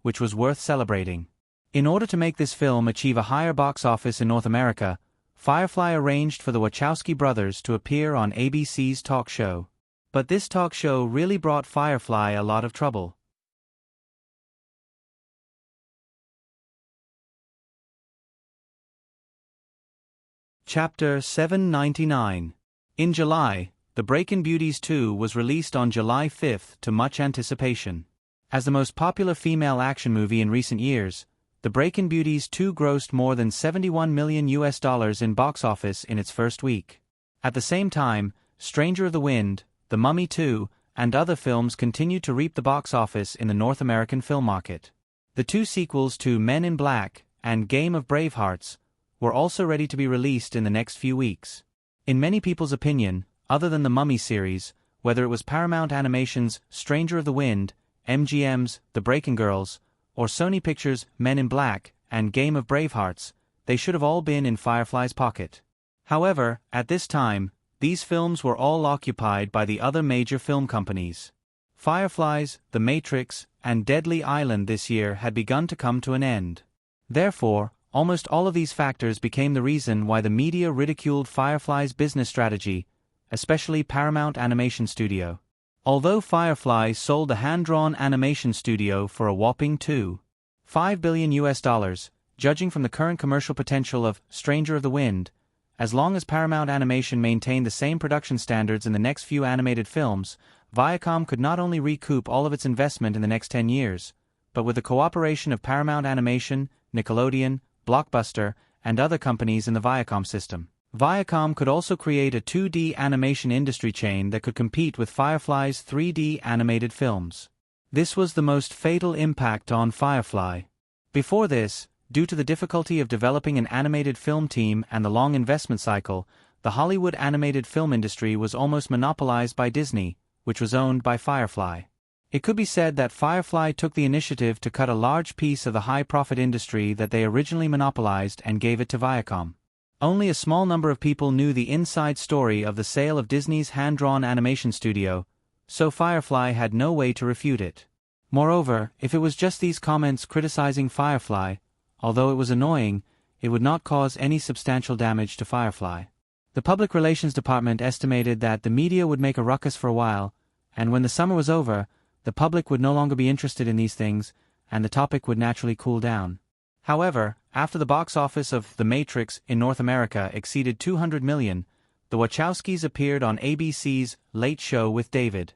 [SPEAKER 1] which was worth celebrating. In order to make this film achieve a higher box office in North America, Firefly arranged for the Wachowski brothers to appear on ABC's talk show. But this talk show really brought Firefly a lot of trouble. Chapter 799. In July, The Breakin' Beauties 2 was released on July 5 to much anticipation. As the most popular female action movie in recent years, The Breakin' Beauties 2 grossed more than $71 million in box office in its first week. At the same time, Stranger of the Wind, The Mummy 2, and other films continued to reap the box office in the North American film market. The two sequels to Men in Black and Game of Bravehearts were also ready to be released in the next few weeks. In many people's opinion, other than the Mummy series, whether it was Paramount Animation's Stranger of the Wind, MGM's The Breakin' Girls, or Sony Pictures' Men in Black and Game of Bravehearts, they should have all been in Firefly's pocket. However, at this time, these films were all occupied by the other major film companies. Firefly's The Matrix and Deadly Island this year had begun to come to an end. Therefore, almost all of these factors became the reason why the media ridiculed Firefly's business strategy, especially Paramount Animation Studio. Although Firefly sold the hand-drawn animation studio for a whopping $2.5 billion, judging from the current commercial potential of Stranger of the Wind, as long as Paramount Animation maintained the same production standards in the next few animated films, Viacom could not only recoup all of its investment in the next 10 years, but with the cooperation of Paramount Animation, Nickelodeon, Blockbuster, and other companies in the Viacom system, Viacom could also create a 2D animation industry chain that could compete with Firefly's 3D animated films. This was the most fatal impact on Firefly. Before this, due to the difficulty of developing an animated film team and the long investment cycle, the Hollywood animated film industry was almost monopolized by Disney, which was owned by Firefly. It could be said that Firefly took the initiative to cut a large piece of the high-profit industry that they originally monopolized and gave it to Viacom. Only a small number of people knew the inside story of the sale of Disney's hand-drawn animation studio, so Firefly had no way to refute it. Moreover, if it was just these comments criticizing Firefly, although it was annoying, it would not cause any substantial damage to Firefly. The Public Relations Department estimated that the media would make a ruckus for a while, and when the summer was over, the public would no longer be interested in these things, and the topic would naturally cool down. However, after the box office of The Matrix in North America exceeded $200 million, the Wachowskis appeared on ABC's Late Show with David.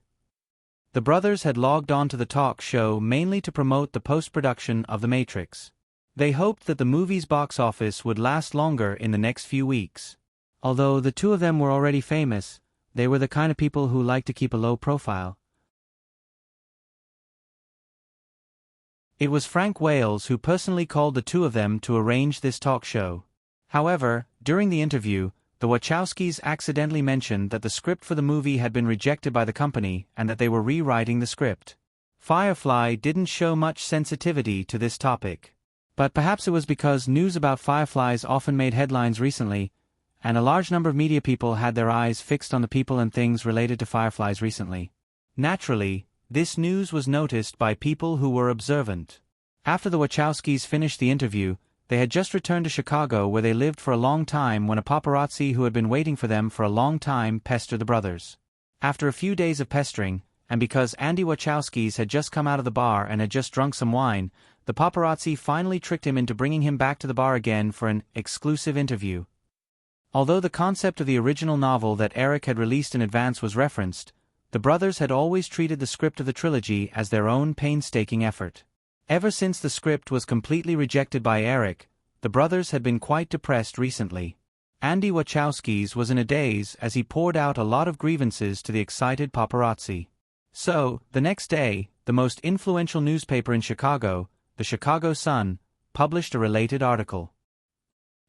[SPEAKER 1] The brothers had logged on to the talk show mainly to promote the post-production of The Matrix. They hoped that the movie's box office would last longer in the next few weeks. Although the two of them were already famous, they were the kind of people who liked to keep a low profile. It was Frank Wales who personally called the two of them to arrange this talk show. However, during the interview, the Wachowskis accidentally mentioned that the script for the movie had been rejected by the company and that they were rewriting the script. Firefly didn't show much sensitivity to this topic. But perhaps it was because news about fireflies often made headlines recently, and a large number of media people had their eyes fixed on the people and things related to fireflies recently. Naturally, this news was noticed by people who were observant. After the Wachowskis finished the interview, they had just returned to Chicago where they lived for a long time when a paparazzi who had been waiting for them for a long time pestered the brothers. After a few days of pestering, and because Andy Wachowski's had just come out of the bar and had just drunk some wine, the paparazzi finally tricked him into bringing him back to the bar again for an exclusive interview. Although the concept of the original novel that Eric had released in advance was referenced, the brothers had always treated the script of the trilogy as their own painstaking effort. Ever since the script was completely rejected by Eric, the brothers had been quite depressed recently. Andy Wachowski's was in a daze as he poured out a lot of grievances to the excited paparazzi. So, the next day, the most influential newspaper in Chicago, the Chicago Sun, published a related article.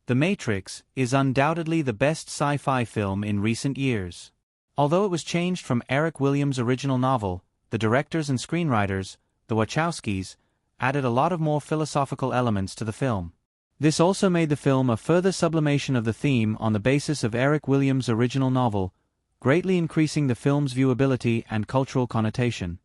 [SPEAKER 1] The Matrix is undoubtedly the best sci-fi film in recent years. Although it was changed from Eric Williams' original novel, the directors and screenwriters, the Wachowskis, added a lot of more philosophical elements to the film. This also made the film a further sublimation of the theme on the basis of Eric Williams' original novel, greatly increasing the film's viewability and cultural connotation.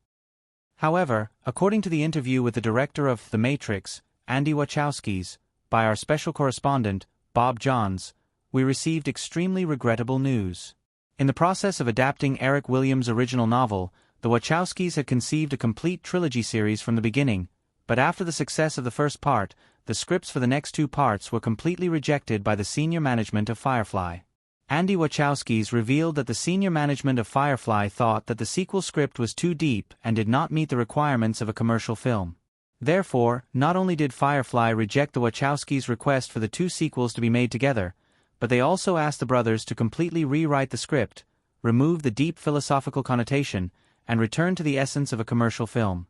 [SPEAKER 1] However, according to the interview with the director of The Matrix, Andy Wachowskis, by our special correspondent, Bob Johns, we received extremely regrettable news. In the process of adapting Eric Williams' original novel, the Wachowskis had conceived a complete trilogy series from the beginning, but after the success of the first part, the scripts for the next two parts were completely rejected by the senior management of Firefly. Andy Wachowskis revealed that the senior management of Firefly thought that the sequel script was too deep and did not meet the requirements of a commercial film. Therefore, not only did Firefly reject the Wachowskis' request for the two sequels to be made together, but they also asked the brothers to completely rewrite the script, remove the deep philosophical connotation, and return to the essence of a commercial film.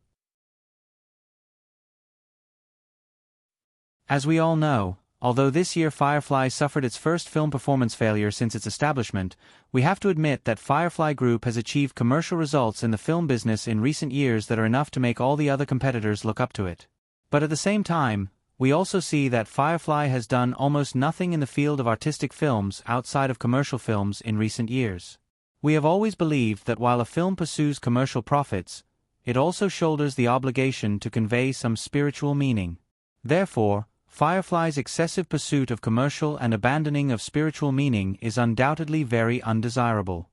[SPEAKER 1] As we all know, although this year Firefly suffered its first film performance failure since its establishment, we have to admit that Firefly Group has achieved commercial results in the film business in recent years that are enough to make all the other competitors look up to it. But at the same time, we also see that Firefly has done almost nothing in the field of artistic films outside of commercial films in recent years. We have always believed that while a film pursues commercial profits, it also shoulders the obligation to convey some spiritual meaning. Therefore, Firefly's excessive pursuit of commercial and abandoning of spiritual meaning is undoubtedly very undesirable.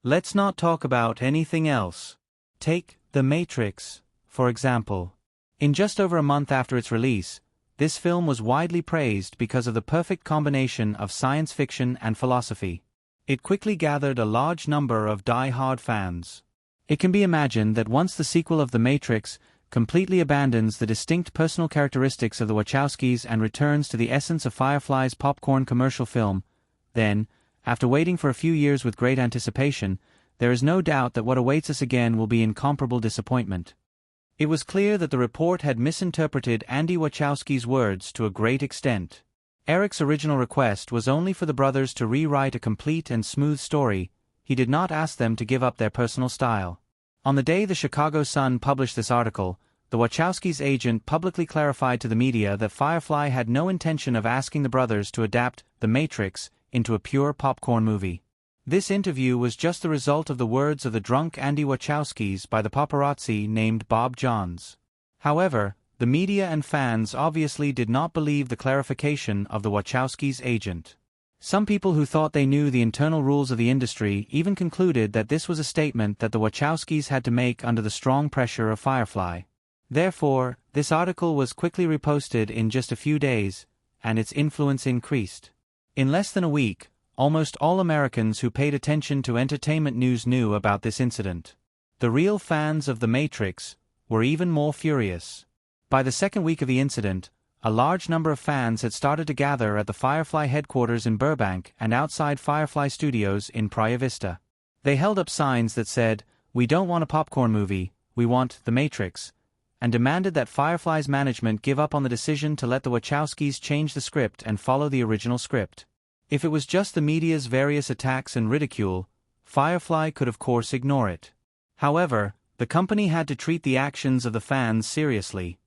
[SPEAKER 1] Let's not talk about anything else. Take The Matrix, for example. In just over a month after its release, this film was widely praised because of the perfect combination of science fiction and philosophy. It quickly gathered a large number of die-hard fans. It can be imagined that once the sequel of The Matrix completely abandons the distinct personal characteristics of the Wachowskis and returns to the essence of Firefly's popcorn commercial film, then, after waiting for a few years with great anticipation, there is no doubt that what awaits us again will be incomparable disappointment. It was clear that the report had misinterpreted Andy Wachowski's words to a great extent. Eric's original request was only for the brothers to rewrite a complete and smooth story. He did not ask them to give up their personal style. On the day the Chicago Sun published this article, the Wachowskis' agent publicly clarified to the media that Firefly had no intention of asking the brothers to adapt The Matrix into a pure popcorn movie. This interview was just the result of the words of the drunk Andy Wachowskis by the paparazzi named Bob Johns. However, the media and fans obviously did not believe the clarification of the Wachowskis' agent. Some people who thought they knew the internal rules of the industry even concluded that this was a statement that the Wachowskis had to make under the strong pressure of Firefly. Therefore, this article was quickly reposted in just a few days, and its influence increased. In less than a week, almost all Americans who paid attention to entertainment news knew about this incident. The real fans of The Matrix were even more furious. By the second week of the incident, a large number of fans had started to gather at the Firefly headquarters in Burbank and outside Firefly Studios in Playa Vista. They held up signs that said, "We don't want a popcorn movie, we want The Matrix," and demanded that Firefly's management give up on the decision to let the Wachowskis change the script and follow the original script. If it was just the media's various attacks and ridicule, Firefly could of course ignore it. However, the company had to treat the actions of the fans seriously.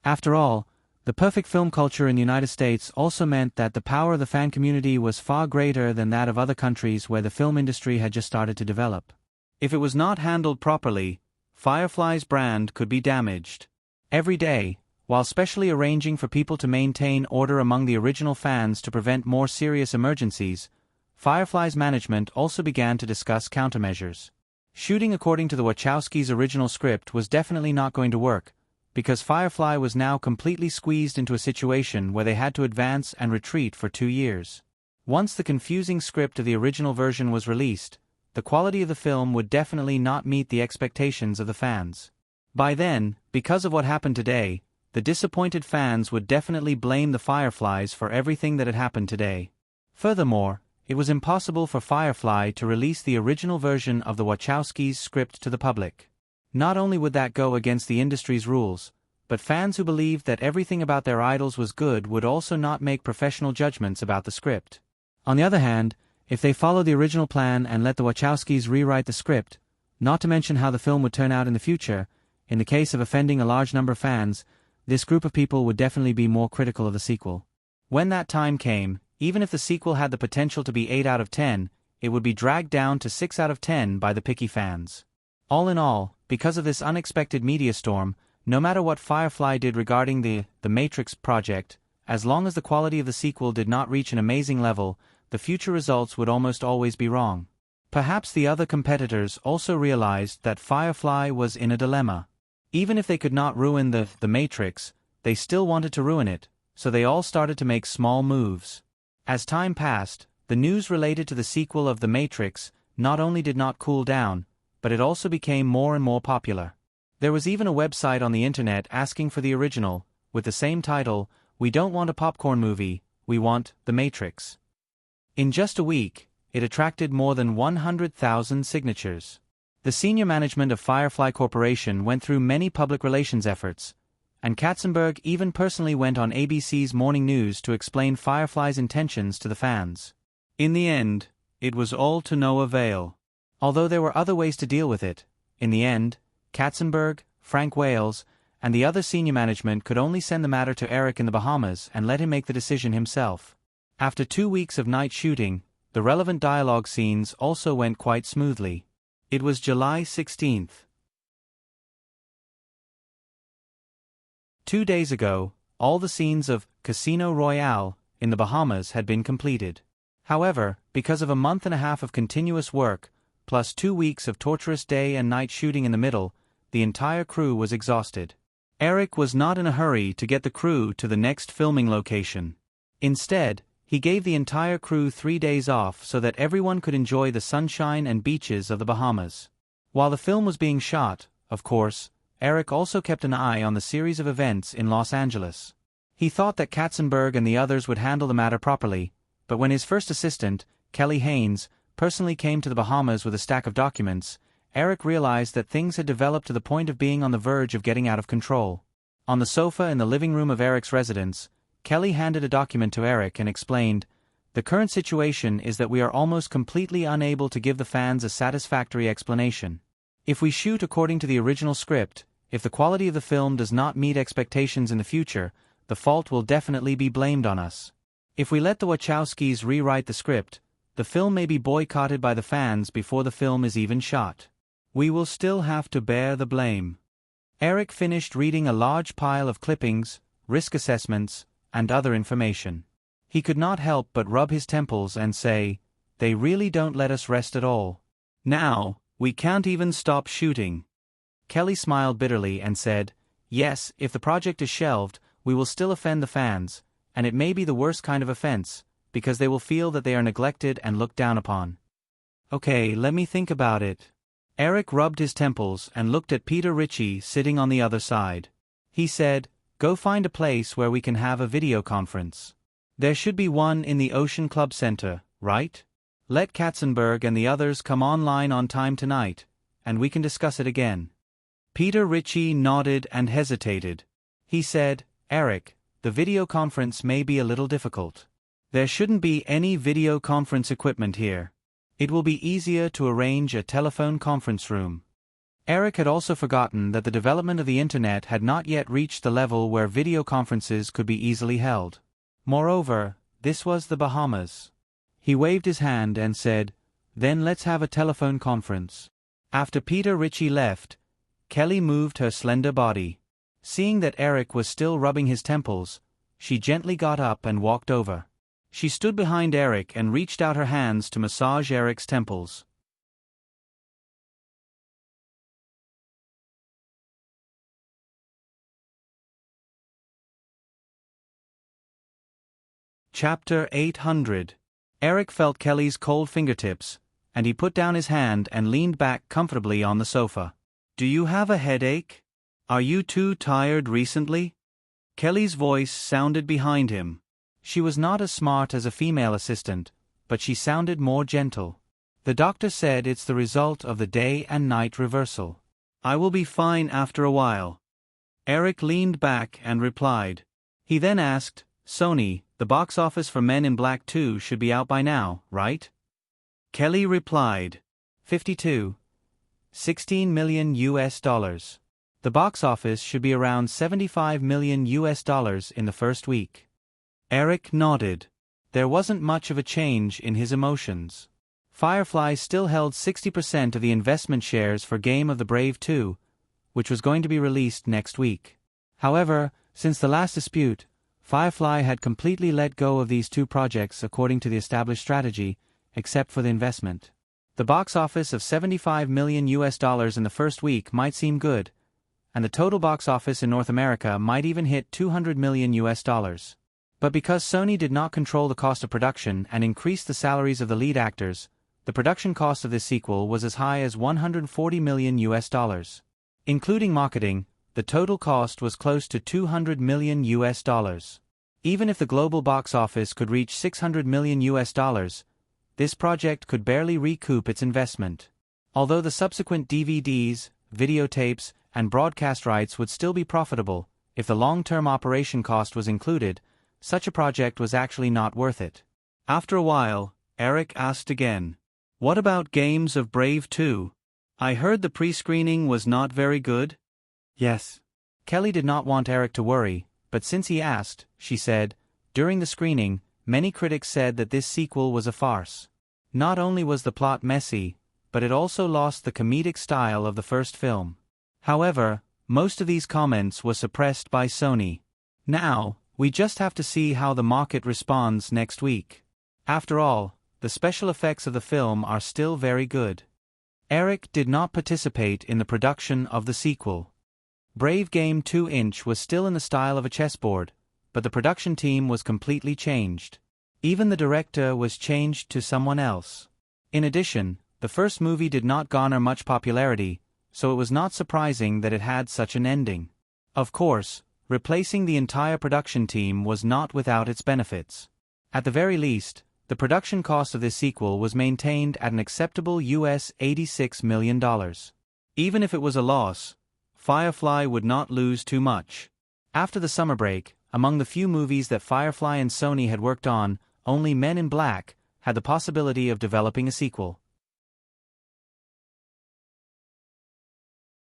[SPEAKER 1] After all, the perfect film culture in the United States also meant that the power of the fan community was far greater than that of other countries where the film industry had just started to develop. If it was not handled properly, Firefly's brand could be damaged. Every day, while specially arranging for people to maintain order among the original fans to prevent more serious emergencies, Firefly's management also began to discuss countermeasures. Shooting according to the Wachowskis' original script was definitely not going to work, because Firefly was now completely squeezed into a situation where they had to advance and retreat for 2 years. Once the confusing script of the original version was released, the quality of the film would definitely not meet the expectations of the fans. By then, because of what happened today, the disappointed fans would definitely blame the Fireflies for everything that had happened today. Furthermore, it was impossible for Firefly to release the original version of the Wachowskis' script to the public. Not only would that go against the industry's rules, but fans who believed that everything about their idols was good would also not make professional judgments about the script. On the other hand, if they followed the original plan and let the Wachowskis rewrite the script, not to mention how the film would turn out in the future, in the case of offending a large number of fans, this group of people would definitely be more critical of the sequel. When that time came, even if the sequel had the potential to be 8 out of 10, it would be dragged down to 6 out of 10 by the picky fans. All in all, because of this unexpected media storm, no matter what Firefly did regarding the Matrix project, as long as the quality of the sequel did not reach an amazing level, the future results would almost always be wrong. Perhaps the other competitors also realized that Firefly was in a dilemma. Even if they could not ruin the Matrix, they still wanted to ruin it, so they all started to make small moves. As time passed, the news related to the sequel of The Matrix not only did not cool down, but it also became more and more popular. There was even a website on the internet asking for the original, with the same title, "We don't want a popcorn movie, we want The Matrix." In just a week, it attracted more than 100,000 signatures. The senior management of Firefly Corporation went through many public relations efforts, and Katzenberg even personally went on ABC's Morning News to explain Firefly's intentions to the fans. In the end, it was all to no avail. Although there were other ways to deal with it, in the end, Katzenberg, Frank Wales, and the other senior management could only send the matter to Eric in the Bahamas and let him make the decision himself. After 2 weeks of night shooting, the relevant dialogue scenes also went quite smoothly. It was July 16th. 2 days ago, all the scenes of Casino Royale in the Bahamas had been completed. However, because of a month and a half of continuous work, plus 2 weeks of torturous day and night shooting in the middle, the entire crew was exhausted. Eric was not in a hurry to get the crew to the next filming location. Instead, he gave the entire crew 3 days off so that everyone could enjoy the sunshine and beaches of the Bahamas. While the film was being shot, of course, Eric also kept an eye on the series of events in Los Angeles. He thought that Katzenberg and the others would handle the matter properly, but when his first assistant, Kelly Haynes, personally came to the Bahamas with a stack of documents, Eric realized that things had developed to the point of being on the verge of getting out of control. On the sofa in the living room of Eric's residence, Kelly handed a document to Eric and explained, "The current situation is that we are almost completely unable to give the fans a satisfactory explanation. If we shoot according to the original script, if the quality of the film does not meet expectations in the future, the fault will definitely be blamed on us. If we let the Wachowskis rewrite the script, the film may be boycotted by the fans before the film is even shot. We will still have to bear the blame." Eric finished reading a large pile of clippings, risk assessments, and other information. He could not help but rub his temples and say, "They really don't let us rest at all. Now, we can't even stop shooting." Kelly smiled bitterly and said, "Yes, if the project is shelved, we will still offend the fans, and it may be the worst kind of offense, because they will feel that they are neglected and looked down upon." "Okay, let me think about it." Eric rubbed his temples and looked at Peter Ritchie sitting on the other side. He said, "Go find a place where we can have a video conference. There should be one in the Ocean Club Center, right? Let Katzenberg and the others come online on time tonight, and we can discuss it again." Peter Ritchie nodded and hesitated. He said, "Eric, the video conference may be a little difficult. There shouldn't be any video conference equipment here. It will be easier to arrange a telephone conference room." Eric had also forgotten that the development of the internet had not yet reached the level where video conferences could be easily held. Moreover, this was the Bahamas. He waved his hand and said, "Then let's have a telephone conference." After Peter Ritchie left, Kelly moved her slender body. Seeing that Eric was still rubbing his temples, she gently got up and walked over. She stood behind Eric and reached out her hands to massage Eric's temples. Chapter 800. Eric felt Kelly's cold fingertips, and he put down his hand and leaned back comfortably on the sofa. "Do you have a headache? Are you too tired recently?" Kelly's voice sounded behind him. She was not as smart as a female assistant, but she sounded more gentle. "The doctor said it's the result of the day and night reversal. I will be fine after a while." Eric leaned back and replied. He then asked, "Sony, the box office for Men in Black 2 should be out by now, right?" Kelly replied, 52. $16 million US. The box office should be around $75 million US in the first week. Eric nodded. There wasn't much of a change in his emotions. Firefly still held 60% of the investment shares for Game of the Brave 2, which was going to be released next week. However, since the last dispute, Firefly had completely let go of these two projects according to the established strategy, except for the investment. The box office of $75 million US in the first week might seem good, and the total box office in North America might even hit $200 million US. But because Sony did not control the cost of production and increased the salaries of the lead actors, the production cost of this sequel was as high as $140 million US. Including marketing, the total cost was close to $200 million US. Even if the global box office could reach $600 million US, this project could barely recoup its investment. Although the subsequent DVDs, videotapes, and broadcast rights would still be profitable, if the long-term operation cost was included, such a project was actually not worth it. After a while, Eric asked again, "What about Games of Brave 2? I heard the pre-screening was not very good?" "Yes." Kelly did not want Eric to worry, but since he asked, she said, "During the screening, many critics said that this sequel was a farce. Not only was the plot messy, but it also lost the comedic style of the first film. However, most of these comments were suppressed by Sony. Now, we just have to see how the market responds next week. After all, the special effects of the film are still very good." Eric did not participate in the production of the sequel. Brave Game 2" was still in the style of a chessboard, but the production team was completely changed. Even the director was changed to someone else. In addition, the first movie did not garner much popularity, so it was not surprising that it had such an ending. Of course, replacing the entire production team was not without its benefits. At the very least, the production cost of this sequel was maintained at an acceptable US $86 million. Even if it was a loss, Firefly would not lose too much. After the summer break, among the few movies that Firefly and Sony had worked on, only Men in Black had the possibility of developing a sequel.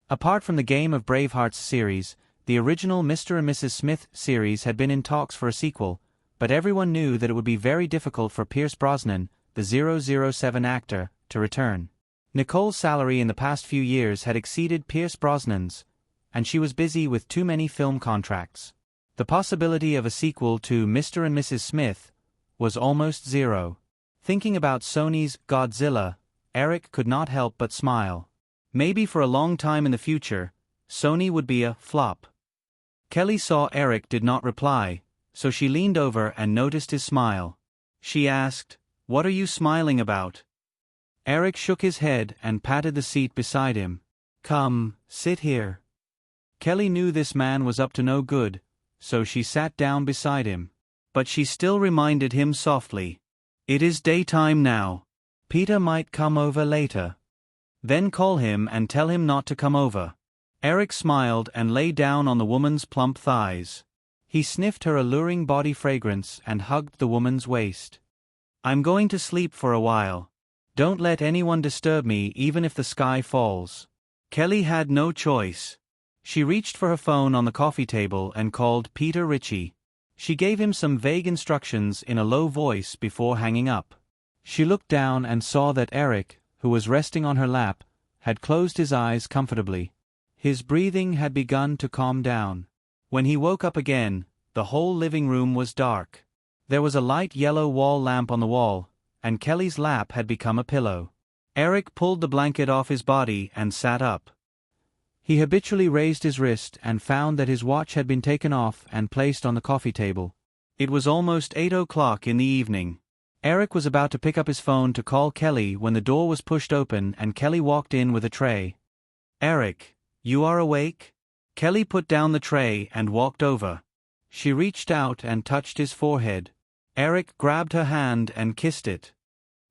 [SPEAKER 1] Apart from the Game of Bravehearts series, the original Mr. and Mrs. Smith series had been in talks for a sequel, but everyone knew that it would be very difficult for Pierce Brosnan, the 007 actor, to return. Nicole's salary in the past few years had exceeded Pierce Brosnan's, and she was busy with too many film contracts. The possibility of a sequel to Mr. and Mrs. Smith was almost zero. Thinking about Sony's Godzilla, Eric could not help but smile. Maybe for a long time in the future, Sony would be a flop. Kelly saw Eric did not reply, so she leaned over and noticed his smile. She asked, "What are you smiling about?" Eric shook his head and patted the seat beside him. "Come, sit here." Kelly knew this man was up to no good, so she sat down beside him. But she still reminded him softly, "It is daytime now. Peter might come over later. Then call him and tell him not to come over." Eric smiled and lay down on the woman's plump thighs. He sniffed her alluring body fragrance and hugged the woman's waist. "I'm going to sleep for a while. Don't let anyone disturb me even if the sky falls." Kelly had no choice. She reached for her phone on the coffee table and called Peter Ritchie. She gave him some vague instructions in a low voice before hanging up. She looked down and saw that Eric, who was resting on her lap, had closed his eyes comfortably. His breathing had begun to calm down. When he woke up again, the whole living room was dark. There was a light yellow wall lamp on the wall, and Kelly's lap had become a pillow. Eric pulled the blanket off his body and sat up. He habitually raised his wrist and found that his watch had been taken off and placed on the coffee table. It was almost 8 o'clock in the evening. Eric was about to pick up his phone to call Kelly when the door was pushed open and Kelly walked in with a tray. "Eric, you are awake?" Kelly put down the tray and walked over. She reached out and touched his forehead. Eric grabbed her hand and kissed it.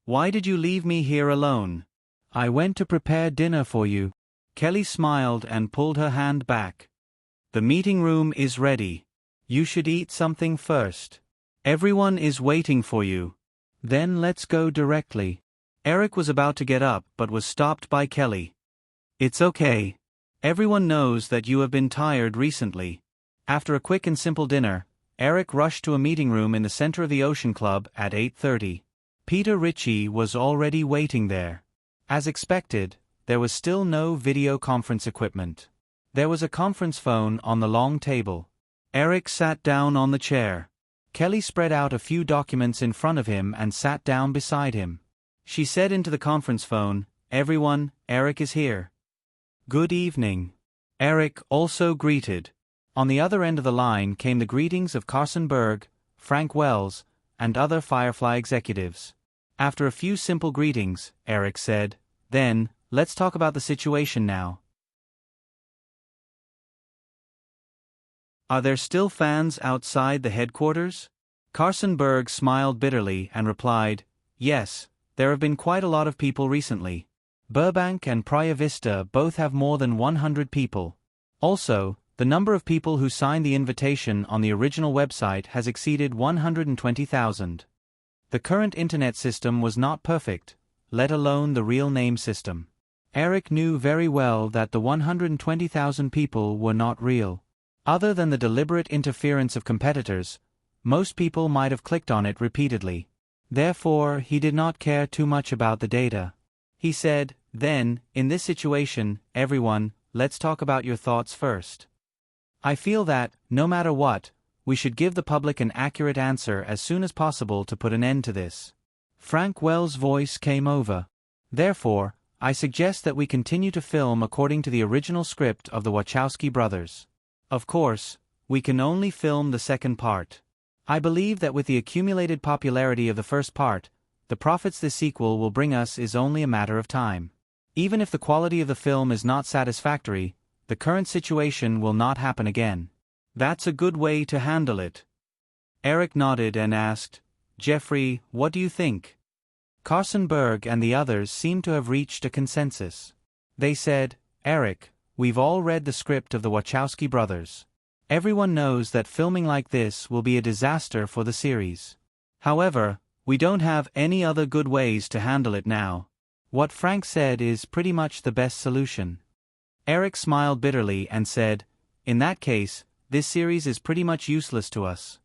[SPEAKER 1] "Why did you leave me here alone?" "I went to prepare dinner for you." Kelly smiled and pulled her hand back. "The meeting room is ready. You should eat something first. Everyone is waiting for you." "Then let's go directly." Eric was about to get up but was stopped by Kelly. "It's okay. Everyone knows that you have been tired recently." After a quick and simple dinner, Eric rushed to a meeting room in the center of the Ocean Club at 8:30. Peter Ritchie was already waiting there. As expected, there was still no video conference equipment. There was a conference phone on the long table. Eric sat down on the chair. Kelly spread out a few documents in front of him and sat down beside him. She said into the conference phone, "Everyone, Eric is here." "Good evening." Eric also greeted. On the other end of the line came the greetings of Carson Berg, Frank Wells, and other Firefly executives. After a few simple greetings, Eric said, "Then, let's talk about the situation now. Are there still fans outside the headquarters?" Carson Berg smiled bitterly and replied, "Yes, there have been quite a lot of people recently. Burbank and Praia Vista both have more than 100 people. Also, the number of people who signed the invitation on the original website has exceeded 120,000. The current internet system was not perfect, let alone the real name system." Eric knew very well that the 120,000 people were not real. Other than the deliberate interference of competitors, most people might have clicked on it repeatedly. Therefore, he did not care too much about the data. He said, "Then, in this situation, everyone, let's talk about your thoughts first. I feel that, no matter what, we should give the public an accurate answer as soon as possible to put an end to this." Frank Wells' voice came over. "Therefore, I suggest that we continue to film according to the original script of the Wachowski brothers. Of course, we can only film the second part. I believe that with the accumulated popularity of the first part, the profits this sequel will bring us is only a matter of time. Even if the quality of the film is not satisfactory, the current situation will not happen again. That's a good way to handle it. Eric nodded and asked, Jeffrey, what do you think? Carson Berg and the others seemed to have reached a consensus. They said, Eric, we've all read the script of the Wachowski brothers. Everyone knows that filming like this will be a disaster for the series. However, we don't have any other good ways to handle it now. What Frank said is pretty much the best solution. Eric smiled bitterly and said, in that case, this series is pretty much useless to us.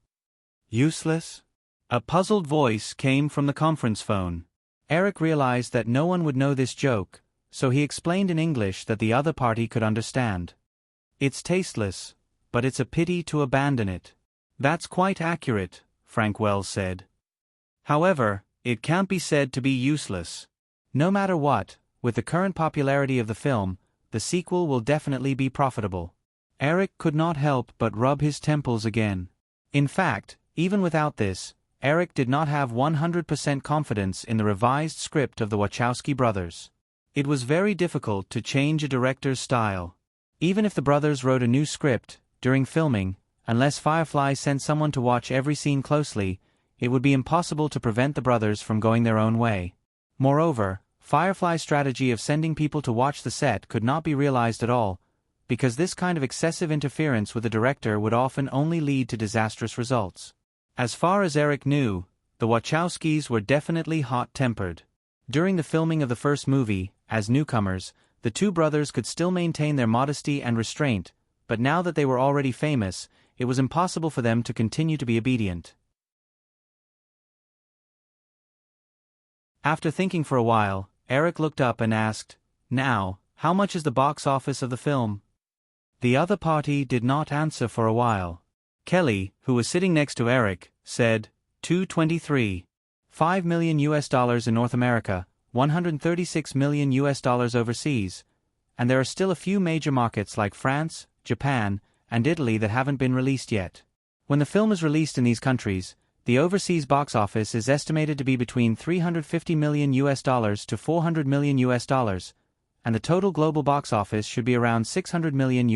[SPEAKER 1] Useless? A puzzled voice came from the conference phone. Eric realized that no one would know this joke, so he explained in English that the other party could understand. It's tasteless, but it's a pity to abandon it. That's quite accurate, Frank Wells said. However, it can't be said to be useless. No matter what, with the current popularity of the film, the sequel will definitely be profitable. Eric could not help but rub his temples again. In fact, even without this, Eric did not have 100% confidence in the revised script of the Wachowski brothers. It was very difficult to change a director's style. Even if the brothers wrote a new script, during filming, unless Firefly sent someone to watch every scene closely, it would be impossible to prevent the brothers from going their own way. Moreover, Firefly's strategy of sending people to watch the set could not be realized at all, because this kind of excessive interference with the director would often only lead to disastrous results. As far as Eric knew, the Wachowskis were definitely hot-tempered. During the filming of the first movie, as newcomers, the two brothers could still maintain their modesty and restraint, but now that they were already famous, it was impossible for them to continue to be obedient. After thinking for a while, Eric looked up and asked, Now, how much is the box office of the film? The other party did not answer for a while. Kelly, who was sitting next to Eric, said, $223. $5 million in North America, $136 million overseas, and there are still a few major markets like France, Japan, and Italy that haven't been released yet. When the film is released in these countries, the overseas box office is estimated to be between $350 million to $400 million, and the total global box office should be around $600 million.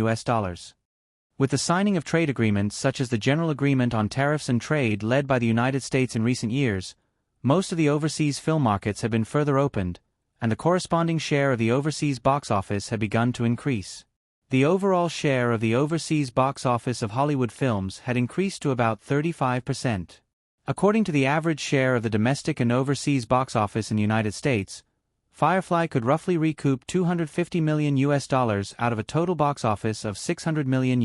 [SPEAKER 1] With the signing of trade agreements such as the General Agreement on Tariffs and Trade led by the United States in recent years, most of the overseas film markets have been further opened, and the corresponding share of the overseas box office had begun to increase. The overall share of the overseas box office of Hollywood films had increased to about 35%. According to the average share of the domestic and overseas box office in the United States, Firefly could roughly recoup $250 million out of a total box office of $600 million.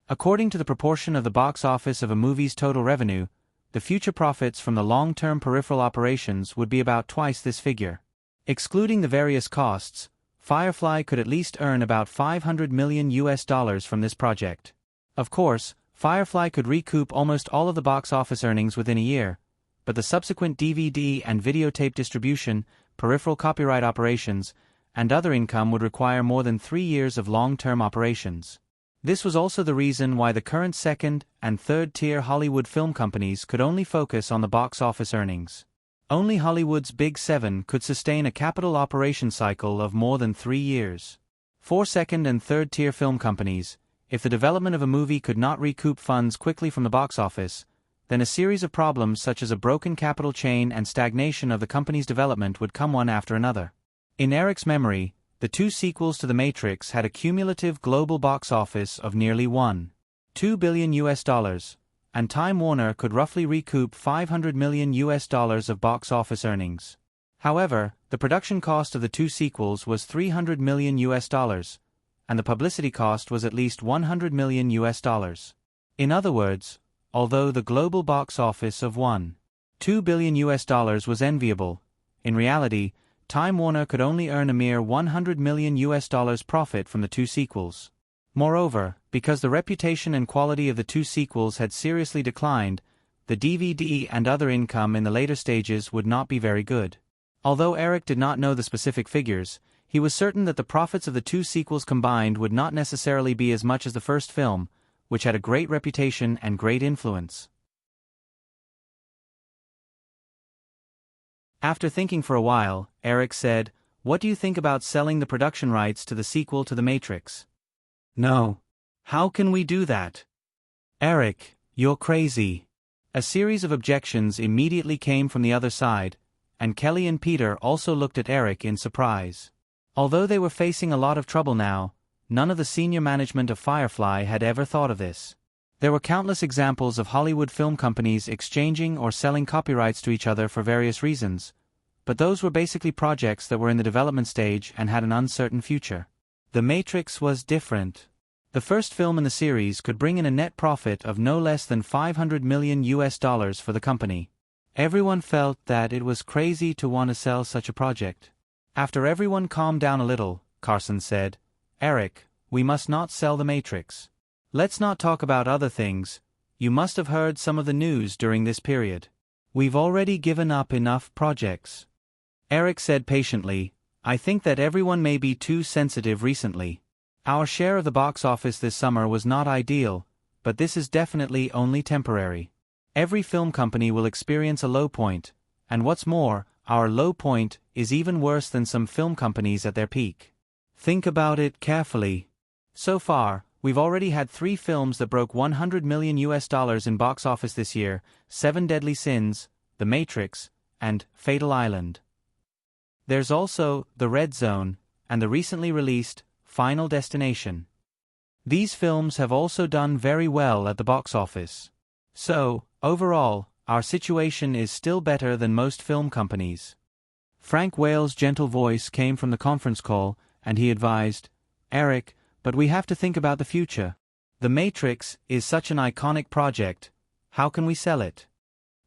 [SPEAKER 1] According to the proportion of the box office of a movie's total revenue, the future profits from the long-term peripheral operations would be about twice this figure. Excluding the various costs, Firefly could at least earn about $500 million from this project. Of course, Firefly could recoup almost all of the box office earnings within a year, but the subsequent DVD and videotape distribution, peripheral copyright operations, and other income would require more than 3 years of long-term operations. This was also the reason why the current second- and third-tier Hollywood film companies could only focus on the box office earnings. Only Hollywood's Big Seven could sustain a capital operation cycle of more than 3 years. For second- and third-tier film companies, if the development of a movie could not recoup funds quickly from the box office, then a series of problems such as a broken capital chain and stagnation of the company's development would come one after another. In Eric's memory, the 2 sequels to The Matrix had a cumulative global box office of nearly $1.2 billion, and Time Warner could roughly recoup $500 million of box office earnings. However, the production cost of the 2 sequels was $300 million, and the publicity cost was at least $100 million. In other words, although the global box office of $1.2 billion was enviable, in reality, Time Warner could only earn a mere $100 million profit from the 2 sequels. Moreover, because the reputation and quality of the 2 sequels had seriously declined, the DVD and other income in the later stages would not be very good. Although Eric did not know the specific figures, he was certain that the profits of the two sequels combined would not necessarily be as much as the first film, which had a great reputation and great influence. After thinking for a while, Eric said, "What do you think about selling the production rights to the sequel to The Matrix?" "No. How can we do that?" "Eric, you're crazy." A series of objections immediately came from the other side, and Kelly and Peter also looked at Eric in surprise. Although they were facing a lot of trouble now, none of the senior management of Firefly had ever thought of this. There were countless examples of Hollywood film companies exchanging or selling copyrights to each other for various reasons, but those were basically projects that were in the development stage and had an uncertain future. The Matrix was different. The first film in the series could bring in a net profit of no less than $500 million for the company. Everyone felt that it was crazy to want to sell such a project. After everyone calmed down a little, Carson said, "Eric, we must not sell The Matrix. Let's not talk about other things. You must have heard some of the news during this period. We've already given up enough projects." Eric said patiently, "I think that everyone may be too sensitive recently. Our share of the box office this summer was not ideal, but this is definitely only temporary. Every film company will experience a low point, and what's more, our low point is even worse than some film companies at their peak. Think about it carefully. So far, we've already had 3 films that broke $100 million in box office this year: Seven Deadly Sins, The Matrix, and Fatal Island. There's also The Red Zone, and the recently released Final Destination. These films have also done very well at the box office. So, overall, our situation is still better than most film companies." Frank Whale's gentle voice came from the conference call, and he advised, "Eric, but we have to think about the future. The Matrix is such an iconic project. How can we sell it?"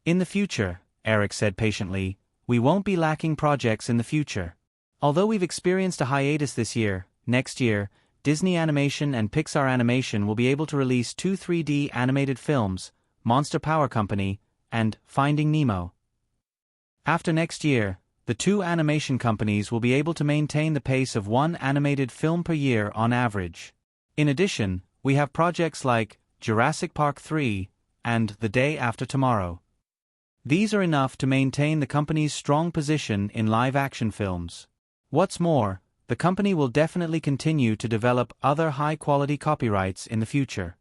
[SPEAKER 1] "In the future," Eric said patiently, "we won't be lacking projects in the future. Although we've experienced a hiatus this year, next year, Disney Animation and Pixar Animation will be able to release 2 3D animated films, Monster Power Company, and Finding Nemo. After next year, the 2 animation companies will be able to maintain the pace of 1 animated film per year on average. In addition, we have projects like Jurassic Park 3 and The Day After Tomorrow. These are enough to maintain the company's strong position in live-action films. What's more, the company will definitely continue to develop other high-quality copyrights in the future."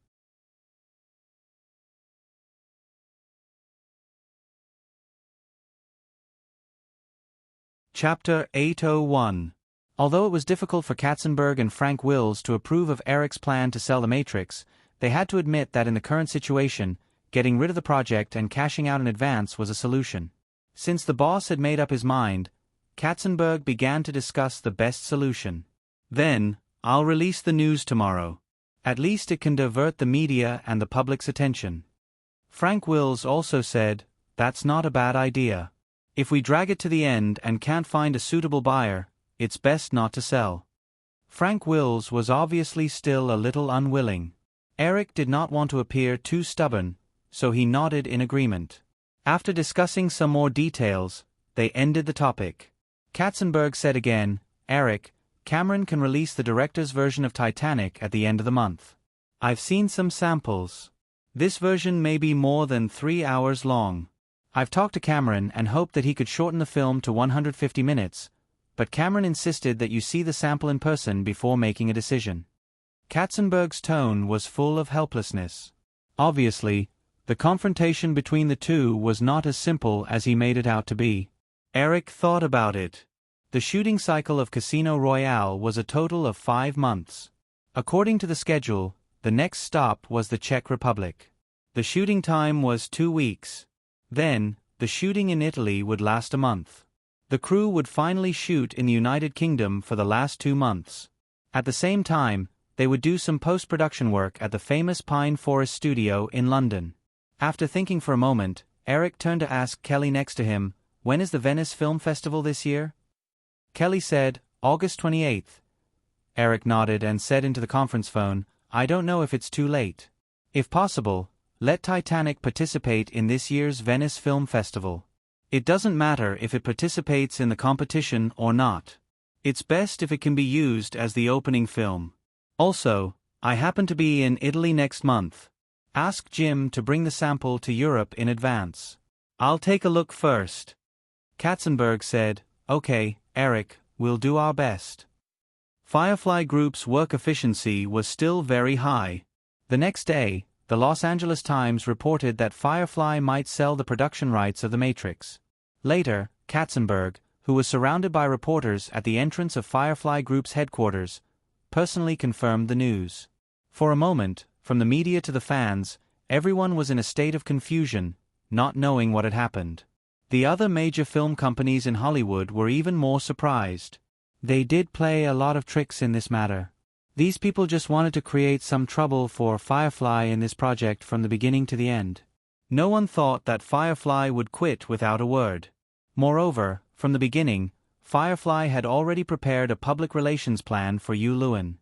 [SPEAKER 1] Chapter 801. Although it was difficult for Katzenberg and Frank Wills to approve of Eric's plan to sell The Matrix, they had to admit that in the current situation, getting rid of the project and cashing out in advance was a solution. Since the boss had made up his mind, Katzenberg began to discuss the best solution. "Then, I'll release the news tomorrow. At least it can divert the media and the public's attention." Frank Wills also said, "That's not a bad idea. If we drag it to the end and can't find a suitable buyer, it's best not to sell." Frank Wills was obviously still a little unwilling. Eric did not want to appear too stubborn, so he nodded in agreement. After discussing some more details, they ended the topic. Katzenberg said again, "Eric, Cameron can release the director's version of Titanic at the end of the month. I've seen some samples. This version may be more than 3 hours long. I've talked to Cameron and hoped that he could shorten the film to 150 minutes, but Cameron insisted that you see the sample in person before making a decision." Katzenberg's tone was full of helplessness. Obviously, the confrontation between the two was not as simple as he made it out to be. Eric thought about it. The shooting cycle of Casino Royale was a total of 5 months. According to the schedule, the next stop was the Czech Republic. The shooting time was 2 weeks. Then, the shooting in Italy would last a month. The crew would finally shoot in the United Kingdom for the last 2 months. At the same time, they would do some post-production work at the famous Pine Forest studio in London. After thinking for a moment, Eric turned to ask Kelly next to him, "When is the Venice Film Festival this year?" Kelly said, "August 28th. Eric nodded and said into the conference phone, "I don't know if it's too late. If possible, let Titanic participate in this year's Venice Film Festival. It doesn't matter if it participates in the competition or not. It's best if it can be used as the opening film. Also, I happen to be in Italy next month. Ask Jim to bring the sample to Europe in advance. I'll take a look first. Katzenberg said, "Okay, Eric, we'll do our best." Firefly Group's work efficiency was still very high. The next day, the Los Angeles Times reported that Firefly might sell the production rights of The Matrix. Later, Katzenberg, who was surrounded by reporters at the entrance of Firefly Group's headquarters, personally confirmed the news. For a moment, from the media to the fans, everyone was in a state of confusion, not knowing what had happened. The other major film companies in Hollywood were even more surprised. They did play a lot of tricks in this matter. These people just wanted to create some trouble for Firefly in this project from the beginning to the end. No one thought that Firefly would quit without a word. Moreover, from the beginning, Firefly had already prepared a public relations plan for Yu Luen.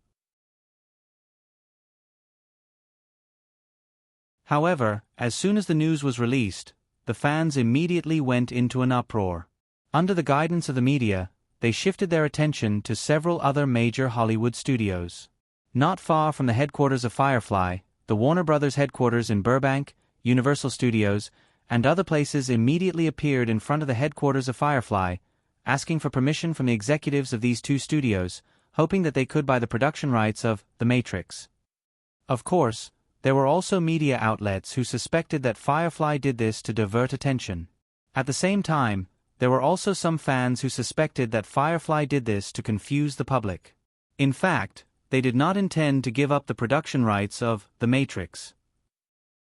[SPEAKER 1] However, as soon as the news was released, the fans immediately went into an uproar. Under the guidance of the media, they shifted their attention to several other major Hollywood studios. Not far from the headquarters of Firefly, the Warner Brothers headquarters in Burbank, Universal Studios, and other places immediately appeared in front of the headquarters of Firefly, asking for permission from the executives of these two studios, hoping that they could buy the production rights of The Matrix. Of course, there were also media outlets who suspected that Firefly did this to divert attention. At the same time, there were also some fans who suspected that Firefly did this to confuse the public. In fact, they did not intend to give up the production rights of The Matrix.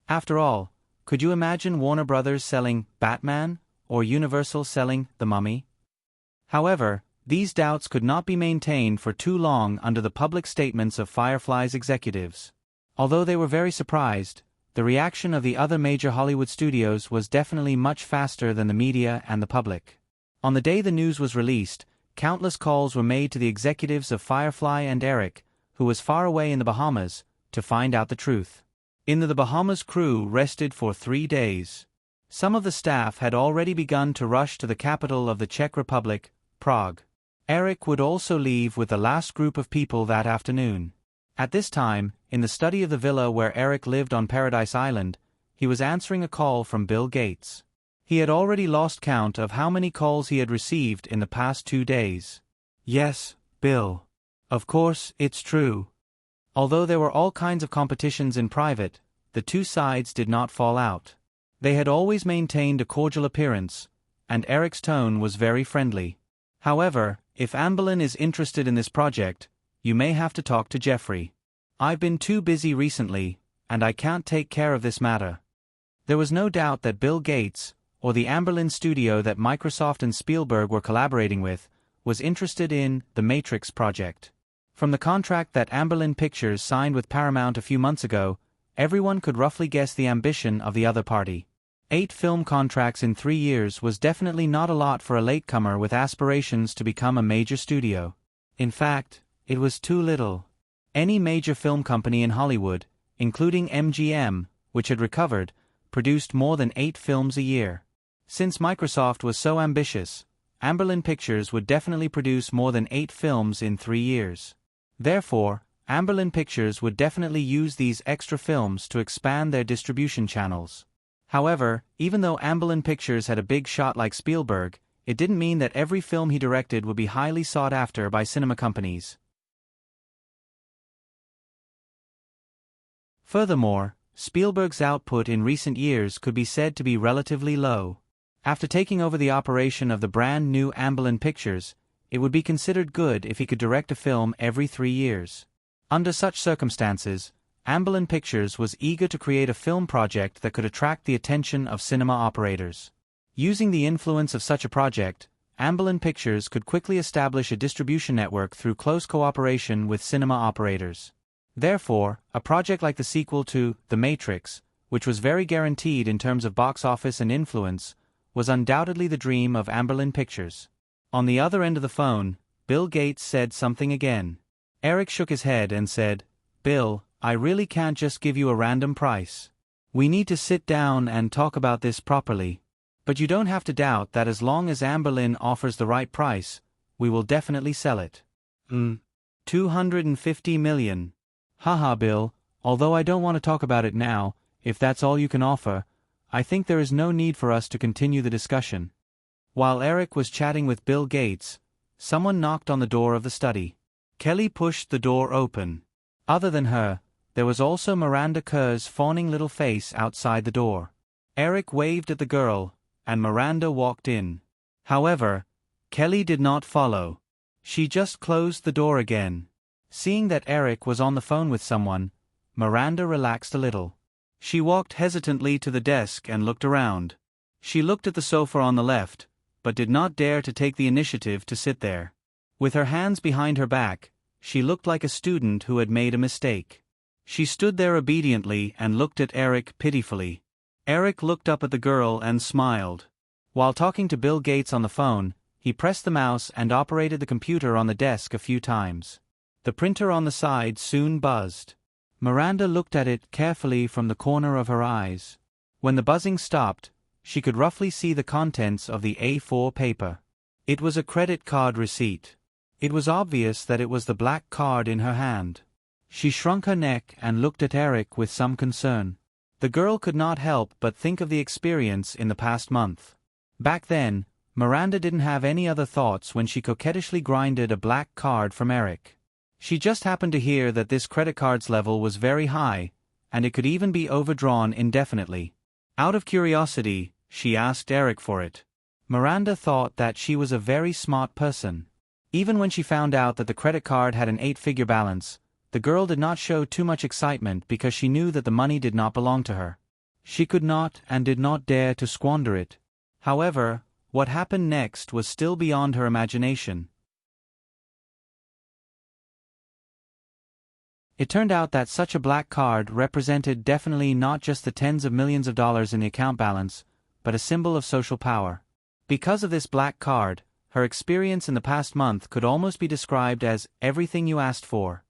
[SPEAKER 1] After all, could you imagine Warner Brothers selling Batman, or Universal selling The Mummy? However, these doubts could not be maintained for too long under the public statements of Firefly's executives. Although they were very surprised, the reaction of the other major Hollywood studios was definitely much faster than the media and the public. On the day the news was released, countless calls were made to the executives of Firefly and Eric, who was far away in the Bahamas, to find out the truth. In the Bahamas, crew rested for 3 days. Some of the staff had already begun to rush to the capital of the Czech Republic, Prague. Eric would also leave with the last group of people that afternoon. At this time, in the study of the villa where Eric lived on Paradise Island, he was answering a call from Bill Gates. He had already lost count of how many calls he had received in the past 2 days. "Yes, Bill. Of course, it's true." Although there were all kinds of competitions in private, the two sides did not fall out. They had always maintained a cordial appearance, and Eric's tone was very friendly. "However, if Amberlin is interested in this project, you may have to talk to Jeffrey. I've been too busy recently, and I can't take care of this matter." There was no doubt that Bill Gates, or the Amberlin studio that Microsoft and Spielberg were collaborating with, was interested in The Matrix project. From the contract that Amberlin Pictures signed with Paramount a few months ago, everyone could roughly guess the ambition of the other party. 8 film contracts in 3 years was definitely not a lot for a latecomer with aspirations to become a major studio. In fact, it was too little. Any major film company in Hollywood, including MGM, which had recovered, produced more than 8 films a year. Since Microsoft was so ambitious, Amberlin Pictures would definitely produce more than 8 films in 3 years. Therefore, Amberlin Pictures would definitely use these extra films to expand their distribution channels. However, even though Amberlin Pictures had a big shot like Spielberg, it didn't mean that every film he directed would be highly sought after by cinema companies. Furthermore, Spielberg's output in recent years could be said to be relatively low. After taking over the operation of the brand new Amberlin Pictures, it would be considered good if he could direct a film every 3 years. Under such circumstances, Amberlin Pictures was eager to create a film project that could attract the attention of cinema operators. Using the influence of such a project, Amberlin Pictures could quickly establish a distribution network through close cooperation with cinema operators. Therefore, a project like the sequel to The Matrix, which was very guaranteed in terms of box office and influence, was undoubtedly the dream of Amberlin Pictures. On the other end of the phone, Bill Gates said something again. Eric shook his head and said, "Bill, I really can't just give you a random price. We need to sit down and talk about this properly." But you don't have to doubt that as long as Amberlynn offers the right price, we will definitely sell it. 250 million. Haha, Bill, although I don't want to talk about it now, if that's all you can offer, I think there is no need for us to continue the discussion. While Eric was chatting with Bill Gates, someone knocked on the door of the study. Kelly pushed the door open. Other than her, there was also Miranda Kerr's fawning little face outside the door. Eric waved at the girl, and Miranda walked in. However, Kelly did not follow. She just closed the door again. Seeing that Eric was on the phone with someone, Miranda relaxed a little. She walked hesitantly to the desk and looked around. She looked at the sofa on the left, but did not dare to take the initiative to sit there. With her hands behind her back, she looked like a student who had made a mistake. She stood there obediently and looked at Eric pitifully. Eric looked up at the girl and smiled. While talking to Bill Gates on the phone, he pressed the mouse and operated the computer on the desk a few times. The printer on the side soon buzzed. Miranda looked at it carefully from the corner of her eyes. When the buzzing stopped, she could roughly see the contents of the A4 paper. It was a credit card receipt. It was obvious that it was the black card in her hand. She shrunk her neck and looked at Eric with some concern. The girl could not help but think of the experience in the past month. Back then, Miranda didn't have any other thoughts when she coquettishly grinded a black card from Eric. She just happened to hear that this credit card's level was very high, and it could even be overdrawn indefinitely. Out of curiosity, she asked Eric for it. Miranda thought that she was a very smart person. Even when she found out that the credit card had an 8-figure balance, the girl did not show too much excitement because she knew that the money did not belong to her. She could not and did not dare to squander it. However, what happened next was still beyond her imagination. It turned out that such a black card represented definitely not just the tens of millions of dollars in the account balance, but a symbol of social power. Because of this black card, her experience in the past month could almost be described as everything you asked for.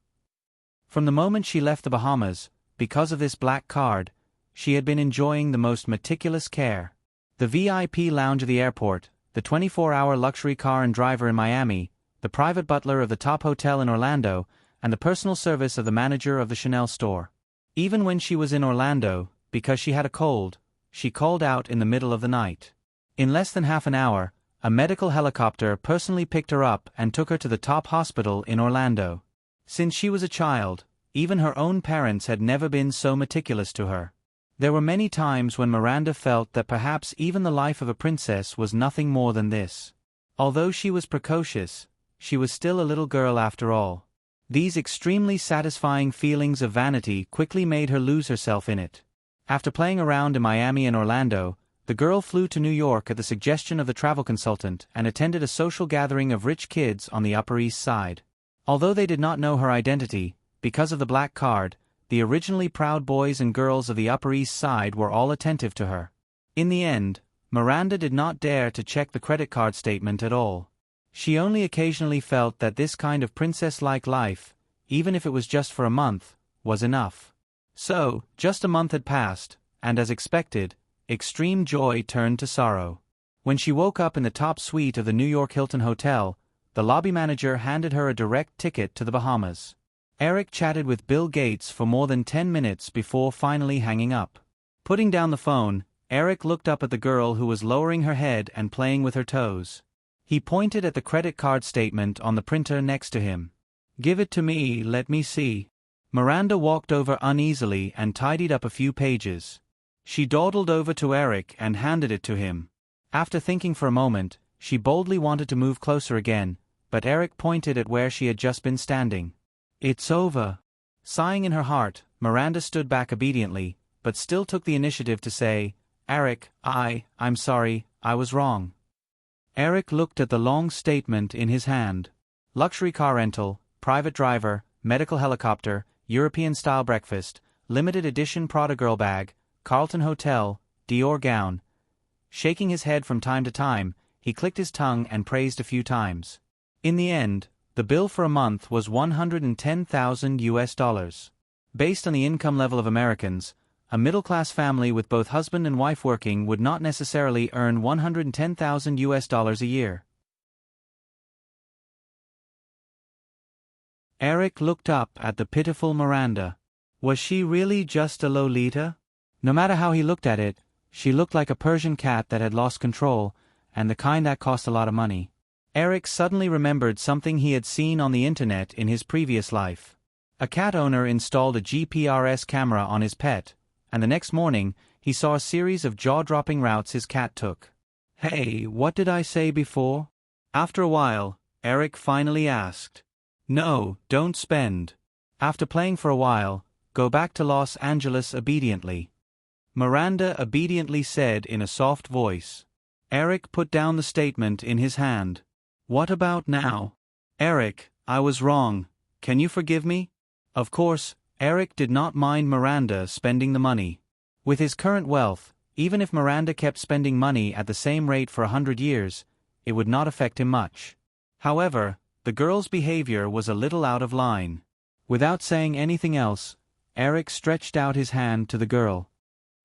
[SPEAKER 1] From the moment she left the Bahamas, because of this black card, she had been enjoying the most meticulous care. The VIP lounge of the airport, the 24-hour luxury car and driver in Miami, the private butler of the top hotel in Orlando, and the personal service of the manager of the Chanel store. Even when she was in Orlando, because she had a cold, she called out in the middle of the night. In less than half an hour, a medical helicopter personally picked her up and took her to the top hospital in Orlando. Since she was a child, even her own parents had never been so meticulous to her. There were many times when Miranda felt that perhaps even the life of a princess was nothing more than this. Although she was precocious, she was still a little girl after all. These extremely satisfying feelings of vanity quickly made her lose herself in it. After playing around in Miami and Orlando, the girl flew to New York at the suggestion of the travel consultant and attended a social gathering of rich kids on the Upper East Side. Although they did not know her identity, because of the black card, the originally proud boys and girls of the Upper East Side were all attentive to her. In the end, Miranda did not dare to check the credit card statement at all. She only occasionally felt that this kind of princess-like life, even if it was just for a month, was enough. So, just a month had passed, and as expected, extreme joy turned to sorrow. When she woke up in the top suite of the New York Hilton Hotel, the lobby manager handed her a direct ticket to the Bahamas. Eric chatted with Bill Gates for more than 10 minutes before finally hanging up. Putting down the phone, Eric looked up at the girl who was lowering her head and playing with her toes. He pointed at the credit card statement on the printer next to him. "Give it to me, let me see." Miranda walked over uneasily and tidied up a few pages. She dawdled over to Eric and handed it to him. After thinking for a moment, she boldly wanted to move closer again, but Eric pointed at where she had just been standing. "It's over." Sighing in her heart, Miranda stood back obediently, but still took the initiative to say, "Eric, I'm sorry, I was wrong." Eric looked at the long statement in his hand. Luxury car rental, private driver, medical helicopter, European-style breakfast, limited edition Prada girl bag, Carlton Hotel, Dior gown. Shaking his head from time to time, he clicked his tongue and praised a few times. In the end, the bill for a month was $110,000 US. Based on the income level of Americans, A middle-class family with both husband and wife working would not necessarily earn $110,000 a year. Eric looked up at the pitiful Miranda. Was she really just a Lolita? No matter how he looked at it, she looked like a Persian cat that had lost control, and the kind that cost a lot of money. Eric suddenly remembered something he had seen on the internet in his previous life. A cat owner installed a GPRS camera on his pet, and the next morning, he saw a series of jaw-dropping routes his cat took. Hey, what did I say before? After a while, Eric finally asked. No, don't spend. After playing for a while, go back to Los Angeles obediently. Miranda obediently said in a soft voice. Eric put down the statement in his hand. What about now? Eric, I was wrong. Can you forgive me? Of course, Eric did not mind Miranda spending the money. With his current wealth, even if Miranda kept spending money at the same rate for 100 years, it would not affect him much. However, the girl's behavior was a little out of line. Without saying anything else, Eric stretched out his hand to the girl.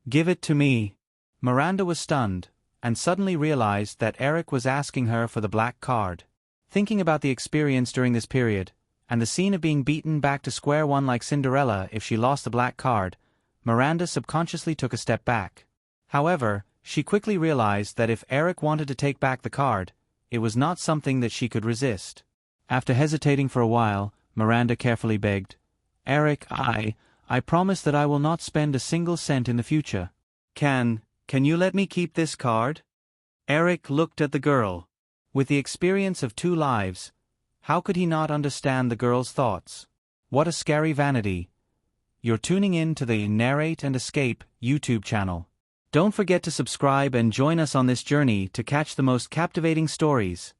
[SPEAKER 1] Give it to me. Miranda was stunned, and suddenly realized that Eric was asking her for the black card. Thinking about the experience during this period, and the scene of being beaten back to square one like Cinderella if she lost the black card, Miranda subconsciously took a step back. However, she quickly realized that if Eric wanted to take back the card, it was not something that she could resist. After hesitating for a while, Miranda carefully begged, Eric, I promise that I will not spend a single cent in the future. Can you let me keep this card? Eric looked at the girl. With the experience of 2 lives, how could he not understand the girl's thoughts? What a scary vanity. You're tuning in to the Narrate and Escape YouTube channel. Don't forget to subscribe and join us on this journey to catch the most captivating stories.